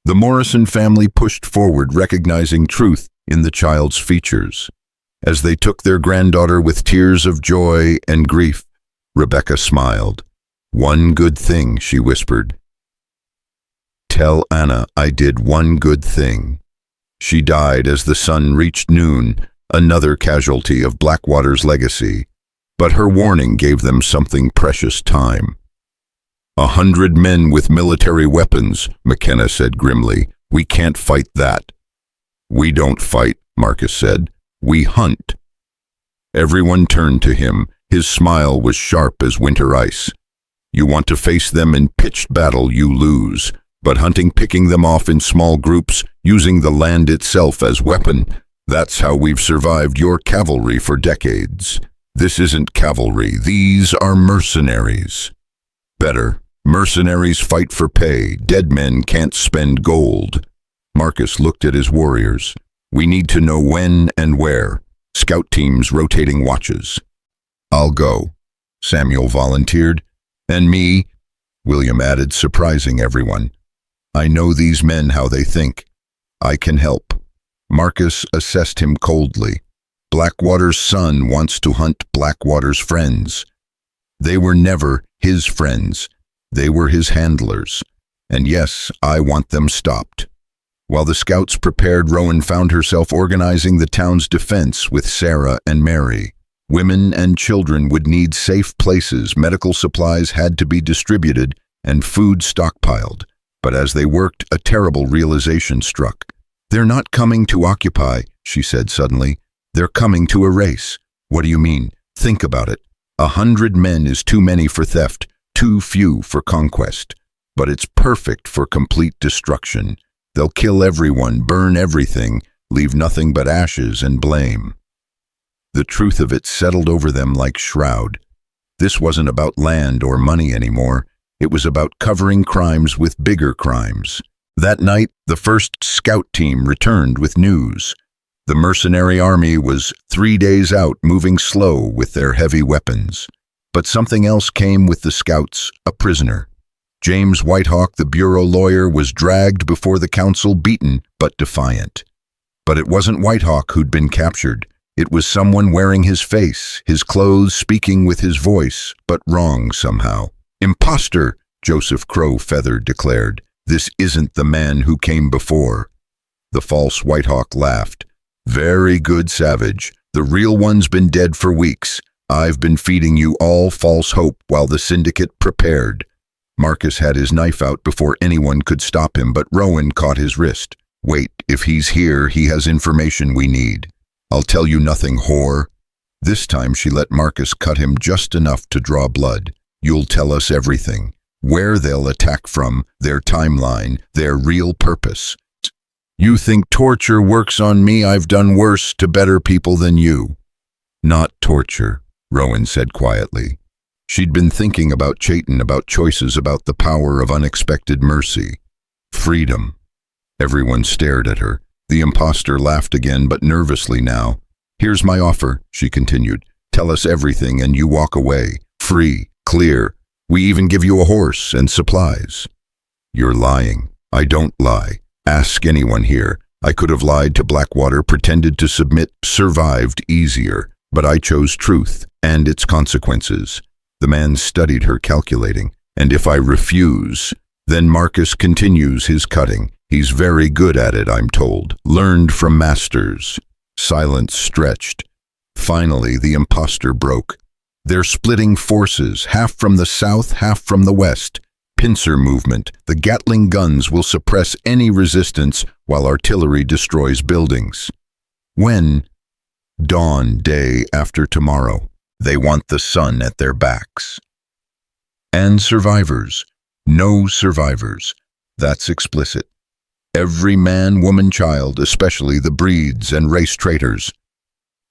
The Morrison family pushed forward, recognizing truth in the child's features. As they took their granddaughter with tears of joy and grief, Rebecca smiled. One good thing, she whispered. Tell Anna I did one good thing. She died as the sun reached noon, another casualty of Blackwater's legacy. But her warning gave them something precious: time. 100 men with military weapons, McKenna said grimly. We can't fight that. We don't fight, Marcus said. We hunt. Everyone turned to him. His smile was sharp as winter ice. You want to face them in pitched battle, you lose. But hunting, picking them off in small groups, using the land itself as weapon, that's how we've survived your cavalry for decades. This isn't cavalry, these are mercenaries. Better, mercenaries fight for pay, dead men can't spend gold. Marcus looked at his warriors. We need to know when and where. Scout teams rotating watches. I'll go, Samuel volunteered. And me, William added, surprising everyone. I know these men, how they think. I can help. Marcus assessed him coldly. Blackwater's son wants to hunt Blackwater's friends. They were never his friends. They were his handlers. And yes, I want them stopped. While the scouts prepared, Rowan found herself organizing the town's defense with Sarah and Mary. Women and children would need safe places, medical supplies had to be distributed, and food stockpiled. But as they worked, a terrible realization struck. They're not coming to occupy, she said suddenly. They're coming to erase. What do you mean? Think about it. 100 men is too many for theft, too few for conquest. But it's perfect for complete destruction. They'll kill everyone, burn everything, leave nothing but ashes and blame. The truth of it settled over them like shroud. This wasn't about land or money anymore. It was about covering crimes with bigger crimes. That night, the first scout team returned with news. The mercenary army was 3 days out, moving slow with their heavy weapons. But something else came with the scouts, a prisoner. James Whitehawk, the bureau lawyer, was dragged before the council, beaten but defiant. But it wasn't Whitehawk who'd been captured. It was someone wearing his face, his clothes, speaking with his voice, but wrong somehow. Imposter, Joseph Crow Feather declared. This isn't the man who came before. The false Whitehawk laughed. Very good, Savage. The real one's been dead for weeks. I've been feeding you all false hope while the syndicate prepared. Marcus had his knife out before anyone could stop him, but Rowan caught his wrist. Wait, if he's here, he has information we need. I'll tell you nothing, whore. This time she let Marcus cut him just enough to draw blood. You'll tell us everything. Where they'll attack from, their timeline, their real purpose. You think torture works on me? I've done worse to better people than you. Not torture, Rowan said quietly. She'd been thinking about Chayton, about choices, about the power of unexpected mercy. Freedom. Everyone stared at her. The imposter laughed again, but nervously now. Here's my offer, she continued. Tell us everything and you walk away, free. Clear. We even give you a horse and supplies. You're lying. I don't lie. Ask anyone here. I could have lied to Blackwater, pretended to submit, survived easier. But I chose truth and its consequences. The man studied her, calculating. And if I refuse, then Marcus continues his cutting. He's very good at it, I'm told. Learned from masters. Silence stretched. Finally, the impostor broke. They're splitting forces, half from the south, half from the west. Pincer movement. The Gatling guns will suppress any resistance while artillery destroys buildings. When? Dawn, day after tomorrow. They want the sun at their backs. And survivors. No survivors. That's explicit. Every man, woman, child, especially the breeds and race traitors.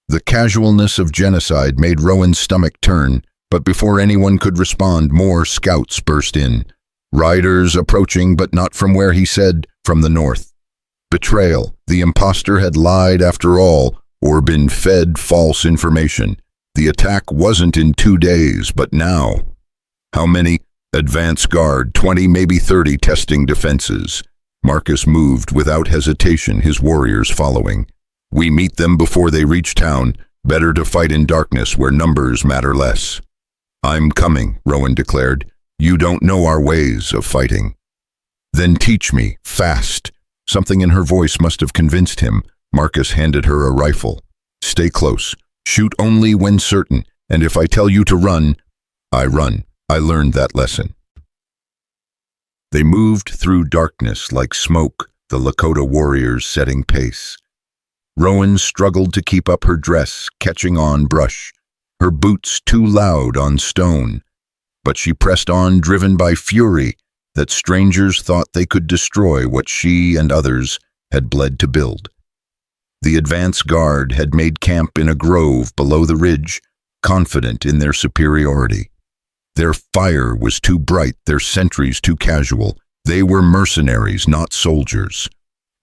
The casualness of genocide made Rowan's stomach turn, but before anyone could respond, more scouts burst in. Riders approaching, but not from where he said, from the north. Betrayal. The impostor had lied after all, or been fed false information. The attack wasn't in 2 days, but now. How many? Advance guard, 20, maybe 30 testing defenses. Marcus moved without hesitation, his warriors following. We meet them before they reach town. Better to fight in darkness where numbers matter less. I'm coming, Rowan declared. You don't know our ways of fighting. Then teach me, fast. Something in her voice must have convinced him. Marcus handed her a rifle. Stay close. Shoot only when certain, and if I tell you to run, I run. I learned that lesson. They moved through darkness like smoke, the Lakota warriors setting pace. Rowan struggled to keep up her dress, catching on brush, her boots too loud on stone. But she pressed on, driven by fury that strangers thought they could destroy what she and others had bled to build. The advance guard had made camp in a grove below the ridge, confident in their superiority. Their fire was too bright, their sentries too casual. They were mercenaries, not soldiers.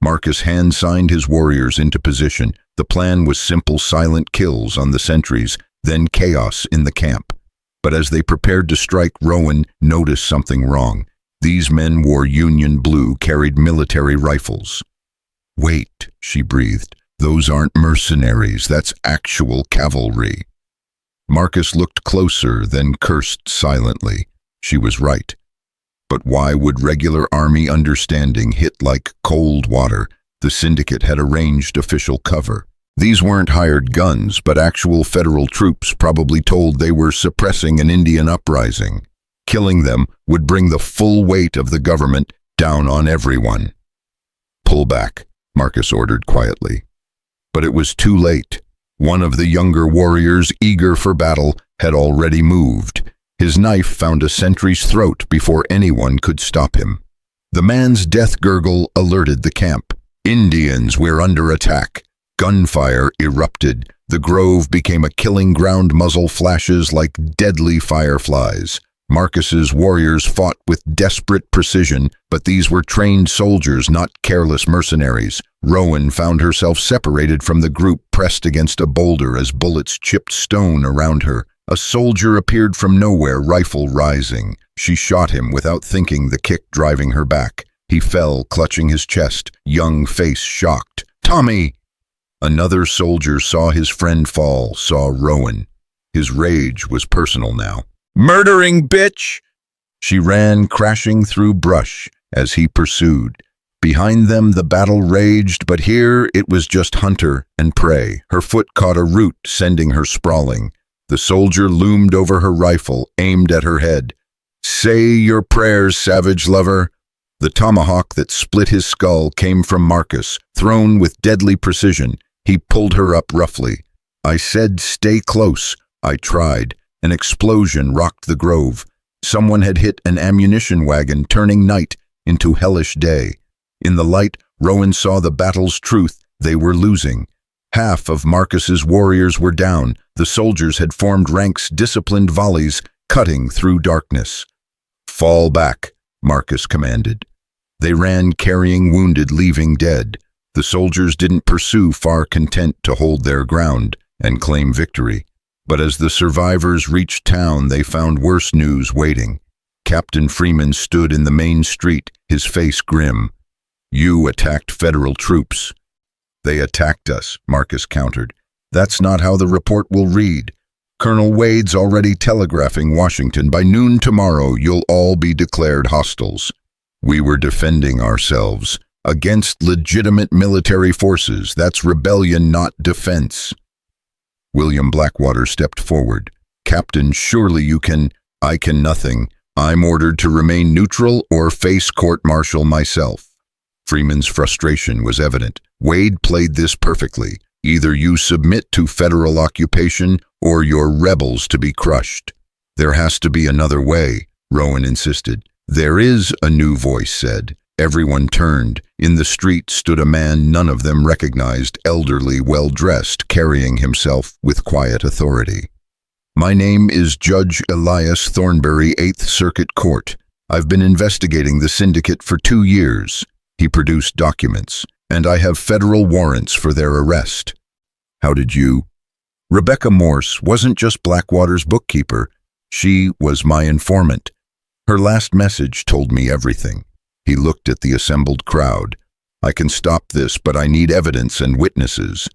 Marcus hand-signed his warriors into position. The plan was simple, silent kills on the sentries, then chaos in the camp. But as they prepared to strike, Rowan noticed something wrong. These men wore Union blue, carried military rifles. Wait, she breathed. Those aren't mercenaries, that's actual cavalry. Marcus looked closer, then cursed silently. She was right. But why would regular army understanding hit like cold water? The syndicate had arranged official cover. These weren't hired guns, but actual federal troops, probably told they were suppressing an Indian uprising. Killing them would bring the full weight of the government down on everyone. Pull back, Marcus ordered quietly. But it was too late. One of the younger warriors, eager for battle, had already moved. His knife found a sentry's throat before anyone could stop him. The man's death gurgle alerted the camp. Indians, we're under attack. Gunfire erupted. The grove became a killing ground, muzzle flashes like deadly fireflies. Marcus's warriors fought with desperate precision, but these were trained soldiers, not careless mercenaries. Rowan found herself separated from the group, pressed against a boulder as bullets chipped stone around her. A soldier appeared from nowhere, rifle rising. She shot him without thinking, the kick driving her back. He fell, clutching his chest, young face shocked. Tommy! Another soldier saw his friend fall, saw Rowan. His rage was personal now. Murdering bitch! She ran, crashing through brush as he pursued. Behind them the battle raged, but here it was just hunter and prey. Her foot caught a root, sending her sprawling. The soldier loomed over her rifle, aimed at her head. Say your prayers, savage lover. The tomahawk that split his skull came from Marcus, thrown with deadly precision. He pulled her up roughly. I said stay close. I tried. An explosion rocked the grove. Someone had hit an ammunition wagon, turning night into hellish day. In the light, Rowan saw the battle's truth. They were losing. Half of Marcus's warriors were down. The soldiers had formed ranks, disciplined volleys, cutting through darkness. Fall back, Marcus commanded. They ran, carrying wounded, leaving dead. The soldiers didn't pursue, far content to hold their ground and claim victory. But as the survivors reached town, they found worse news waiting. Captain Freeman stood in the main street, his face grim. "You attacked federal troops." "They attacked us," Marcus countered. "That's not how the report will read. Colonel Wade's already telegraphing Washington. By noon tomorrow, you'll all be declared hostiles." "We were defending ourselves against legitimate military forces. That's rebellion, not defense." William Blackwater stepped forward. "Captain, surely you can—" "I can nothing. I'm ordered to remain neutral or face court-martial myself." Freeman's frustration was evident. Wade played this perfectly. Either you submit to federal occupation or you're rebels to be crushed. "There has to be another way," Rowan insisted. "There is," a new voice said. Everyone turned. In the street stood a man none of them recognized, elderly, well-dressed, carrying himself with quiet authority. "My name is Judge Elias Thornbury, 8th Circuit Court. I've been investigating the syndicate for 2 years. He produced documents, and I have federal warrants for their arrest." "How did you—" "Rebecca Morse wasn't just Blackwater's bookkeeper. She was my informant. Her last message told me everything." He looked at the assembled crowd. "I can stop this, but I need evidence and witnesses."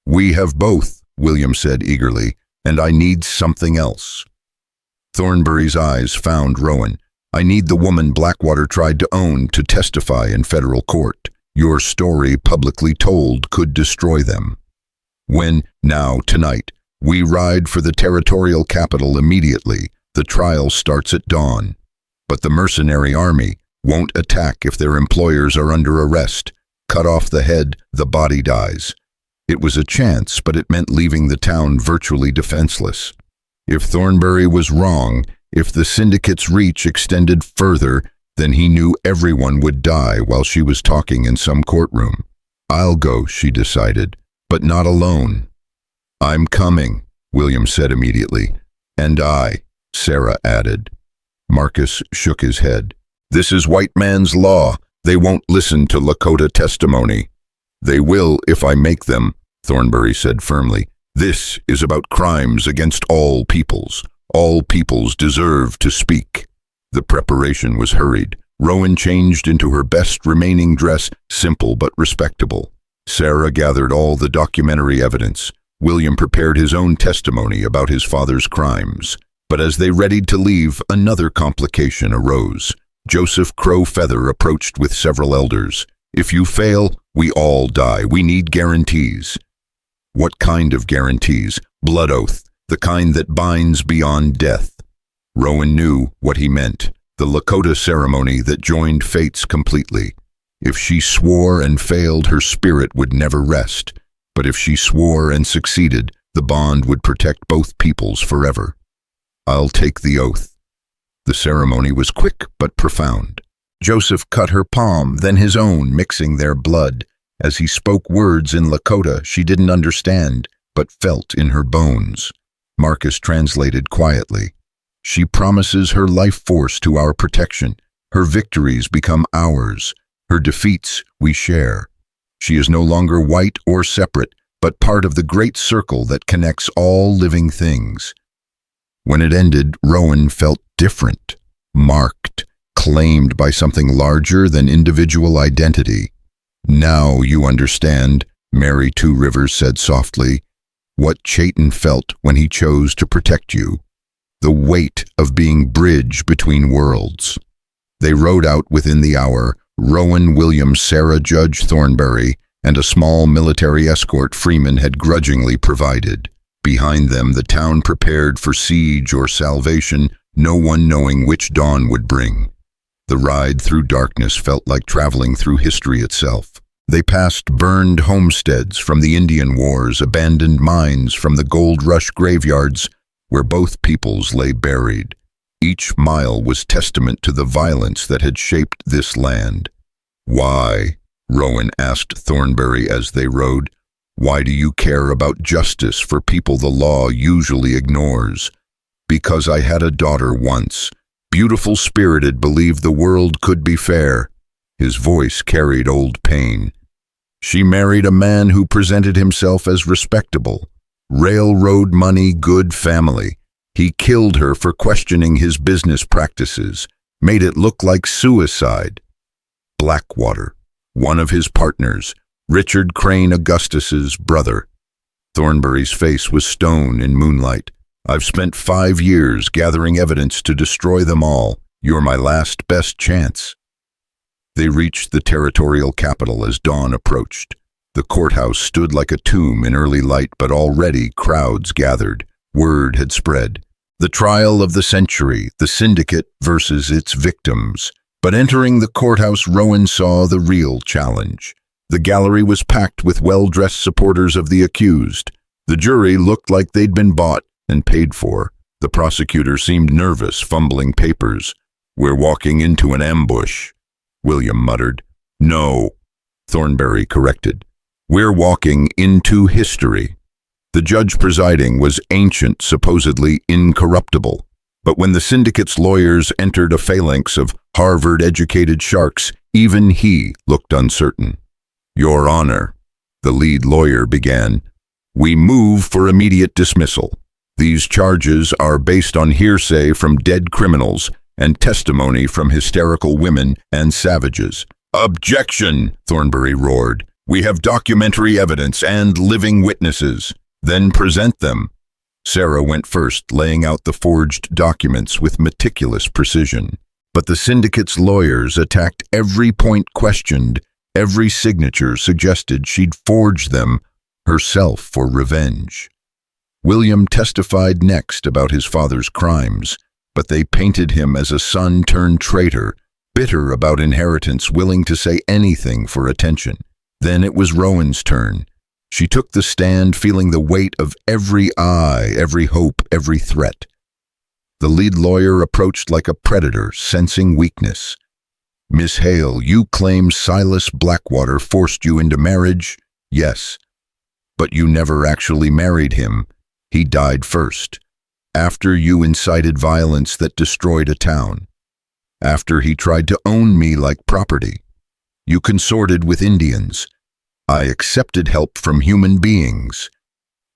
"We have both," William said eagerly, "and I need something else." Thornbury's eyes found Rowan. "I need the woman Blackwater tried to own to testify in federal court. Your story, publicly told, could destroy them." "When?" "Now, tonight. We ride for the territorial capital immediately. The trial starts at dawn. But the mercenary army won't attack if their employers are under arrest. Cut off the head, the body dies." It was a chance, but it meant leaving the town virtually defenseless. If Thornbury was wrong, if the syndicate's reach extended further, then he knew everyone would die while she was talking in some courtroom. "I'll go," she decided, "but not alone." "I'm coming," William said immediately. "And I," Sarah added. Marcus shook his head. "This is white man's law. They won't listen to LAKOTA testimony." "They will if I make them," Thornbury said firmly. "This is about crimes against all peoples. All peoples deserve to speak." The preparation was hurried. Rowan changed into her best remaining dress, simple but respectable. Sarah gathered all the documentary evidence. William prepared his own testimony about his father's crimes. But as they readied to leave, another complication arose. Joseph Crow Feather approached with several elders. "If you fail, we all die. We need guarantees." "What kind of guarantees?" "Blood oath, the kind that binds beyond death." Rowan knew what he meant, the LAKOTA ceremony that joined fates completely. If she swore and failed, her spirit would never rest. But if she swore and succeeded, the bond would protect both peoples forever. "I'll take the oath." The ceremony was quick but profound. Joseph cut her palm, then his own, mixing their blood. As he spoke words in LAKOTA she didn't understand, but felt in her bones. Marcus translated quietly. "She promises her life force to our protection. Her victories become ours. Her defeats we share. She is no longer white or separate, but part of the great circle that connects all living things." When it ended, Rowan felt different, marked, claimed by something larger than individual identity. "Now you understand," Mary Two Rivers said softly, "what Chayton felt when he chose to protect you. The weight of being bridge between worlds." They rode out within the hour, Rowan, William, Sarah, Judge Thornbury, and a small military escort Freeman had grudgingly provided. Behind them, the town prepared for siege or salvation, no one knowing which dawn would bring. The ride through darkness felt like traveling through history itself. They passed burned homesteads from the Indian Wars, abandoned mines from the gold rush graveyards, where both peoples lay buried. Each mile was testament to the violence that had shaped this land. "Why?" Rowan asked Thornbury as they rode. "Why do you care about justice for people the law usually ignores?" "Because I had a daughter once. Beautiful-spirited, believed the world could be fair." His voice carried old pain. "She married a man who presented himself as respectable. Railroad money, good family. He killed her for questioning his business practices, made it look like suicide. Blackwater, one of his partners, Richard Crane Augustus's brother. Thornbury's face was stone in moonlight. I've spent 5 years gathering evidence to destroy them all. You're my last best chance. They reached the territorial capital as dawn approached. The courthouse stood like a tomb in early light, but already crowds gathered. Word had spread. The trial of the century, the syndicate versus its victims. But entering the courthouse, Rowan saw the real challenge. The gallery was packed with well-dressed supporters of the accused. The jury looked like they'd been bought and paid for. The prosecutor seemed nervous, fumbling papers. "We're walking into an ambush," William muttered. "No," Thornbury corrected. "We're walking into history." The judge presiding was ancient, supposedly incorruptible. But when the syndicate's lawyers entered a phalanx of Harvard-educated sharks, even he looked uncertain. "Your Honor," the lead lawyer began, "we move for immediate dismissal. These charges are based on hearsay from dead criminals and testimony from hysterical women and savages." "Objection!" Thornbury roared. "We have documentary evidence and living witnesses." "Then present them." Sarah went first, laying out the forged documents with meticulous precision. But the syndicate's lawyers attacked every point questioned, every signature suggested she'd forged them herself for revenge. William testified next about his father's crimes, but they painted him as a son turned traitor, bitter about inheritance, willing to say anything for attention. Then it was Rowan's turn. She took the stand, feeling the weight of every eye, every hope, every threat. The lead lawyer approached like a predator, sensing weakness. "Miss Hale, you claim Silas Blackwater forced you into marriage?" "Yes. But you never actually married him. He died first. After you incited violence that destroyed a town. After he tried to own me like property. You consorted with Indians. I accepted help from human beings.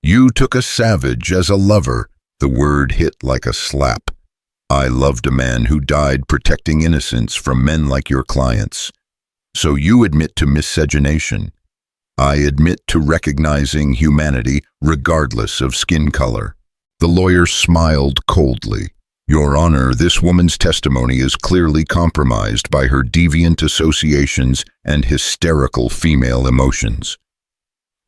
You took a savage as a lover." The word hit like a slap. "I loved a man who died protecting innocence from men like your clients. So you admit to miscegenation. I admit to recognizing humanity regardless of skin color." The lawyer smiled coldly. "Your Honor, this woman's testimony is clearly compromised by her deviant associations and hysterical female emotions."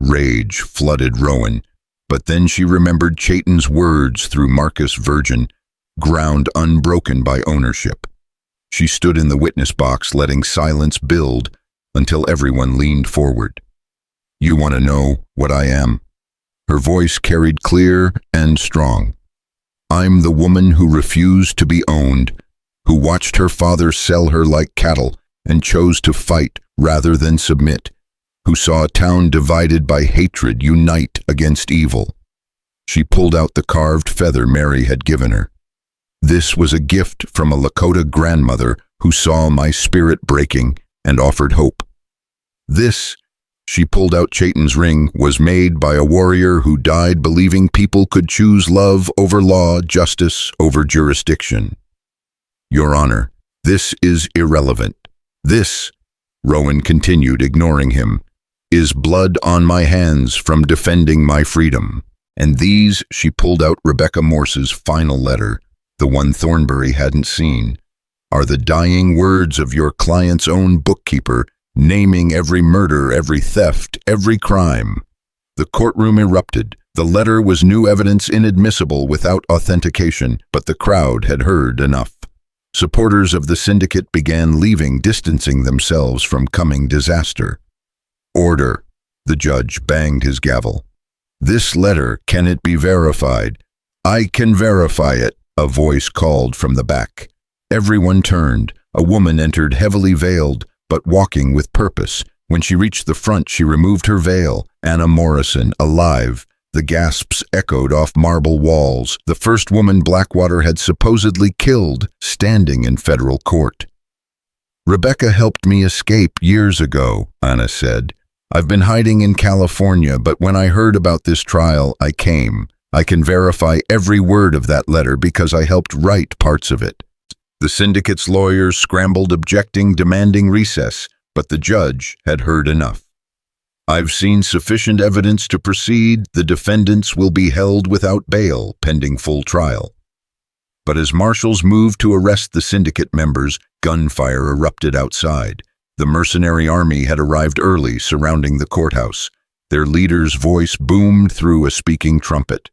Rage flooded Rowan, but then she remembered Chayton's words through Marcus Virgin, ground unbroken by ownership. She stood in the witness box, letting silence build until everyone leaned forward. "You want to know what I am?" Her voice carried clear and strong. "I'm the woman who refused to be owned, who watched her father sell her like cattle and chose to fight rather than submit, who saw a town divided by hatred unite against evil." She pulled out the carved feather Mary had given her. "This was a gift from a Lakota grandmother who saw my spirit breaking and offered hope. This," she pulled out Chayton's ring, "was made by a warrior who died believing people could choose love over law, justice over jurisdiction." "Your Honor, this is irrelevant. This," Rowan continued, ignoring him, "is blood on my hands from defending my freedom. And these," she pulled out Rebecca Morse's final letter, the one Thornbury hadn't seen, "are the dying words of your client's own bookkeeper, naming every murder, every theft, every crime." The courtroom erupted. The letter was new evidence inadmissible without authentication, but the crowd had heard enough. Supporters of the syndicate began leaving, distancing themselves from coming disaster. "Order," the judge banged his gavel. "This letter, can it be verified?" "I can verify it," a voice called from the back. Everyone turned. A woman entered, heavily veiled, but walking with purpose. When she reached the front, she removed her veil. Anna Morrison, alive. The gasps echoed off marble walls. The first woman Blackwater had supposedly killed, standing in federal court. "Rebecca helped me escape years ago," Anna said. I've been hiding in California, but when I heard about this trial, I came. I can verify every word of that letter because I helped write parts of it." The syndicate's lawyers scrambled, objecting, demanding recess, but the judge had heard enough. "I've seen sufficient evidence to proceed. The defendants will be held without bail pending full trial." But as marshals moved to arrest the syndicate members, gunfire erupted outside. The mercenary army had arrived early, surrounding the courthouse. Their leader's voice boomed through a speaking trumpet.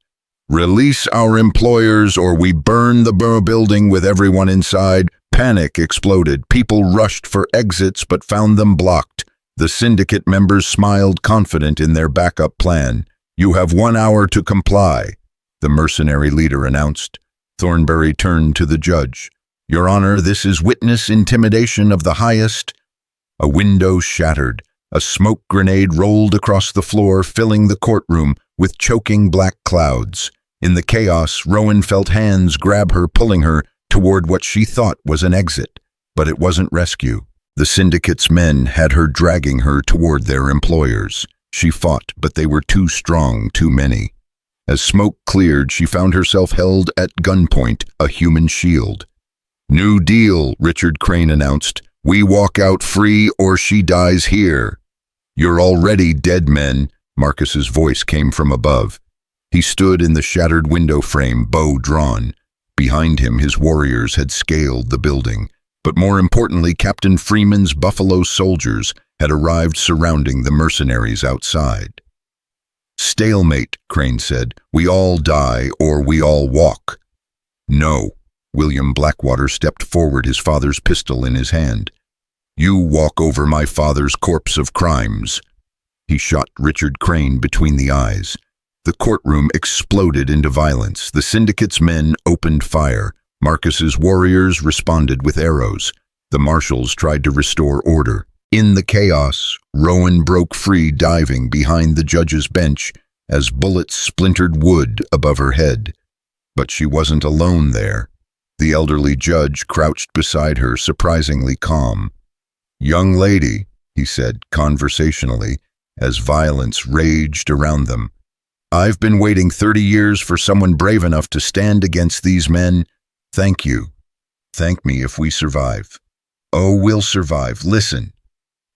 "Release our employers or we burn the building with everyone inside." Panic exploded. People rushed for exits but found them blocked. The syndicate members smiled, confident in their backup plan. "You have 1 hour to comply," the mercenary leader announced. Thornbury turned to the judge. "Your Honor, this is witness intimidation of the highest." A window shattered. A smoke grenade rolled across the floor, filling the courtroom with choking black clouds. In the chaos, Rowan felt hands grab her, pulling her toward what she thought was an exit. But it wasn't rescue. The syndicate's men had her, dragging her toward their employers. She fought, but they were too strong, too many. As smoke cleared, she found herself held at gunpoint, a human shield. "New deal," Richard Crane announced. "We walk out free or she dies here." "You're already dead, men," Marcus's voice came from above. He stood in the shattered window frame, bow drawn. Behind him, his warriors had scaled the building. But more importantly, Captain Freeman's Buffalo soldiers had arrived, surrounding the mercenaries outside. "Stalemate," Crane said. "We all die or we all walk." "No." William Blackwater stepped forward, his father's pistol in his hand. "You walk over my father's corpse of crimes." He shot Richard Crane between the eyes. The courtroom exploded into violence. The syndicate's men opened fire. Marcus's warriors responded with arrows. The marshals tried to restore order. In the chaos, Rowan broke free, diving behind the judge's bench as bullets splintered wood above her head. But she wasn't alone there. The elderly judge crouched beside her, surprisingly calm. "Young lady," he said conversationally, as violence raged around them. "I've been waiting 30 years for someone brave enough to stand against these men. Thank you. Thank me if we survive." "Oh, we'll survive. Listen."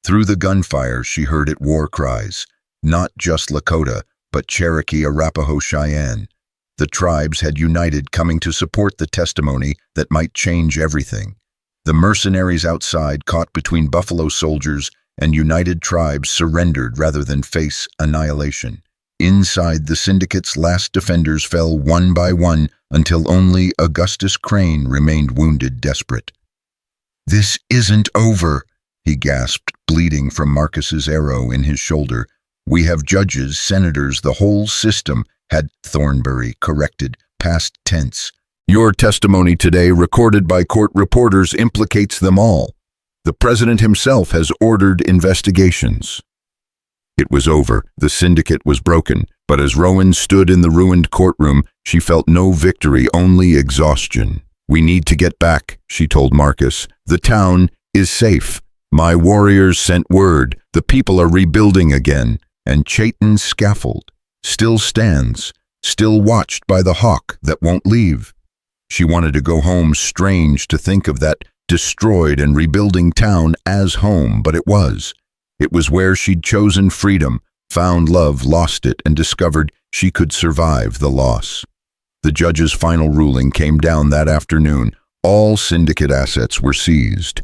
Through the gunfire, she heard it war cries. Not just Lakota, but Cherokee, Arapaho, Cheyenne. The tribes had united, coming to support the testimony that might change everything. The mercenaries outside, caught between Buffalo soldiers and united tribes, surrendered rather than face annihilation. Inside, the syndicate's last defenders fell one by one until only Augustus Crane remained wounded, desperate. "This isn't over," he gasped, bleeding from Marcus's arrow in his shoulder. "We have judges, senators, the whole system," had Thornbury corrected, past tense. "Your testimony today, recorded by court reporters, implicates them all. The president himself has ordered investigations." It was over. The syndicate was broken, but as Rowan stood in the ruined courtroom, she felt no victory, only exhaustion. "We need to get back," she told Marcus. "The town is safe. My warriors sent word. The people are rebuilding again." And Chayton's scaffold still stands, still watched by the hawk that won't leave. She wanted to go home, strange to think of that destroyed and rebuilding town as home, but it was. It was where she'd chosen freedom, found love, lost it, and discovered she could survive the loss. The judge's final ruling came down that afternoon. All syndicate assets were seized.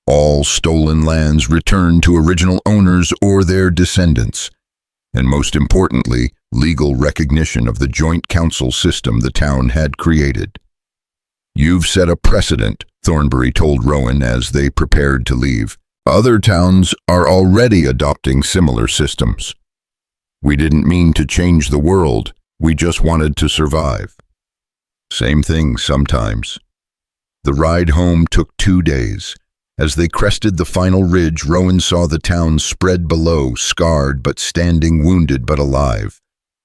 All stolen lands returned to original owners or their descendants. And most importantly, legal recognition of the joint council system the town had created. "You've set a precedent," Thornbury told Rowan as they prepared to leave. "Other towns are already adopting similar systems. We didn't mean to change the world, we just wanted to survive." Same thing sometimes. The ride home took 2 days. As they crested the final ridge, Rowan saw the town spread below, scarred but standing, wounded but alive.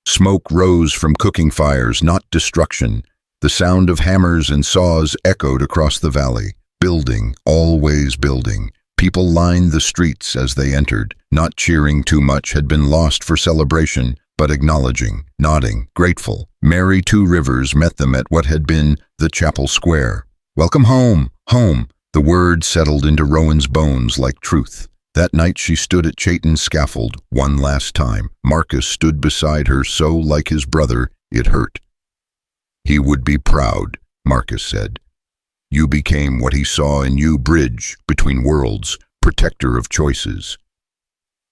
Smoke rose from cooking fires, not destruction. The sound of hammers and saws echoed across the valley. Building, always building. People lined the streets as they entered. Not cheering too much had been lost for celebration, but acknowledging, nodding, grateful. Mary Two Rivers met them at what had been the chapel square. "Welcome home, home." The word settled into Rowan's bones like truth. That night she stood at Chayton's scaffold one last time. Marcus stood beside her, so like his brother, it hurt. "He would be proud," Marcus said. "You became what he saw in you, bridge between worlds, protector of choices.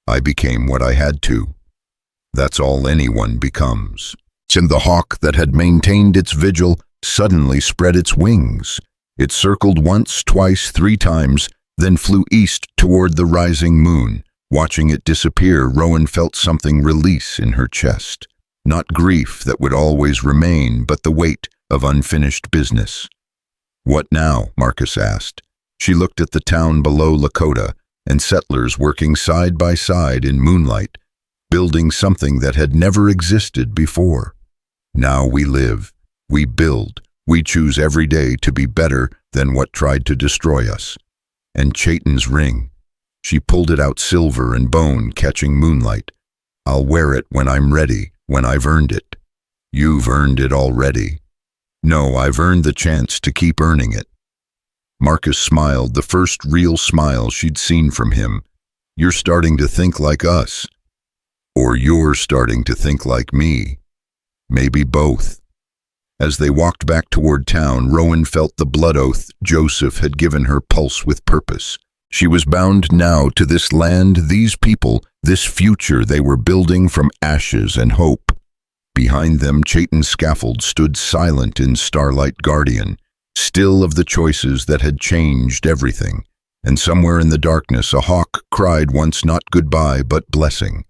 I became what I had to. That's all anyone becomes." And the hawk that had maintained its vigil suddenly spread its wings. It circled once, twice, 3 times, then flew east toward the rising moon. Watching it disappear, Rowan felt something release in her chest. Not grief that would always remain, but the weight of unfinished business. "What now?" Marcus asked. She looked at the town below LAKOTA and settlers working side by side in moonlight, building something that had never existed before. "Now we live, we build, we choose every day to be better than what tried to destroy us." And Chayton's ring. She pulled it out, silver and bone catching moonlight. "I'll wear it when I'm ready, when I've earned it." "You've earned it already." "No, I've earned the chance to keep earning it." Marcus smiled, the first real smile she'd seen from him. "You're starting to think like us. Or you're starting to think like me. Maybe both." As they walked back toward town, Rowan felt the blood oath Joseph had given her pulse with purpose. She was bound now to this land, these people, this future they were building from ashes and hope. Behind them, Chayton's scaffold stood silent in starlight, guardian, still of the choices that had changed everything. And somewhere in the darkness, a hawk cried once not goodbye, but blessing.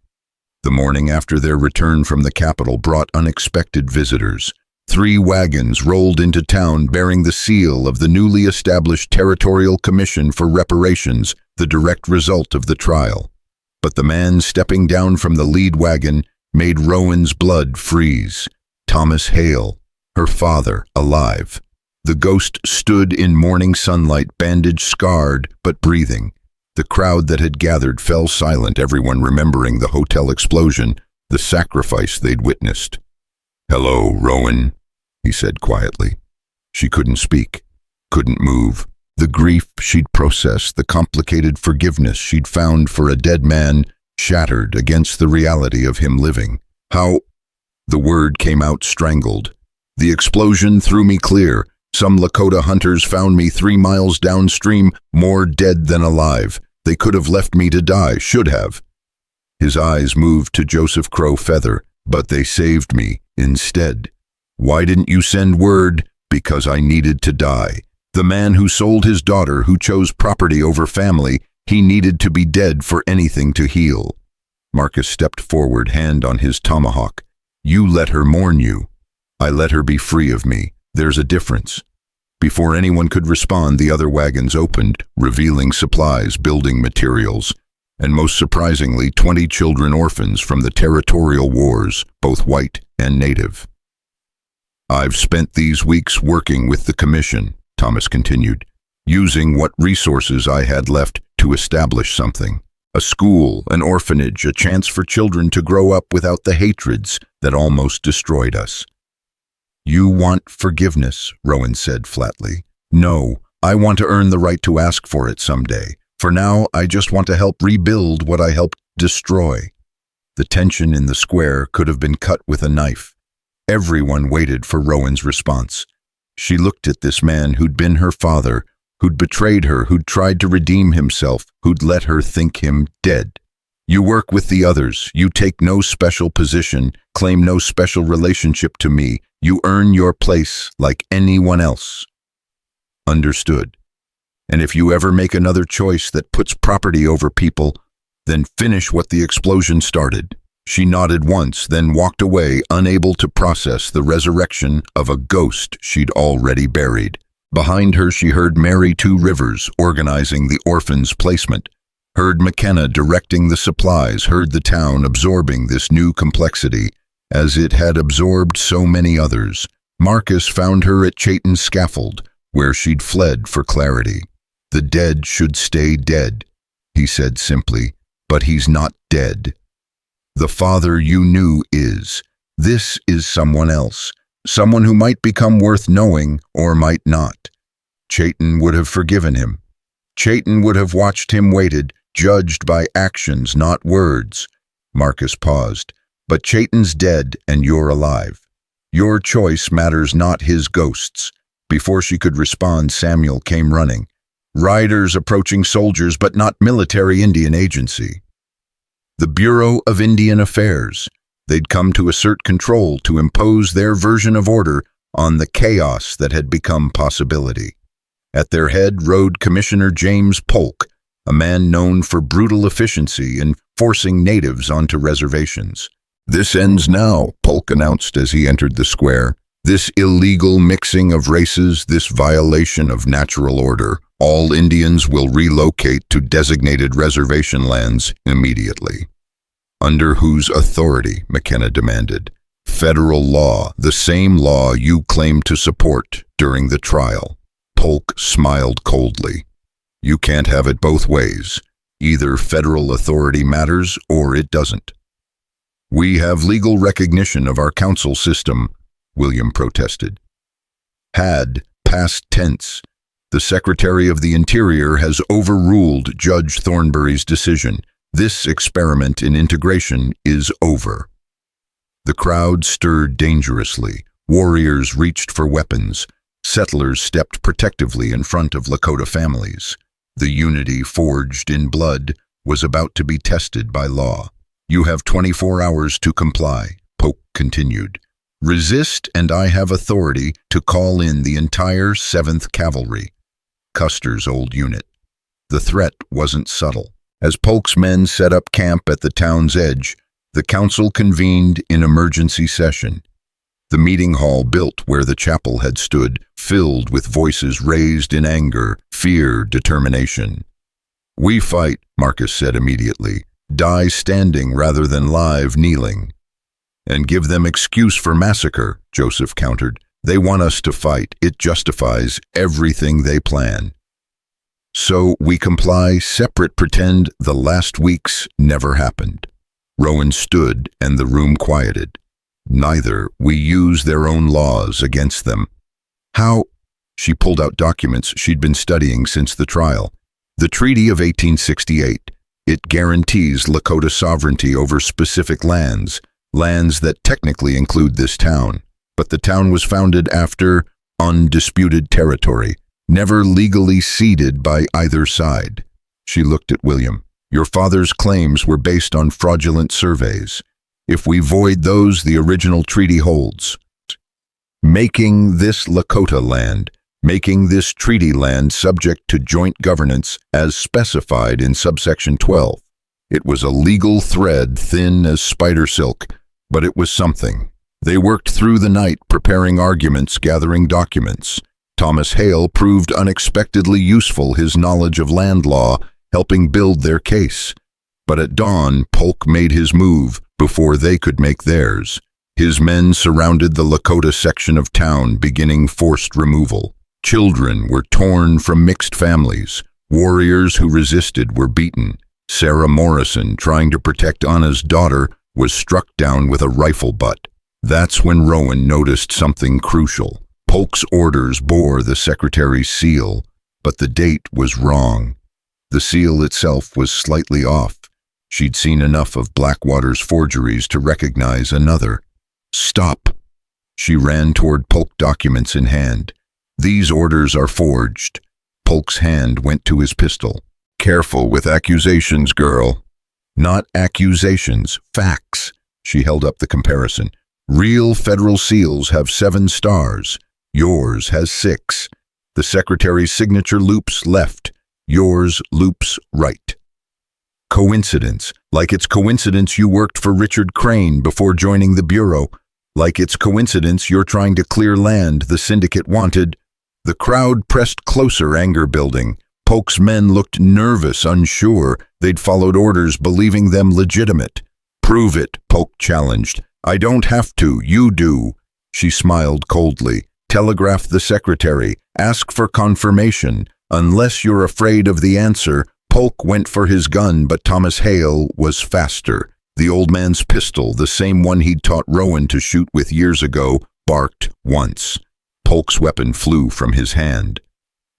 The morning after their return from the capital brought unexpected visitors. 3 wagons rolled into town bearing the seal of the newly established Territorial Commission for Reparations, the direct result of the trial. But the man stepping down from the lead wagon made Rowan's blood freeze. Thomas Hale, her father, alive. The ghost stood in morning sunlight, bandaged, scarred, but breathing. The crowd that had gathered fell silent, everyone remembering the hotel explosion, the sacrifice they'd witnessed. "Hello, Rowan," he said quietly. She couldn't speak, couldn't move. The grief she'd processed, the complicated forgiveness she'd found for a dead man, shattered against the reality of him living. "How?" The word came out strangled. "The explosion threw me clear. Some Lakota hunters found me 3 miles downstream, more dead than alive. They could have left me to die, should have." His eyes moved to Joseph Crow Feather, "But they saved me instead. Why didn't you send word?" "Because I needed to die. The man who sold his daughter, who chose property over family, he needed to be dead for anything to heal." Marcus stepped forward, hand on his tomahawk. "You let her mourn you. I let her be free of me. There's a difference." Before anyone could respond, the other wagons opened, revealing supplies, building materials, and most surprisingly, 20 children orphans from the territorial wars, both white and native. "I've spent these weeks working with the commission," Thomas continued, "using what resources I had left to establish something. A school, an orphanage, a chance for children to grow up without the hatreds that almost destroyed us." "You want forgiveness," Rowan said flatly. "No, I want to earn the right to ask for it someday. For now, I just want to help rebuild what I helped destroy." The tension in the square could have been cut with a knife. Everyone waited for Rowan's response. She looked at this man who'd been her father, who'd betrayed her, who'd tried to redeem himself, who'd let her think him dead. "You work with the others. You take no special position, claim no special relationship to me. You earn your place like anyone else." "Understood. And if you ever make another choice that puts property over people, then finish what the explosion started." She nodded once, then walked away, unable to process the resurrection of a ghost she'd already buried. Behind her, she heard Mary Two Rivers organizing the orphans' placement, heard McKenna directing the supplies, heard the town absorbing this new complexity, as it had absorbed so many others. Marcus found her at Chayton's scaffold, where she'd fled for clarity. The dead should stay dead, he said simply, but he's not dead. The father you knew is. This is someone else, someone who might become worth knowing or might not. Chaitin would have forgiven him. Chaitin would have watched him waited, judged by actions, not words. Marcus paused. But Chaitin's dead and you're alive. Your choice matters, not his ghosts. Before she could respond, Samuel came running. Riders approaching soldiers, but not military Indian agency. The Bureau of Indian Affairs. They'd come to assert control, to impose their version of order on the chaos that had become possibility. At their head rode Commissioner James Polk, a man known for brutal efficiency in forcing natives onto reservations. This ends now, Polk announced as he entered the square. This illegal mixing of races, this violation of natural order, all Indians will relocate to designated reservation lands immediately. Under whose authority? McKenna demanded. Federal law, the same law you claimed to support during the trial. Polk smiled coldly. You can't have it both ways. Either federal authority matters or it doesn't. We have legal recognition of our council system, William protested. Had, past tense. The Secretary of the Interior has overruled Judge Thornbury's decision. This experiment in integration is over. The crowd stirred dangerously. Warriors reached for weapons. Settlers stepped protectively in front of Lakota families. The unity forged in blood was about to be tested by law. You have 24 hours to comply, Polk continued. Resist and I have authority to call in the entire 7th Cavalry, Custer's old unit. The threat wasn't subtle. As Polk's men set up camp at the town's edge, the council convened in emergency session. The meeting hall built where the chapel had stood, filled with voices raised in anger, fear, determination. We fight, Marcus said immediately. Die standing rather than live kneeling. And give them excuse for massacre, Joseph countered. They want us to fight. It justifies everything they plan. So we comply, separate, pretend the last weeks never happened. Rowan stood and the room quieted. Neither. We use their own laws against them. How? She pulled out documents she'd been studying since the trial. The Treaty of 1868. It guarantees Lakota sovereignty over specific lands, lands that technically include this town. But the town was founded after undisputed territory, never legally ceded by either side. She looked at William. Your father's claims were based on fraudulent surveys. If we void those, the original treaty holds. Making this Lakota land, making this treaty land subject to joint governance as specified in subsection 12. It was a legal thread thin as spider silk, but it was something. They worked through the night preparing arguments, gathering documents. Thomas Hale proved unexpectedly useful, his knowledge of land law helping build their case. But at dawn, Polk made his move before they could make theirs. His men surrounded the Lakota section of town, beginning forced removal. Children were torn from mixed families. Warriors who resisted were beaten. Sarah Morrison, trying to protect Anna's daughter, was struck down with a rifle butt. That's when Rowan noticed something crucial. Polk's orders bore the secretary's seal, but the date was wrong. The seal itself was slightly off. She'd seen enough of Blackwater's forgeries to recognize another. Stop! She ran toward Polk, documents in hand. These orders are forged. Polk's hand went to his pistol. Careful with accusations, girl. Not accusations, facts. She held up the comparison. Real federal seals have 7 stars. Yours has 6. The secretary's signature loops left. Yours loops right. Coincidence. Like it's coincidence you worked for Richard Crane before joining the Bureau. Like it's coincidence you're trying to clear land the syndicate wanted. The crowd pressed closer, anger building. Polk's men looked nervous, unsure. They'd followed orders, believing them legitimate. Prove it, Polk challenged. I don't have to, you do. She smiled coldly. Telegraph the secretary. Ask for confirmation. Unless you're afraid of the answer, Polk went for his gun, but Thomas Hale was faster. The old man's pistol, the same one he'd taught Rowan to shoot with years ago, barked once. Polk's weapon flew from his hand.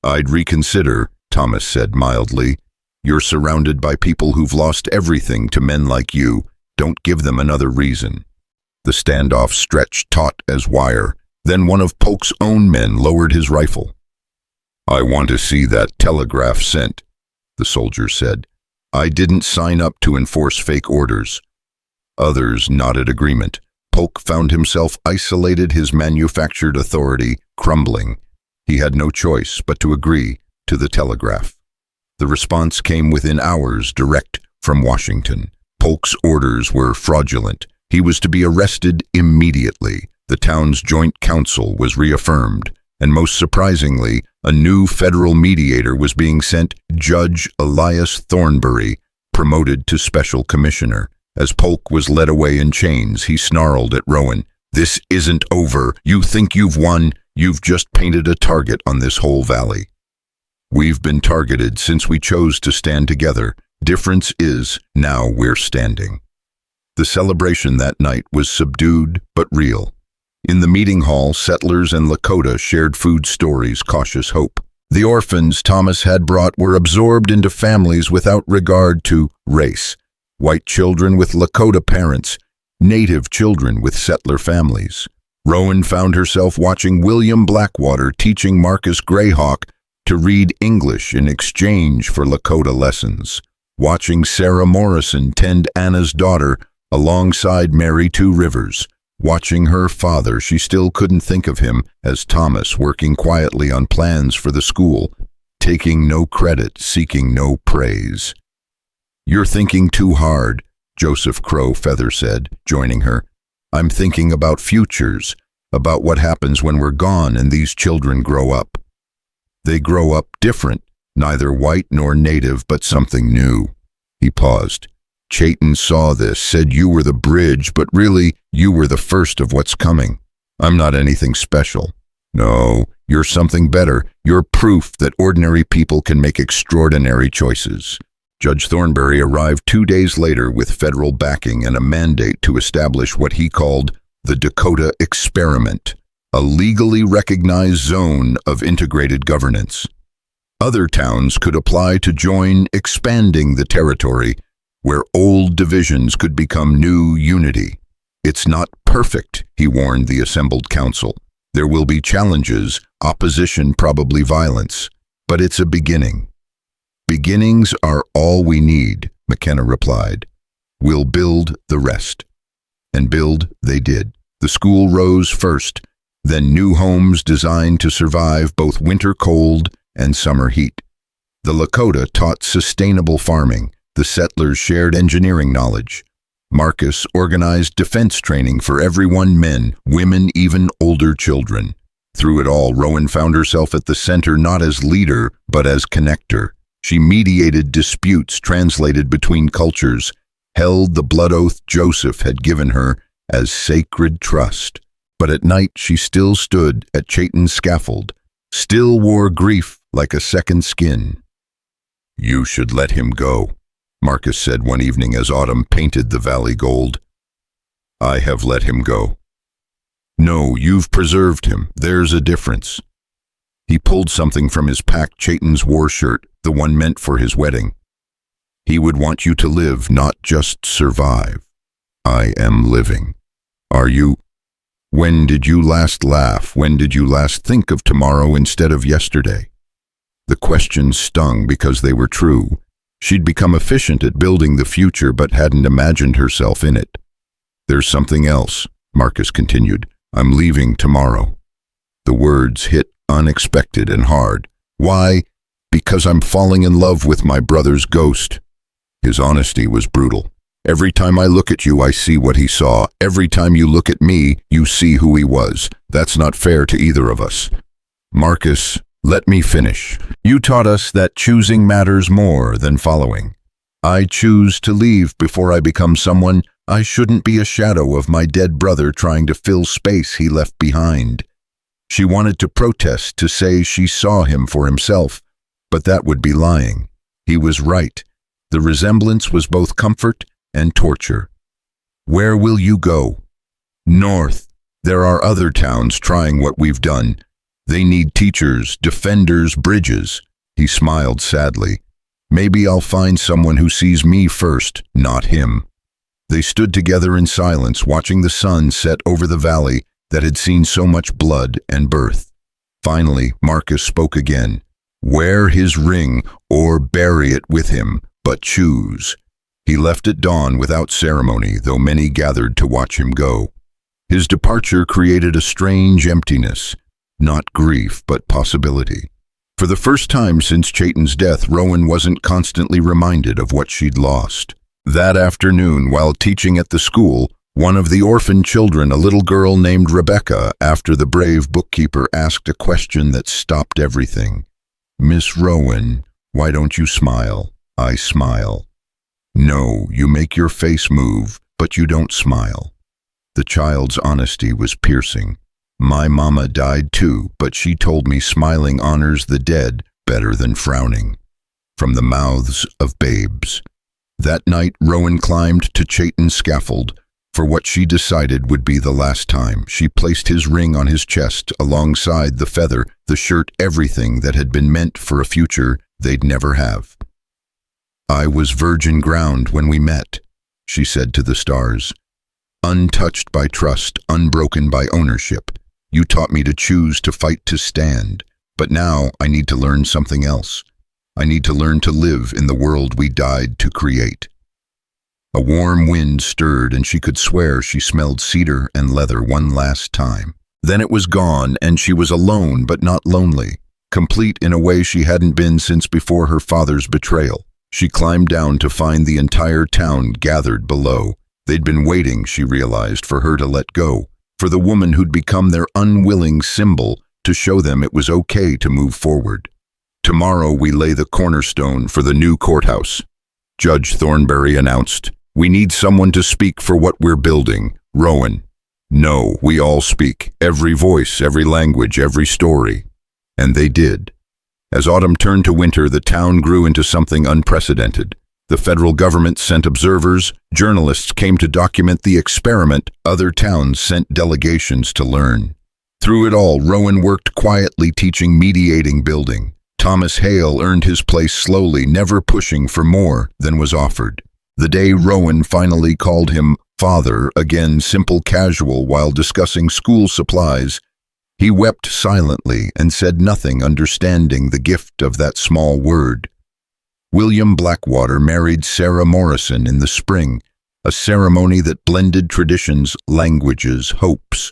"I'd reconsider," Thomas said mildly. "You're surrounded by people who've lost everything to men like you. Don't give them another reason." The standoff stretched taut as wire. Then one of Polk's own men lowered his rifle. "I want to see that telegraph sent," the soldier said. "I didn't sign up to enforce fake orders." Others nodded agreement. Polk found himself isolated, his manufactured authority crumbling. He had no choice but to agree to the telegraph. The response came within hours, direct from Washington. Polk's orders were fraudulent. He was to be arrested immediately. The town's joint council was reaffirmed, and most surprisingly, a new federal mediator was being sent, Judge Elias Thornbury, promoted to special commissioner. As Polk was led away in chains, he snarled at Rowan, "This isn't over. You think you've won? You've just painted a target on this whole valley. We've been targeted since we chose to stand together. Difference is, now we're standing." The celebration that night was subdued but real. In the meeting hall, settlers and Lakota shared food stories, cautious hope. The orphans Thomas had brought were absorbed into families without regard to race. White children with Lakota parents, Native children with settler families. Rowan found herself watching William Blackwater teaching Marcus Greyhawk to read English in exchange for Lakota lessons. Watching Sarah Morrison tend Anna's daughter alongside Mary Two Rivers. Watching her father, she still couldn't think of him as Thomas, working quietly on plans for the school, taking no credit, seeking no praise. "You're thinking too hard," Joseph Crow Feather said, joining her. "I'm thinking about futures, about what happens when we're gone and these children grow up. They grow up different, neither white nor native, but something new." He paused. "Chayton saw this, said you were the bridge, but really, you were the first of what's coming. I'm not anything special. No, you're something better. You're proof that ordinary people can make extraordinary choices." Judge Thornbury arrived 2 days later with federal backing and a mandate to establish what he called the Dakota Experiment, a legally recognized zone of integrated governance. Other towns could apply to join, expanding the territory where old divisions could become new unity. "It's not perfect," he warned the assembled council. "There will be challenges, opposition, probably violence, but it's a beginning." "Beginnings are all we need," McKenna replied. "We'll build the rest." And build they did. The school rose first, then new homes designed to survive both winter cold and summer heat. The Lakota taught sustainable farming. The settlers shared engineering knowledge. Marcus organized defense training for everyone, men, women, even older children. Through it all, Rowan found herself at the center, not as leader, but as connector. She mediated disputes, translated between cultures, held the blood oath Joseph had given her as sacred trust. But at night she still stood at Chayton's scaffold, still wore grief like a second skin. "You should let him go," Marcus said one evening as autumn painted the valley gold. "I have let him go." "No, you've preserved him. There's a difference." He pulled something from his pack, Chayton's war shirt, the one meant for his wedding. "He would want you to live, not just survive." "I am living." "Are you? When did you last laugh? When did you last think of tomorrow instead of yesterday?" The questions stung because they were true. She'd become efficient at building the future but hadn't imagined herself in it. "There's something else," Marcus continued. "I'm leaving tomorrow." The words hit unexpected and hard. "Why?" "Because I'm falling in love with my brother's ghost." His honesty was brutal. "Every time I look at you, I see what he saw. Every time you look at me, you see who he was. That's not fair to either of us." "Marcus, let me finish. You taught us that choosing matters more than following. I choose to leave before I become someone. I shouldn't be a shadow of my dead brother trying to fill space he left behind." She wanted to protest, to say she saw him for himself, But that would be lying. He was right. The resemblance was both comfort and torture. Where will you go? North. There are other towns trying what we've done. They need teachers, defenders, bridges. He smiled sadly. Maybe I'll find someone who sees me first, not him. They stood together in silence, watching the sun set over the valley that had seen so much blood and birth. Finally, Marcus spoke again. Wear his ring or bury it with him, but choose. He left at dawn without ceremony, though many gathered to watch him go. His departure created a strange emptiness, not grief, but possibility. For the first time since Chayton's death, Rowan wasn't constantly reminded of what she'd lost. That afternoon, while teaching at the school, one of the orphan children, a little girl named Rebecca, after the brave bookkeeper asked a question that stopped everything. Miss Rowan, why don't you smile? I smile. No, you make your face move, but you don't smile. The child's honesty was piercing. My mama died too, but she told me smiling honors the dead better than frowning. From the mouths of babes. That night, Rowan climbed to Chayton's scaffold for what she decided would be the last time. She placed his ring on his chest alongside the feather, the shirt, everything that had been meant for a future they'd never have. I was virgin ground when we met, she said to the stars. Untouched by trust, unbroken by ownership. You taught me to choose, to fight, to stand. But now I need to learn something else. I need to learn to live in the world we died to create. A warm wind stirred, and she could swear she smelled cedar and leather one last time. Then it was gone, and she was alone but not lonely, complete in a way she hadn't been since before her father's betrayal. She climbed down to find the entire town gathered below. They'd been waiting, she realized, for her to let go, for the woman who'd become their unwilling symbol, to show them it was okay to move forward. Tomorrow we lay the cornerstone for the new courthouse, Judge Thornberry announced. We need someone to speak for what we're building. Rowan. No, we all speak. Every voice, every language, every story. And they did. As autumn turned to winter, the town grew into something unprecedented. The federal government sent observers, journalists came to document the experiment, other towns sent delegations to learn. Through it all, Rowan worked quietly, teaching, mediating, building. Thomas Hale earned his place slowly, never pushing for more than was offered. The day Rowan finally called him father, again simple, casual, while discussing school supplies, he wept silently and said nothing, understanding the gift of that small word. William Blackwater married Sarah Morrison in the spring, a ceremony that blended traditions, languages, hopes.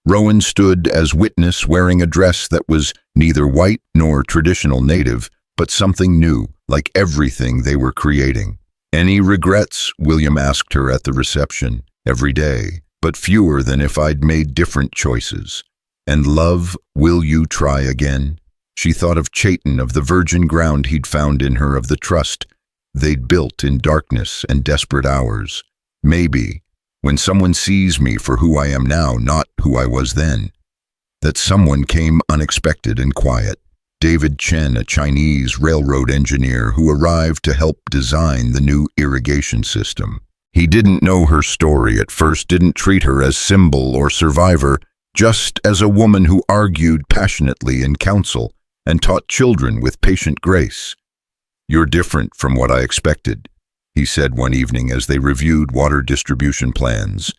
Rowan stood as witness, wearing a dress that was neither white nor traditional native, but something new, like everything they were creating. Any regrets? William asked her at the reception. Every day, but fewer than if I'd made different choices. And love, will you try again? She thought of Chayton, of the virgin ground he'd found in her, of the trust they'd built in darkness and desperate hours. Maybe, when someone sees me for who I am now, not who I was then. That someone came unexpected and quiet. David Chen, a Chinese railroad engineer who arrived to help design the new irrigation system. He didn't know her story at first, didn't treat her as symbol or survivor, just as a woman who argued passionately in council and taught children with patient grace. You're different from what I expected, he said one evening as they reviewed water distribution plans.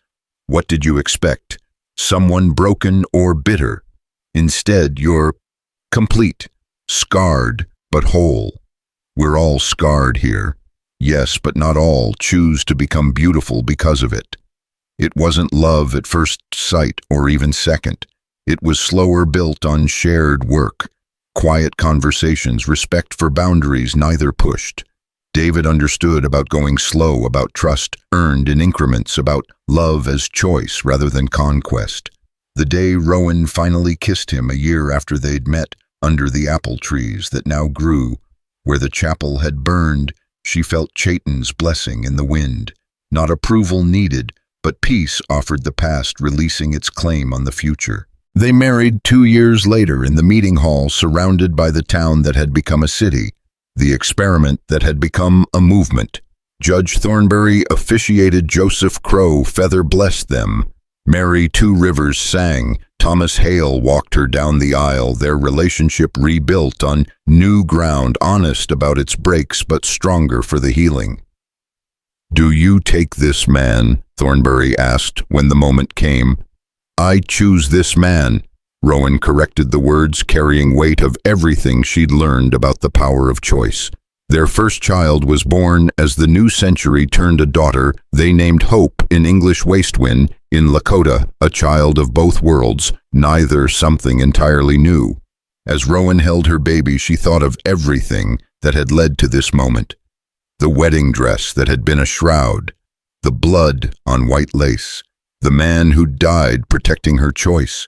What did you expect? Someone broken or bitter? Instead, you're complete, scarred, but whole. We're all scarred here. Yes, but not all choose to become beautiful because of it. It wasn't love at first sight or even second. It was slower, built on shared work, quiet conversations, respect for boundaries neither pushed. David understood about going slow, about trust earned in increments, about love as choice rather than conquest. The day Rowan finally kissed him, a year after they'd met under the apple trees that now grew where the chapel had burned, she felt Chayton's blessing in the wind. Not approval needed, but peace offered the past, releasing its claim on the future. They married 2 years later in the meeting hall surrounded by the town that had become a city, the experiment that had become a movement. Judge Thornbury officiated, Joseph Crow feather blessed them. Mary Two Rivers sang, Thomas Hale walked her down the aisle, their relationship rebuilt on new ground, honest about its breaks but stronger for the healing. "Do you take this man?" Thornbury asked when the moment came. "I choose this man," Rowan corrected the words, carrying weight of everything she'd learned about the power of choice. Their first child was born as the new century turned a daughter they named Hope in English Wastewind, in Lakota, a child of both worlds, neither something entirely new. As Rowan held her baby, she thought of everything that had led to this moment. The wedding dress that had been a shroud, the blood on white lace, the man who'd died protecting her choice,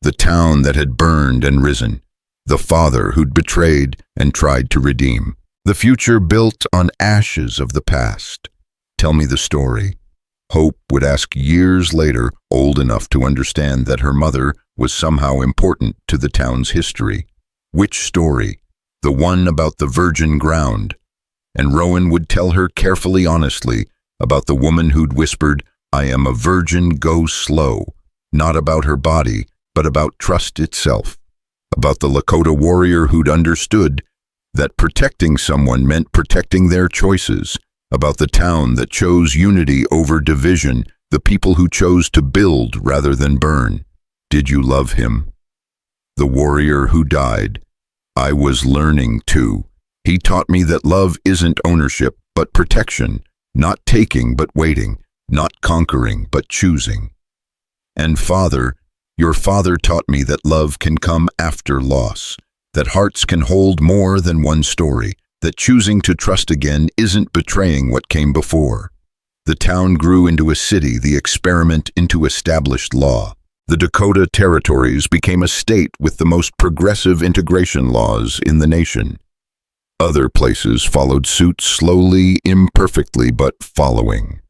the town that had burned and risen, the father who'd betrayed and tried to redeem. The future built on ashes of the past. "Tell me the story." Hope would ask years later, old enough to understand that her mother was somehow important to the town's history. Which story? The one about the virgin ground. And Rowan would tell her carefully, honestly, about the woman who'd whispered, "I am a virgin, go slow." Not about her body, but about trust itself. About the Lakota warrior who'd understood that protecting someone meant protecting their choices. About the town that chose unity over division, the people who chose to build rather than burn. Did you love him? The warrior who died. I was learning too. He taught me that love isn't ownership, but protection. Not taking, but waiting. Not conquering, but choosing. And Father, your father taught me that love can come after loss. That hearts can hold more than one story, that choosing to trust again isn't betraying what came before. The town grew into a city, the experiment into established law. The Dakota territories became a state with the most progressive integration laws in the nation. Other places followed suit, slowly, imperfectly, but following.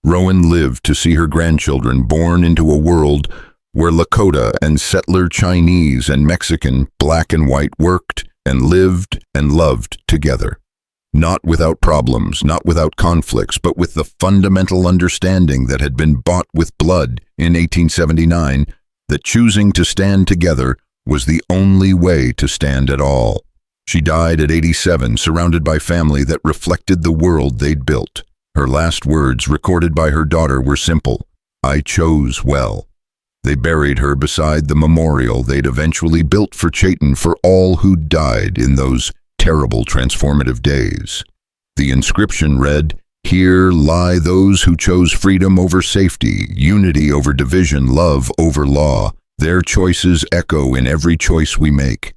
Rowan lived to see her grandchildren born into a world where Lakota and settler Chinese and Mexican, black and white, worked and lived and loved together. Not without problems, not without conflicts, but with the fundamental understanding that had been bought with blood in 1879, that choosing to stand together was the only way to stand at all. She died at 87, surrounded by family that reflected the world they'd built. Her last words, recorded by her daughter, were simple: "I chose well." They buried her beside the memorial they'd eventually built for Chayton, for all who died in those terrible transformative days. The inscription read, "Here lie those who chose freedom over safety, unity over division, love over law. Their choices echo in every choice we make."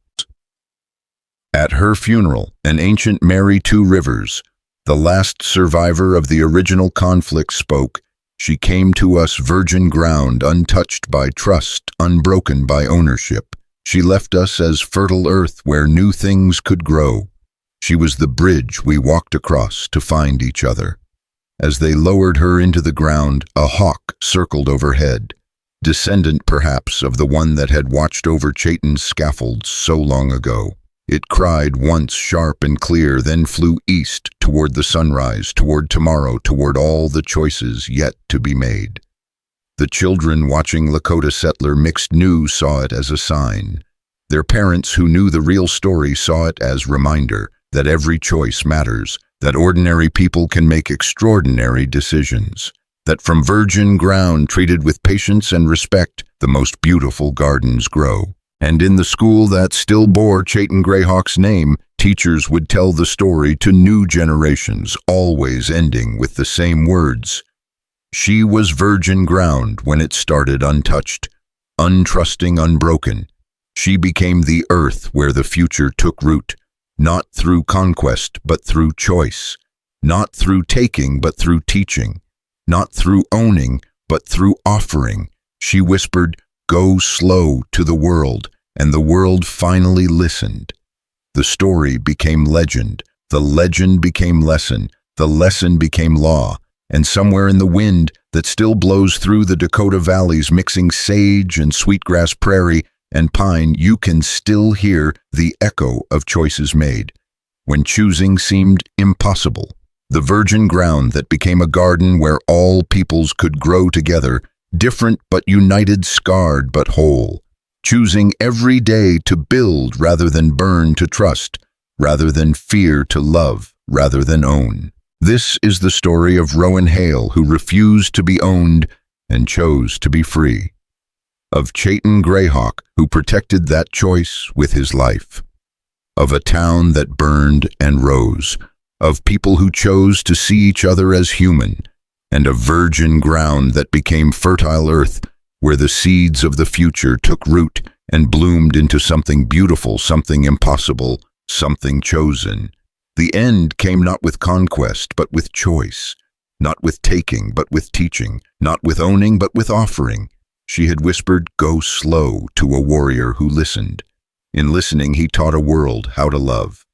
At her funeral, an ancient Mary Two Rivers, the last survivor of the original conflict, spoke. "She came to us virgin ground, untouched by trust, unbroken by ownership. She left us as fertile earth where new things could grow. She was the bridge we walked across to find each other." As they lowered her into the ground, a hawk circled overhead, descendant perhaps of the one that had watched over Chayton's scaffolds so long ago. It cried once sharp and clear, then flew east toward the sunrise, toward tomorrow, toward all the choices yet to be made. The children watching Lakota settler mixed new saw it as a sign. Their parents who knew the real story saw it as reminder that every choice matters, that ordinary people can make extraordinary decisions, that from virgin ground treated with patience and respect, the most beautiful gardens grow. And in the school that still bore Chayton Greyhawk's name, teachers would tell the story to new generations, always ending with the same words. She was virgin ground when it started untouched, untrusting, unbroken. She became the earth where the future took root, not through conquest but through choice, not through taking but through teaching, not through owning but through offering. She whispered, "Go slow," to the world, and the world finally listened. The story became legend, the legend became lesson, the lesson became law, and somewhere in the wind that still blows through the Dakota valleys, mixing sage and sweetgrass prairie and pine, you can still hear the echo of choices made, when choosing seemed impossible. The virgin ground that became a garden where all peoples could grow together, different but united, scarred but whole. Choosing every day to build rather than burn, to trust rather than fear, to love rather than own. This is the story of Rowan Hale, who refused to be owned and chose to be free. Of Chayton Greyhawk, who protected that choice with his life. Of a town that burned and rose. Of people who chose to see each other as human. And a virgin ground that became fertile earth, where the seeds of the future took root and bloomed into something beautiful, something impossible, something chosen. The end came not with conquest, but with choice. Not with taking, but with teaching. Not with owning, but with offering. She had whispered, "Go slow," to a warrior who listened. In listening, he taught a world how to love.